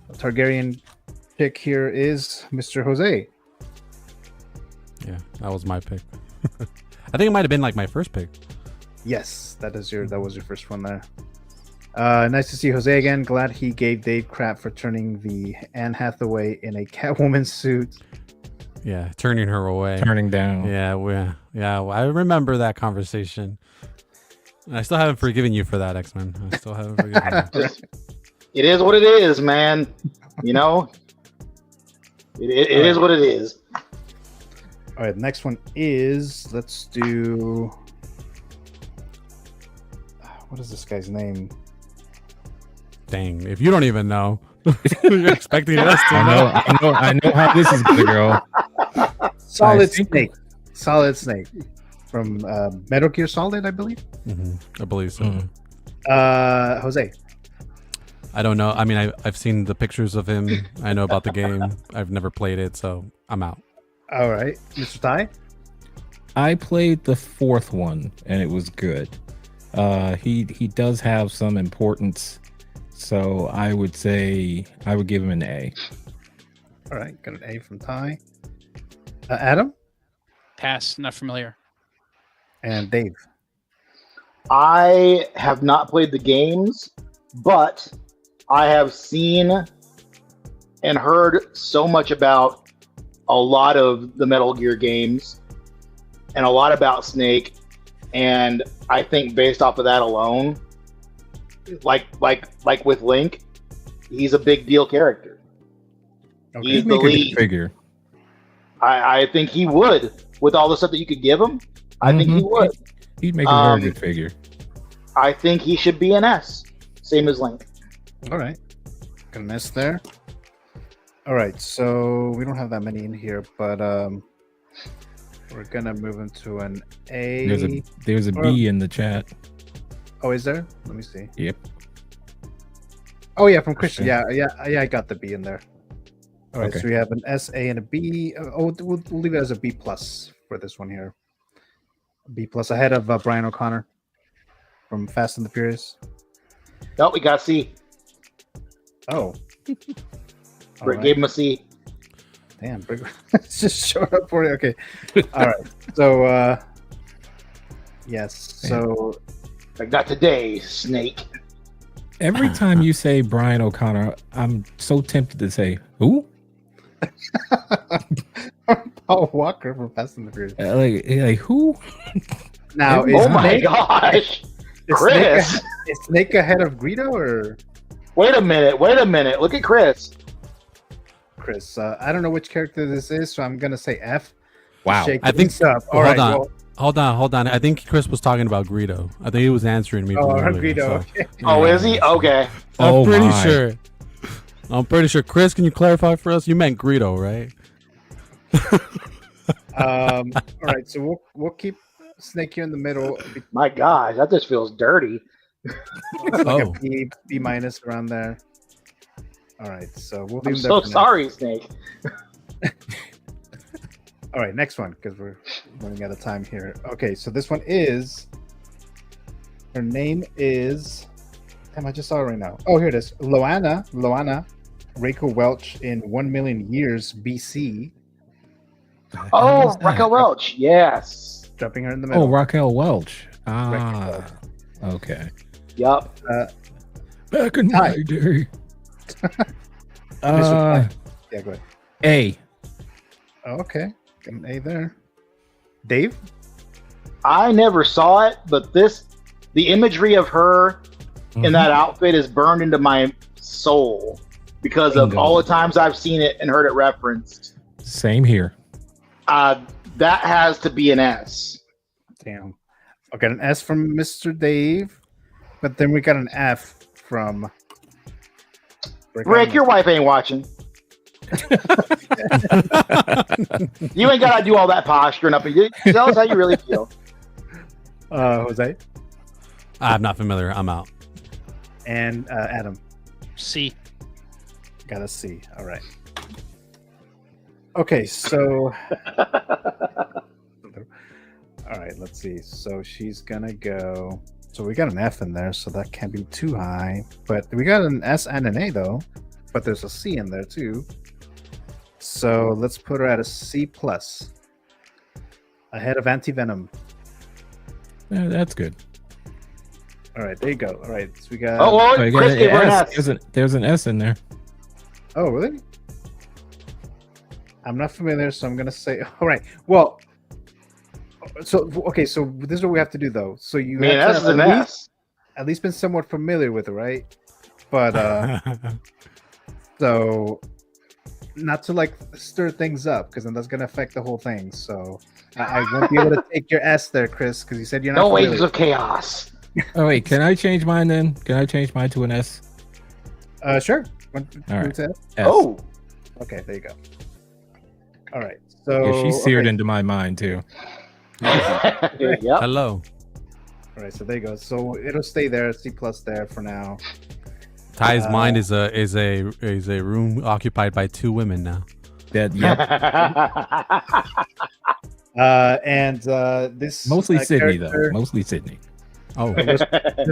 a Targaryen pick here is Mr. Jose. Yeah, that was my pick. I think it might have been like my first pick. Yes, that was your first one there. Nice to see Jose again. Glad he gave Dave crap for turning the Anne Hathaway in a Catwoman suit. Yeah, turning her away. Turning down. Yeah, I remember that conversation. I still haven't forgiven you for that, X-Men. I still haven't forgiven you. It is what it is, man. You know? It is what it is. All right, next one is, let's do... What is this guy's name? Dang, if you don't even know, you're expecting us to know. I know how this is gonna go. Solid Snake. Solid Snake. From Metal Gear Solid, I believe. I believe so. Jose. I don't know. I mean, I've seen the pictures of him. I know about the game. I've never played it, so I'm out. All right, Mr. Ty. I played the fourth one, and it was good. He does have some importance, so I would say I would give him an A. All right, got an A from Ty. Adam. Pass. Not familiar. And Dave. I have not played the games, but I have seen and heard so much about a lot of the Metal Gear games and a lot about Snake, and I think based off of that alone, like with Link, he's a big deal character. Okay. He's He'd the make a good lead. figure. I think he would, with all the stuff that you could give him. I think he would. He'd make a very good figure. I think he should be an S, same as Link. All right, got an S there. All right, so we don't have that many in here, but we're gonna move into an A. There's a B in the chat. Oh, is there? Let me see. Yep. Oh yeah, from Christian. Yeah, I got the B in there. All right, Okay. so we have an S, A, and a B. We'll leave it as a B plus for this one here. B plus ahead of Brian O'Connor from Fast and the Furious. No, we got C. Oh. Brick gave him a C. Damn, Brick just showed up for you. Okay. All right. So, yes. So, like not today, Snake. Every time you say Brian O'Connor, I'm so tempted to say, who? Paul Walker from Fast and the Furious. Like who? Now, oh my gosh, Chris! Is Snake ahead of Greedo or? Wait a minute! Look at Chris. Chris, I don't know which character this is, so I'm gonna say F. Wow. Shake I think. this up. All Hold right, on. well, Hold on. I think Chris was talking about Greedo. I think he was answering me. Oh, from earlier, Greedo. so- Okay. Oh, is he? Okay. I'm pretty my. sure. I'm pretty sure. Chris, can you clarify for us? You meant Greedo, right? All right, so we'll keep Snake here in the middle. My gosh, that just feels dirty. It's like a B minus around there. All right, so we'll leave I'm him there so for now. sorry, Snake. All right, next one because we're running out of time here. Okay, so this one is. Her name is. Damn, I just saw it right now. Oh, here it is. Loana Rachel Welch in 1 million years BC. Oh, Raquel Welch. Yes. Dropping her in the middle. Oh, Raquel Welch. Raquel Okay. Yup. Back in my day. Yeah, go ahead. A. Oh, okay. Got an A there. Dave? I never saw it, but the imagery of her in that outfit is burned into my soul because of Bingo. all the times I've seen it and heard it referenced. Same here. That has to be an S. Damn. I got an S from Mr. Dave, but then we got an F from Rick, your wife ain't watching. You ain't gotta do all that posturing up. You tell us how you really feel. Jose I'm not familiar. I'm out. and Adam. C. Got a C. All right. Okay, so all right, let's see. So she's gonna go. So we got an F in there, so that can't be too high. But we got an S and an A though. But there's a C in there too. So let's put her at a C plus. Ahead of Anti-Venom. That's good. All right, there you go. All right, so we got. Oh, well, Oh, you got Chris an gave her an S. S. There's an S in there. Oh, really? I'm not familiar, so I'm gonna say. All right. Well, so okay, so this is what we have to do, though. So you Man, have S to is an S. at least been somewhat familiar with it, right? But so not to like stir things up, because then that's gonna affect the whole thing. So I won't be able to take your S there, Chris, because you said you're not. No familiar. waves of chaos. Oh wait, can I change mine then? Can I change mine to an S? Sure. All right. S. Oh. Okay, there you go. All right. So Yeah, she seared into my mind too. Yep. Hello. All right, so there you go. So it'll stay there, C+ there for now. Ty's mind is a room occupied by 2 women now. That yep. And this Mostly Sydney character- though. Mostly Sydney. Oh, this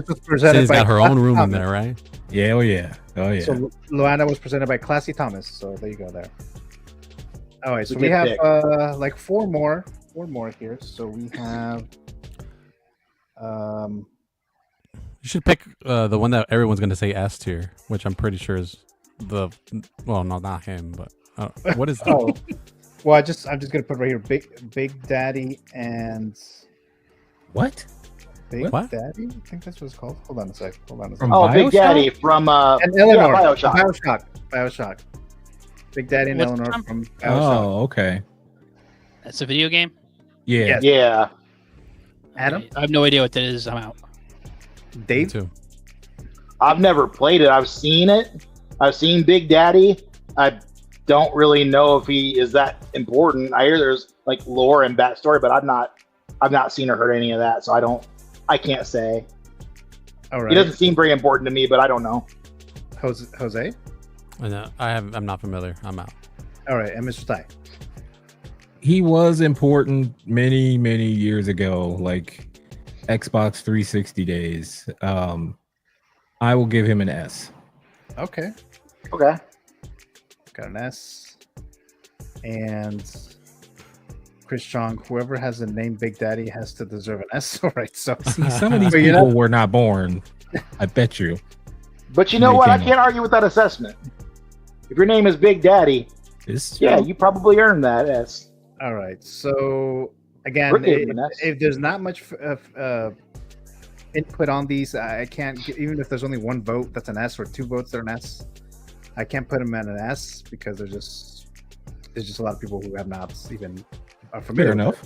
was presented Sydney's by got her own Classy room in Thomas. there, right? Yeah, oh yeah. Oh yeah. So Luana was presented by Classy Thomas. So there you go there. All right, so Good we have pick. like four more here. So we have You should pick the one that everyone's going to say S tier, which I'm pretty sure is the well, no, not him, but what is that? oh, well, I'm just gonna put right here, Big Daddy and What? Big What? Daddy. I think that's what it's called. Hold on a sec. From Oh, Big Bioshock? Daddy from And Eleanor. Bioshock. Bioshock. Big Daddy and What's Eleanor from? from Bioshock. Oh, okay. That's a video game. Yeah. Yes. Yeah. Adam, I have no idea what that is. I'm out. Dave. Too. I've never played it. I've seen it. I've seen Big Daddy. I don't really know if he is that important. I hear there's like lore and backstory, but I've not seen or heard any of that, so I can't say. All right. He doesn't seem very important to me, but I don't know. Jose. No, I'm not familiar. I'm out. All right, and Mr. Ty. He was important many, many years ago, like Xbox 360 days. I will give him an S. Okay. Okay. Got an S. And Chris Chong, whoever has the name Big Daddy has to deserve an S. All right, so See, some of these But you people know- were not born. I bet you. But you know They what? I came can't argue with that assessment. If your name is Big Daddy, It's yeah, you probably earned that S. all right. So again, Rick gave him an S. if there's not much input on these, I can't. Even if there's only one vote, that's an S, or 2 votes, they're an S. I can't put them at an S because there's just a lot of people who have not even are familiar. fair with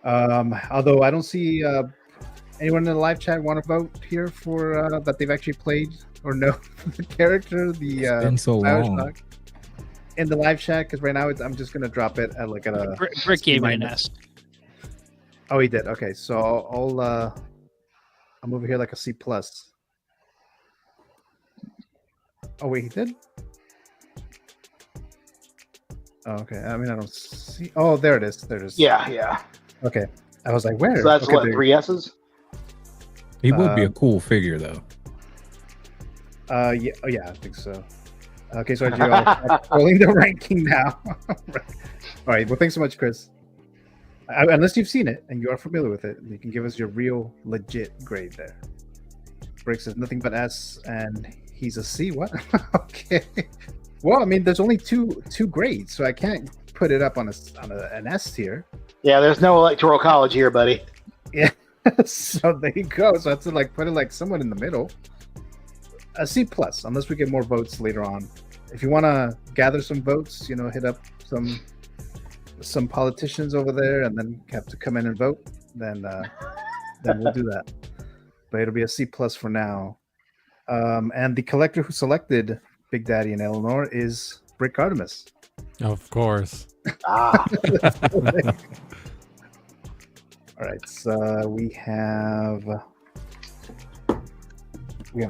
enough. it. Although I don't see anyone in the live chat want to vote here for that they've actually played or know the character. The It's been so long. Bioshock in the live chat, because right now I'm just gonna drop it at like a. Brick gave me an minus. S. Oh, he did. Okay, so I'll move it here like a C+. Oh wait, he did. Oh, okay. I mean, I don't see. Oh, there it is. There it is. Yeah, yeah. Okay. I was like, where? So that's Okay, what, there- 3 S's? He would be a cool figure though. Yeah. Oh, yeah. I think so. Okay, so I'm rolling the ranking now. All right. Well, thanks so much, Chris. Unless you've seen it and you are familiar with it, you can give us your real, legit grade there. Brick says nothing but S, and he's a C. What? Okay. Well, I mean, there's only two grades, so I can't put it up on an S tier. Yeah, there's no electoral college here, buddy. Yeah. So there you go. So I have to like put it like somewhat in the middle. A C+, unless we get more votes later on. If you want to gather some votes, hit up some politicians over there, and then have to come in and vote. Then we'll do that. But it'll be a C+ for now. And the collector who selected Big Daddy and Eleanor is Brick Artemis. Of course. Ah. All right, so we have a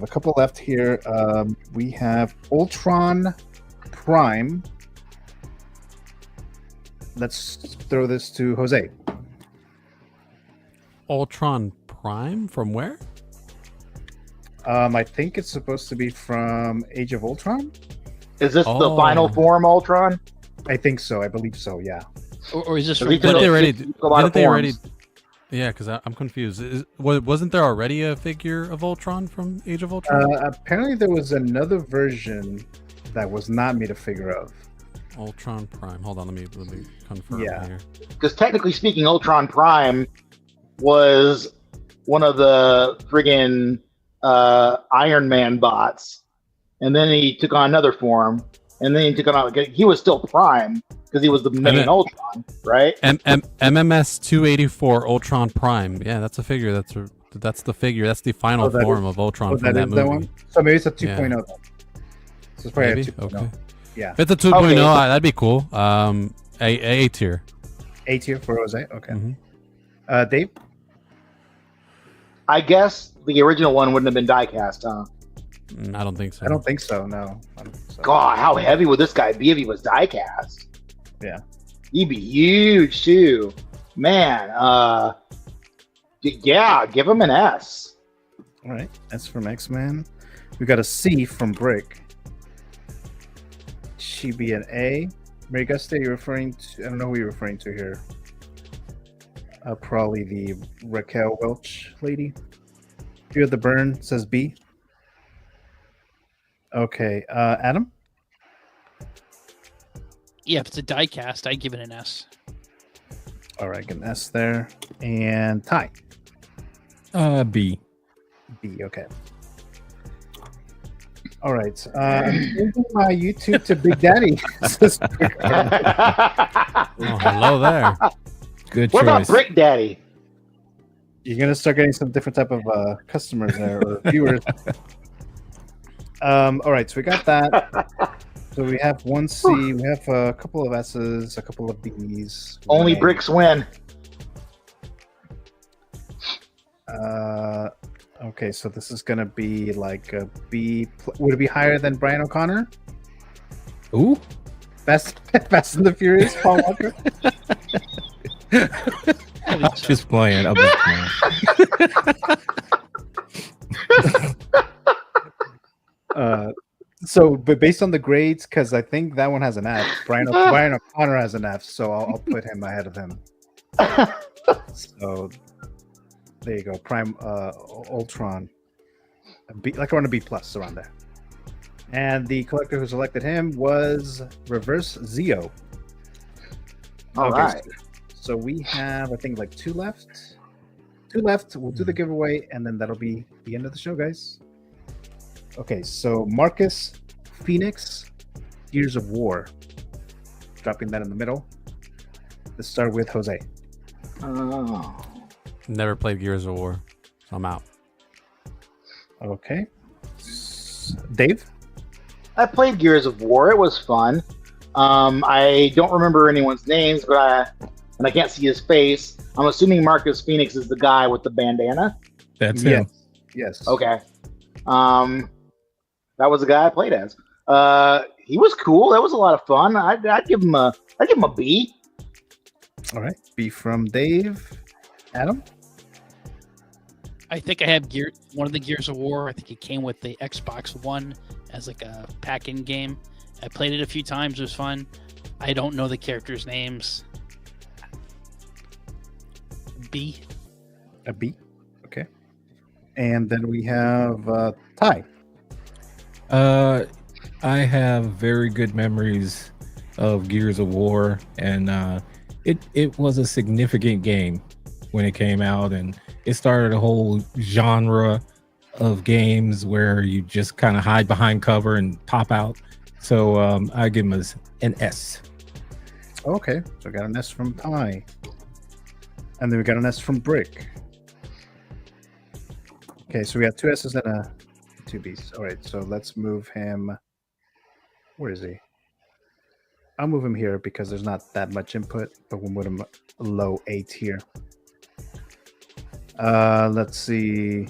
couple left here. We have Ultron Prime. Let's throw this to Jose. Ultron Prime from where? I think it's supposed to be from Age of Ultron. Is this the final form Ultron? I think so. I believe so. Yeah. Or is this Or from he could- Didn't they already? a lot of Didn't they already? forms. Yeah, because I'm confused. Wasn't there already a figure of Ultron from Age of Ultron? Apparently, there was another version that was not made a figure of. Ultron Prime. Hold on, let me confirm here. Because technically speaking, Ultron Prime was one of the friggin' Iron Man bots, and then he took on another form, and then he took on. He was still Prime because he was the main Ultron, right? MMS 284 Ultron Prime. Yeah, that's a figure. That's the figure. That's the final form of Ultron from that movie. That one? So maybe it's a 2.0. Yeah. So it's probably Maybe? a 2.0. Okay. Yeah. If it's a 2.0, that'd be cool. A tier. A tier for Jose. Okay. Dave? I guess the original one wouldn't have been die-cast, huh? I don't think so. I don't think so, no. I don't think so. God, how heavy would this guy be if he was die-cast? Yeah. He'd be huge, too. Man, yeah, give him an S. All right, S from X-Man. We got a C from Brick. She be an A. Mary Gusta, you're referring to... I don't know who you're referring to here. Probably the Raquel Welch lady. Fear the Burn says B. Okay, Adam? Yeah, if it's a die cast, I'd give it an S. All right, get an S there. And Ty? B. B, okay. All right. I'm changing my YouTube to Big Daddy. Oh, hello there. Good What choice. about Brick Daddy? You're going to start getting some different type of customers there, or viewers. All right, so we got that. So we have one C, we have a couple of S's, a couple of B's. Only Bricks win. Okay, so this is gonna be like a B. Would it be higher than Brian O'Connor? Ooh, Fast and the Furious, Paul Walker. I'm just playing. I'm just playing. So, but based on the grades, because I think that one has an F. Brian O'Connor has an F, so I'll put him ahead of him. So there you go, Prime Ultron, like around a B plus around there. And the collector who selected him was Reverse Zio. All right. So we have, I think, like two left. We'll do the giveaway, and then that'll be the end of the show, guys. Okay, so Marcus Phoenix, Gears of War. Dropping that in the middle. Let's start with Jose. Oh. Never played Gears of War, so I'm out. Okay. Dave? I played Gears of War. It was fun. I don't remember anyone's names, but and I can't see his face. I'm assuming Marcus Phoenix is the guy with the bandana. That's him. Yes. Okay. That was the guy I played as. He was cool. That was a lot of fun. I'd give him a B. All right. B from Dave. Adam? I think I have one of the Gears of War. I think it came with the Xbox One as like a pack-in game. I played it a few times. It was fun. I don't know the characters' names. B. A B. Okay. And then we have Ty. I have very good memories of Gears of War, and it was a significant game when it came out, and it started a whole genre of games where you just kind of hide behind cover and pop out. So I give him an S. Okay, so we got an S from Ty. And then we got an S from Brick. Okay, so we got two S's and two B's. All right, so let's move him. Where is he? I'll move him here because there's not that much input, but we'll move him low A tier. Let's see.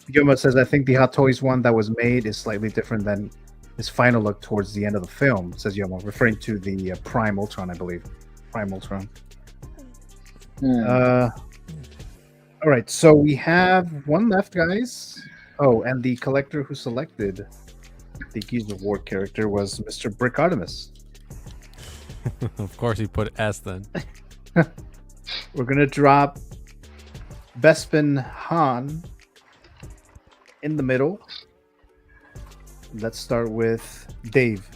Yoma says, I think the Hot Toys one that was made is slightly different than his final look towards the end of the film, says Yoma, referring to the Prime Ultron, I believe. Prime Ultron. All right, so we have one left, guys. Oh, and the collector who selected the Gears of War character was Mr. Brick Artemis. Of course, he put S then. We're gonna drop Bespin Han in the middle. Let's start with Dave.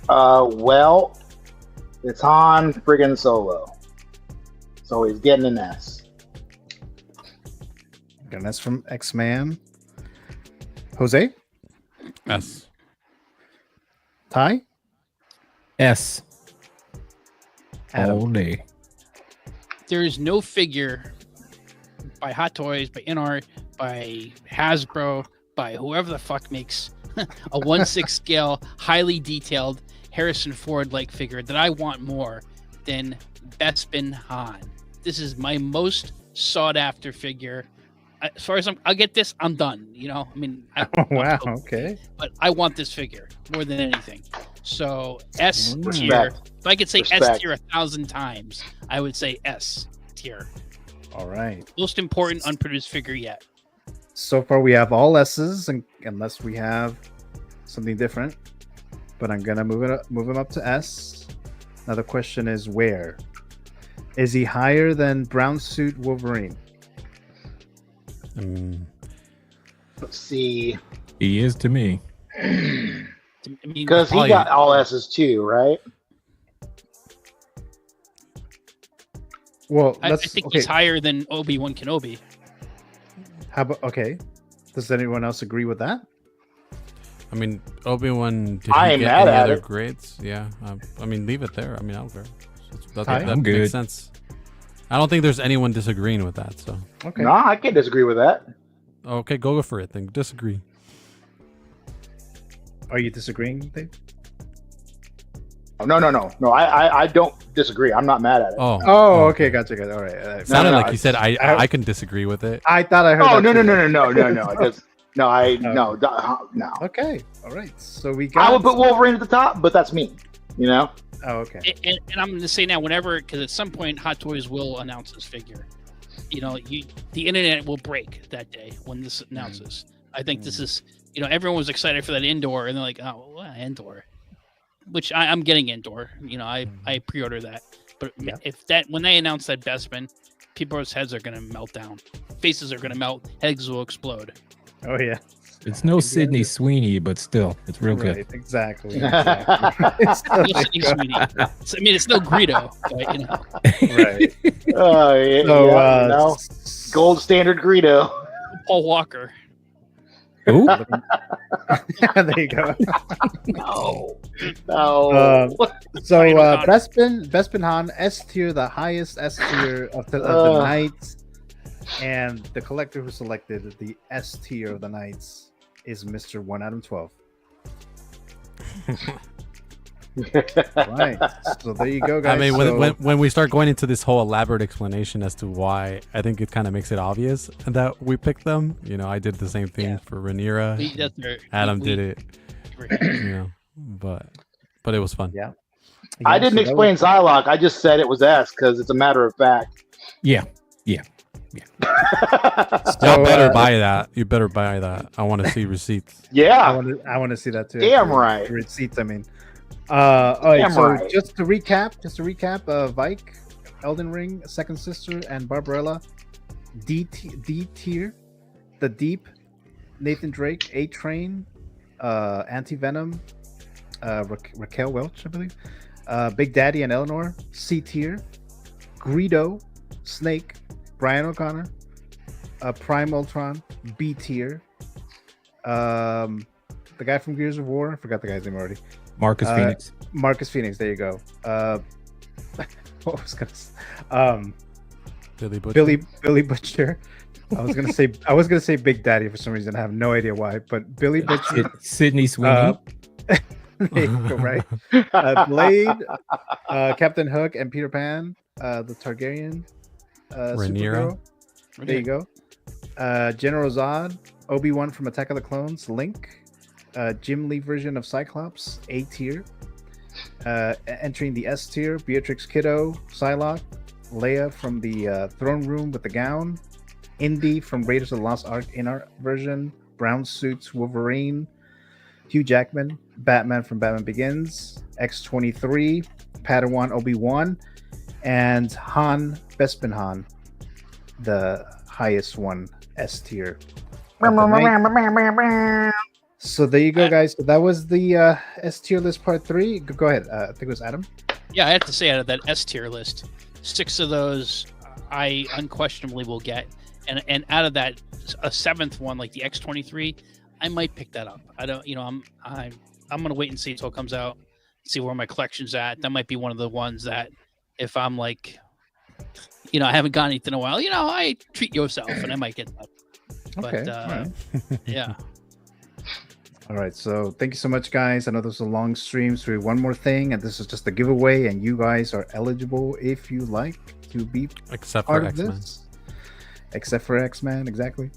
Well, it's Han friggin' Solo. So he's getting an S. And that's from X-Man. Jose? S. Ty? S. Adam. All day. There is no figure by Hot Toys, by InArt, by Hasbro, by whoever the fuck makes a 1/6 scale, highly detailed Harrison Ford-like figure that I want more than Bespin Han. This is my most sought-after figure. As far as I'll get this, I'm done. You know, I mean, Wow, okay. but I want this figure more than anything. So S tier. Respect. If I could say S Respect. tier 1,000 times, I would say S tier. All right. Most important unproduced figure yet. So far, we have all S's, unless we have something different. But I'm gonna move him up to S. Now the question is, where is he higher than Brown Suit Wolverine? Let's see. He is to me. Because he got all S's too, right? Well, I think he's higher than Obi-Wan Kenobi. How about Does anyone else agree with that? I mean, Obi-Wan. Did I he ain't get mad any at other it. grades? Yeah. I mean, leave it there. I mean, I don't care. That I'm makes good. sense. I don't think there's anyone disagreeing with that. So. Okay. No, I can't disagree with that. Okay, go for it. Then disagree. Are you disagreeing, Dave? Oh, no. I don't disagree. I'm not mad at it. Oh, okay, gotcha. All right. Sounded No, like you said I can disagree with it. I thought I heard. Oh, that no. too. No. Okay. All right. So we I got. would put Wolverine at the top, but that's me. You know? Oh, okay. And I'm going to say now, whenever, because at some point Hot Toys will announce this figure. You know, the internet will break that day when this announces. I think this is, everyone was excited for that indoor, and they're like, oh, well, indoor. Which I'm getting indoor. You know, I pre-order that. But when they announce that Bespin, people's heads are going to melt down. Faces are going to melt. Heads will explode. Oh, yeah. It's no Sydney Sweeney, but still, it's real good. Right, exactly. It's no Sydney Sweeney. It's no Greedo, but, Right. Oh, yeah. So, Gold standard Greedo. Paul Walker. Ooh. There you go. No. So Bespin Han S tier, the highest S tier of the Knights, and the collector who selected the S tier of the Knights is Mr. 1 Adam 12. Right. So there you go, guys. I mean, when we start going into this whole elaborate explanation as to why, I think it kind of makes it obvious that we picked them. I did the same thing for Rhaenyra. Adam did it. But it was fun. Yeah. I didn't explain Psylocke. I just said it was S because it's a matter of fact. Yeah. Y'all better buy that. You better buy that. I want to see receipts. Yeah. I want to see that too. Damn right. Receipts, I mean. All right, Damn so right. just to recap, Vike, Elden Ring, Second Sister, and Barbarella, D tier, The Deep, Nathan Drake, A Train, Anti-Venom, Raquel Welch, I believe, Big Daddy and Eleanor, C tier, Greedo, Snake, Brian O'Connor, Prime Ultron, B tier, the guy from Gears of War, I forgot the guy's name already. Marcus Phoenix. Marcus Phoenix, there you go. What was gonna Billy Butcher. Billy Butcher. I was gonna say Big Daddy for some reason. I have no idea why, but Billy Butcher. Sydney Sweeney. There you go, right? Blade, Captain Hook, and Peter Pan, the Targaryen, Rhaenyra. Supergirl. There you go. General Zod, Obi-Wan from Attack of the Clones, Link, Jim Lee version of Cyclops, A tier. Entering the S tier, Beatrix Kiddo, Psylocke, Leia from the throne room with the gown, Indy from Raiders of the Lost Ark in art version, Brown Suits Wolverine, Hugh Jackman, Batman from Batman Begins, X-23, Padawan Obi-Wan, and Han Bespin Han. the highest one, S tier. of the night. So there you go, guys. So that was the S tier list part 3. Go ahead. I think it was Adam. Yeah, I have to say, out of that S tier list, 6 of those I unquestionably will get, and out of that, a 7th one like the X23, I might pick that up. I don't, I'm gonna wait and see until it comes out, see where my collection's at. That might be one of the ones that, if I'm like, I haven't gotten anything in a while, I treat yourself, and I might get that. But Okay, all right. yeah. All right, so thank you so much, guys. I know this was a long stream, so one more thing, and this is just a giveaway, and you guys are eligible if you like to be Except part for of X-Men. this. Except for X-Men, exactly.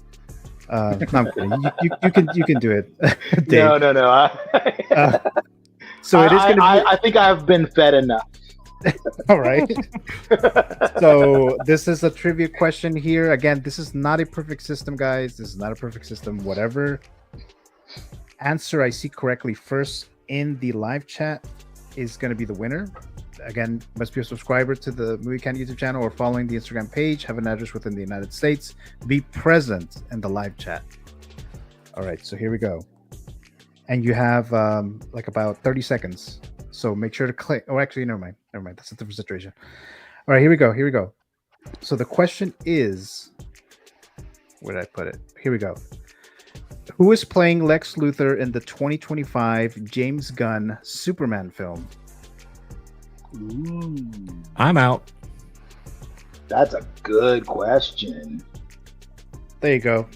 No, I'm kidding. You can do it. Dave. No. So it is going to be. I think I've been fed enough. All right. So this is a trivia question here. Again, this is not a perfect system, guys. This is not a perfect system. Whatever answer I see correctly first in the live chat is going to be the winner. Again, must be a subscriber to the Movie Canon YouTube channel or following the Instagram page, have an address within the United States, be present in the live chat. All right, so here we go. And you have like about 30 seconds. So make sure to click. Oh, actually, never mind. That's a different situation. All right, here we go. So the question is, where did I put it? Here we go. Who is playing Lex Luthor in the 2025 James Gunn Superman film? Ooh, I'm out. that's a good question. There you go.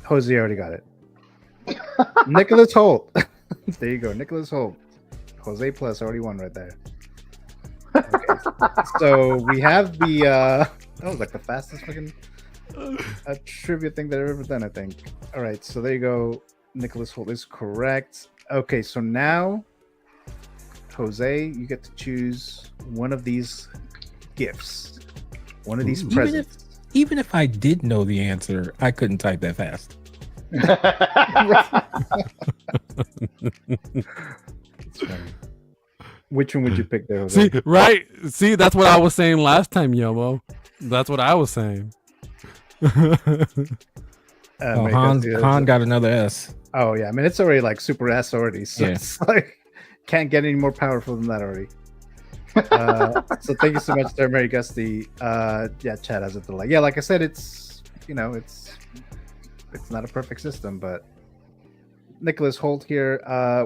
Jose already got it. Nicholas Holt. There you go. Nicholas Holt. Jose Plus already won right there. Okay. So we have the that was like the fastest fucking trivia thing that I've ever done, I think. All right, so there you go. Nicholas Holt is correct. Okay, so now Jose, you get to choose one of these gifts, one of these presents. Even if I did know the answer, I couldn't type that fast. Which one would you pick there, Jose? See, right? See, that's what I was saying last time, Yomo. That's what I was saying. Han got another S. Oh yeah, I mean it's already like super S already, so Yeah. it's like can't get any more powerful than that already. So thank you so much there, Mary Gusty. Yeah, Chad has a delay. Yeah, like I said, it's it's not a perfect system, but Nicholas Holt here.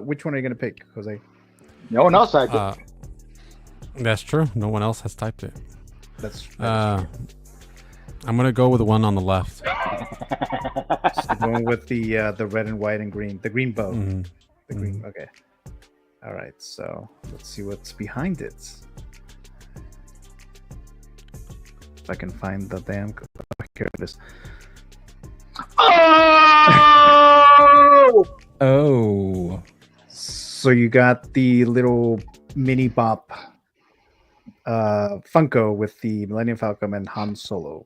Which one are you gonna pick, Jose? No one else typed it. That's true. No one else has typed it. That's I'm gonna go with the one on the left. So going with the red and white and green, the green bow. Mhm. The green. Okay. All right. So let's see what's behind it. If I can find the damn. Oh, here it is. Oh. So you got the little mini bop Funko with the Millennium Falcon and Han Solo.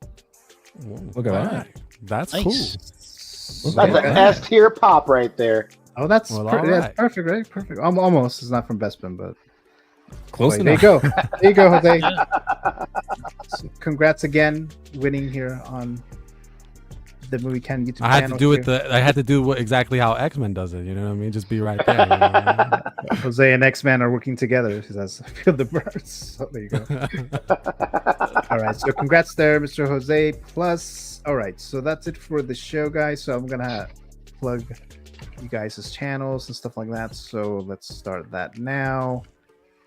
Look at that. That's Nice. cool. That's an S tier pop right there. Oh, that's Well, that's all right. perfect, right? Perfect. Almost. It's not from Bespin, but Close there you enough. go. There you go, Jose. So congrats again, winning here on the Movie Canon YouTube I had channel. to do it. here. I had to do exactly how X-Men does it. You know what I mean? Just be right there. You know? Jose and X-Men are working together. He says, "Feel the birds." So there you go. All right. So congrats there, Mr. Jose. Plus, all right. So that's it for the show, guys. So I'm gonna plug you guys' channels and stuff like that. So let's start that now.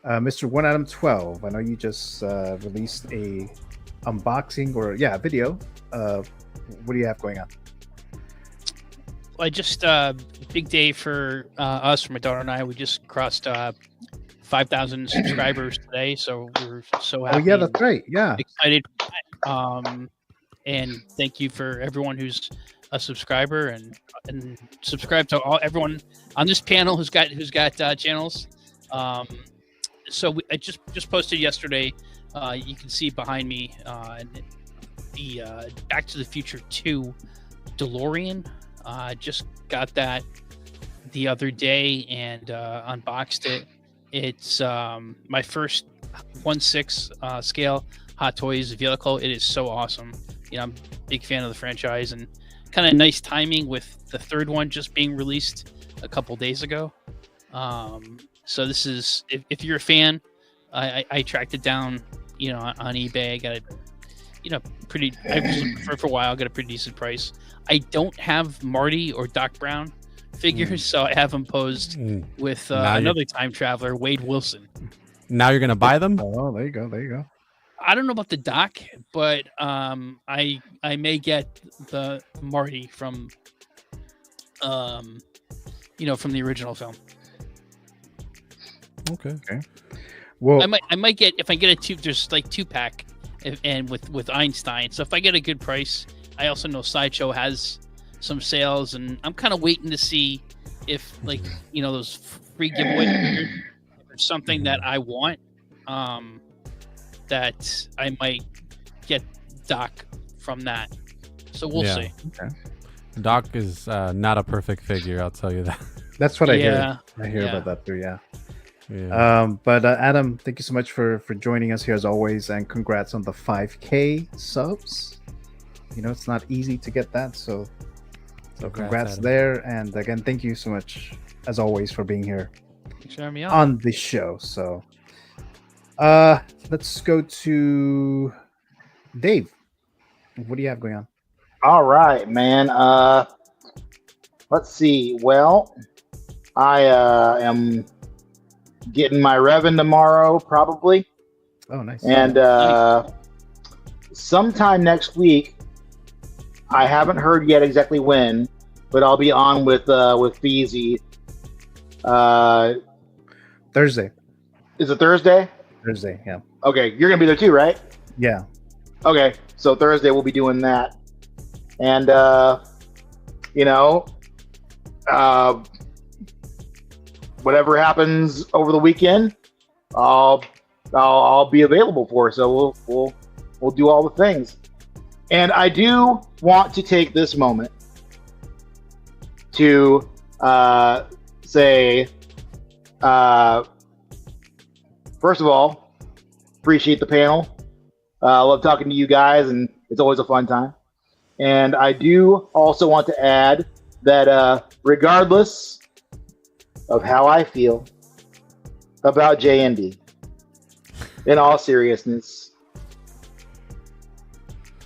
Mr. One Adam 12. I know you just released a unboxing or video. What do you have going on? I just big day for us, for my daughter and I. We just crossed 5,000 subscribers today, so we're so happy. Oh yeah, and that's right. Yeah. excited. And thank you for everyone who's a subscriber and subscribe to everyone on this panel who's got channels. So I just posted yesterday. You can see behind me the Back to the Future 2 DeLorean. Just got that the other day and unboxed it. It's my first 1/6 scale Hot Toys vehicle. It is so awesome. I'm a big fan of the franchise, and kind of nice timing with the third one just being released a couple days ago. So this is, if you're a fan, I tracked it down, on eBay. I got it, I was looking for a while. Got a pretty decent price. I don't have Marty or Doc Brown figures, so I have them posed with another time traveler, Wade Wilson. Now you're gonna buy them? Oh, there you go. I don't know about the Doc, but I may get the Marty from from the original film. Okay. Well, I might get, if I get a two pack, and with Einstein. So if I get a good price, I also know Sideshow has some sales, and I'm kind of waiting to see if those free giveaway figures, if there's something that I want, that I might get Doc from that. So we'll see. Okay. Doc is not a perfect figure, I'll tell you that. That's what I hear. I hear about that too. Yeah. But Adam, thank you so much for joining us here as always, and congrats on the 5K subs. It's not easy to get that, so congrats Adam. there. And again, thank you so much as always for being here Thanks for having me on the show. So let's go to Dave. What do you have going on? All right, man. Let's see. Well, I am getting my Revan tomorrow, probably. Oh, nice. And sometime next week, I haven't heard yet exactly when, but I'll be on with Feezy. Thursday. Is it Thursday? Thursday, yeah. Okay, you're gonna be there too, right? Yeah. Okay, so Thursday we'll be doing that, and whatever happens over the weekend, I'll be available for. So we'll do all the things. And I do want to take this moment to say, first of all, appreciate the panel. I love talking to you guys, and it's always a fun time. And I do also want to add that regardless of how I feel about JND, in all seriousness,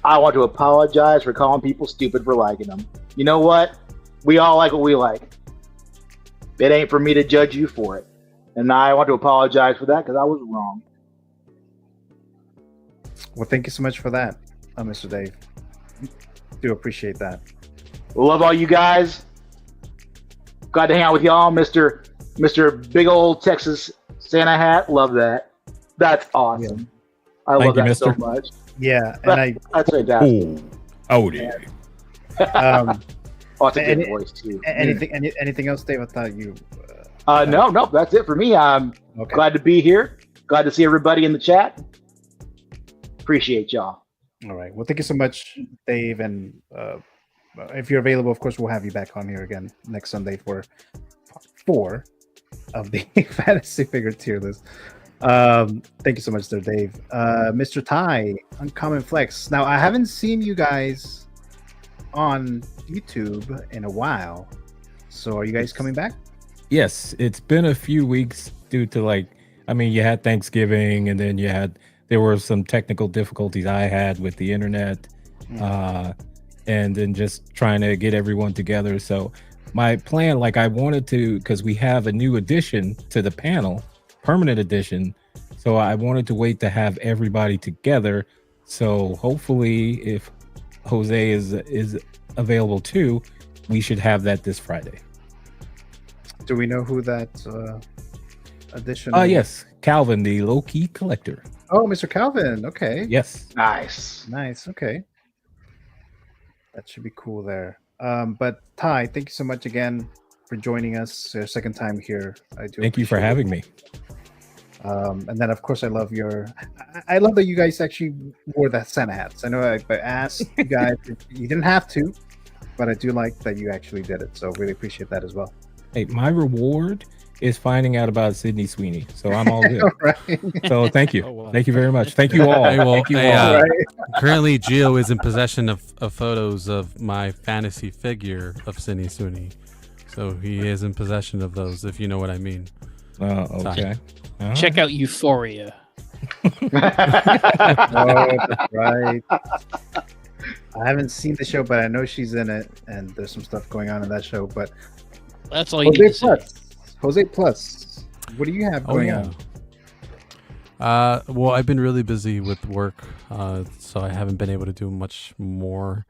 I want to apologize for calling people stupid for liking them. You know what? We all like what we like. It ain't for me to judge you for it. And I want to apologize for that because I was wrong. Well, thank you so much for that, Mr. Dave. Do appreciate that. Love all you guys. Glad to hang out with y'all, Mr. Big Old Texas Santa Hat. Love that. That's awesome. Yeah. I love that so much. Yeah, and that's fantastic. Howdy. That's a good voice too. Anything else, Dave? I thought you. No, that's it for me. I'm glad to be here. Glad to see everybody in the chat. Appreciate y'all. All right. Well, thank you so much, Dave. And if you're available, of course, we'll have you back on here again next Sunday for part 4 of the fantasy figure tier list. Thank you so much there, Dave. Mr. Ty, Uncommon Flex. Now, I haven't seen you guys on YouTube in a while. So are you guys coming back? Yes, it's been a few weeks due to you had Thanksgiving, and then there were some technical difficulties I had with the internet, and then just trying to get everyone together. So my plan, I wanted to, because we have a new addition to the panel, permanent edition. So I wanted to wait to have everybody together. So hopefully if Jose is available too, we should have that this Friday. Do we know who that addition is? Yes, Calvin, the low-key collector. Oh, Mr. Calvin. Okay. Yes. Nice. Okay. That should be cool there. But Ty, thank you so much again for joining us. Your second time here. I do. Thank you for having me. And then, of course, I love that you guys actually wore the Santa hats. I know I asked you guys, you didn't have to, but I do like that you actually did it. So really appreciate that as well. Hey, my reward is finding out about Sydney Sweeney. So I'm all good. Right. So thank you. Oh, wow. Thank you very much. Thank you all. Hey, well, Thank you hey, all. currently Gio is in possession of photos of my fantasy figure of Sydney Sweeney. So he is in possession of those, if you know what I mean. Okay. Check out Euphoria. Oh, that's right. I haven't seen the show, but I know she's in it, and there's some stuff going on in that show. But that's all you need to say. Jose Plus, what do you have going on? Well, I've been really busy with work, so I haven't been able to do much more.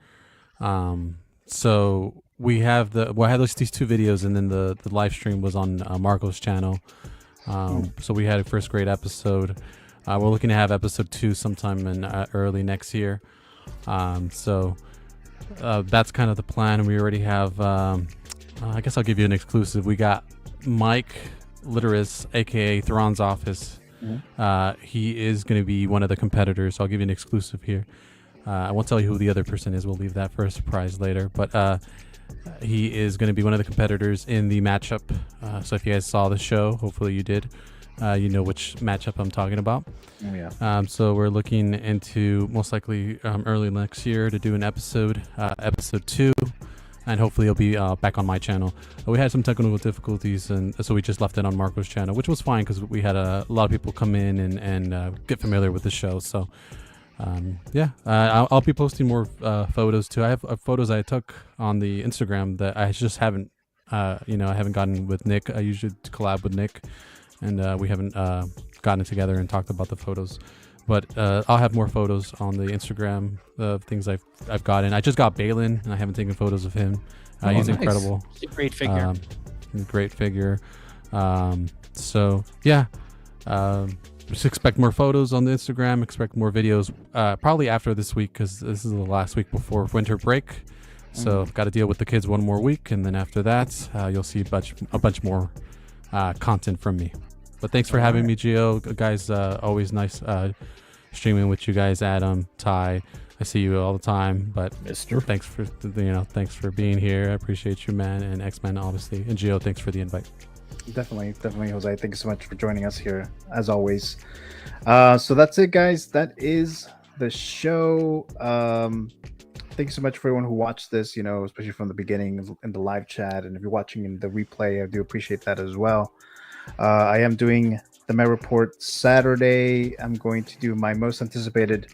So we have these two videos, and then the live stream was on Marco's channel. So we had a first grade episode. We're looking to have episode 2 sometime in early next year. So that's kind of the plan. We already have. I guess I'll give you an exclusive. We got Mike Literis, aka Thrawn's Office. He is going to be one of the competitors. So I'll give you an exclusive here. I won't tell you who the other person is. We'll leave that for a surprise later. But he is going to be one of the competitors in the matchup. So if you guys saw the show, hopefully you did. You know which matchup I'm talking about. Oh, yeah. So we're looking into most likely early next year to do an episode 2, and hopefully it'll be back on my channel. We had some technical difficulties, and so we just left it on Marco's channel, which was fine because we had a lot of people come in and get familiar with the show. So I'll be posting more photos too. I have photos I took on the Instagram that I just haven't I haven't gotten with Nick. I usually collab with Nick, and we haven't gotten it together and talked about the photos. But I'll have more photos on the Instagram of things I've gotten. I just got Balin, and I haven't taken photos of him. He's nice. incredible. He's a great figure. Great figure. So yeah, just expect more photos on the Instagram. Expect more videos probably after this week, because this is the last week before winter break. So I've got to deal with the kids one more week, and then after that, you'll see a bunch more content from me. But thanks for having me, Gio. Guys, always nice streaming with you guys. Adam, Ty, I see you all the time. But Mister, thanks for being here. I appreciate you, man, and X-Men, obviously. And Gio, thanks for the invite. Definitely, Jose. Thank you so much for joining us here, as always. So that's it, guys. That is the show. Thank you so much for everyone who watched this, especially from the beginning in the live chat. And if you're watching in the replay, I do appreciate that as well. I am doing the Met Report Saturday. I'm going to do my most anticipated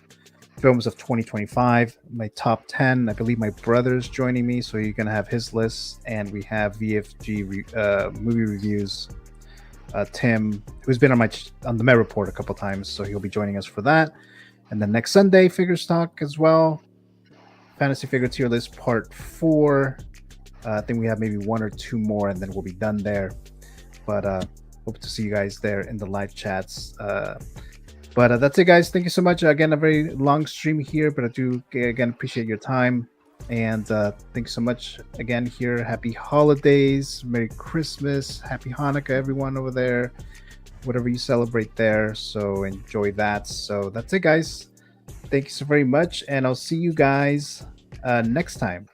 films of 2025, my top 10. I believe my brother's joining me, so you're going to have his list. And we have VFG movie reviews. Tim, who's been on the Met Report a couple times, so he'll be joining us for that. And then next Sunday, Figures Talk as well. Fantasy Figure Tier List Part 4. I think we have maybe 1 or 2 more, and then we'll be done there. But hope to see you guys there in the live chats. But that's it, guys. Thank you so much. Again, a very long stream here, but I do again appreciate your time. And thanks so much again here. Happy holidays, Merry Christmas, Happy Hanukkah, everyone over there, whatever you celebrate there. So enjoy that. So that's it, guys. Thank you so very much, and I'll see you guys next time.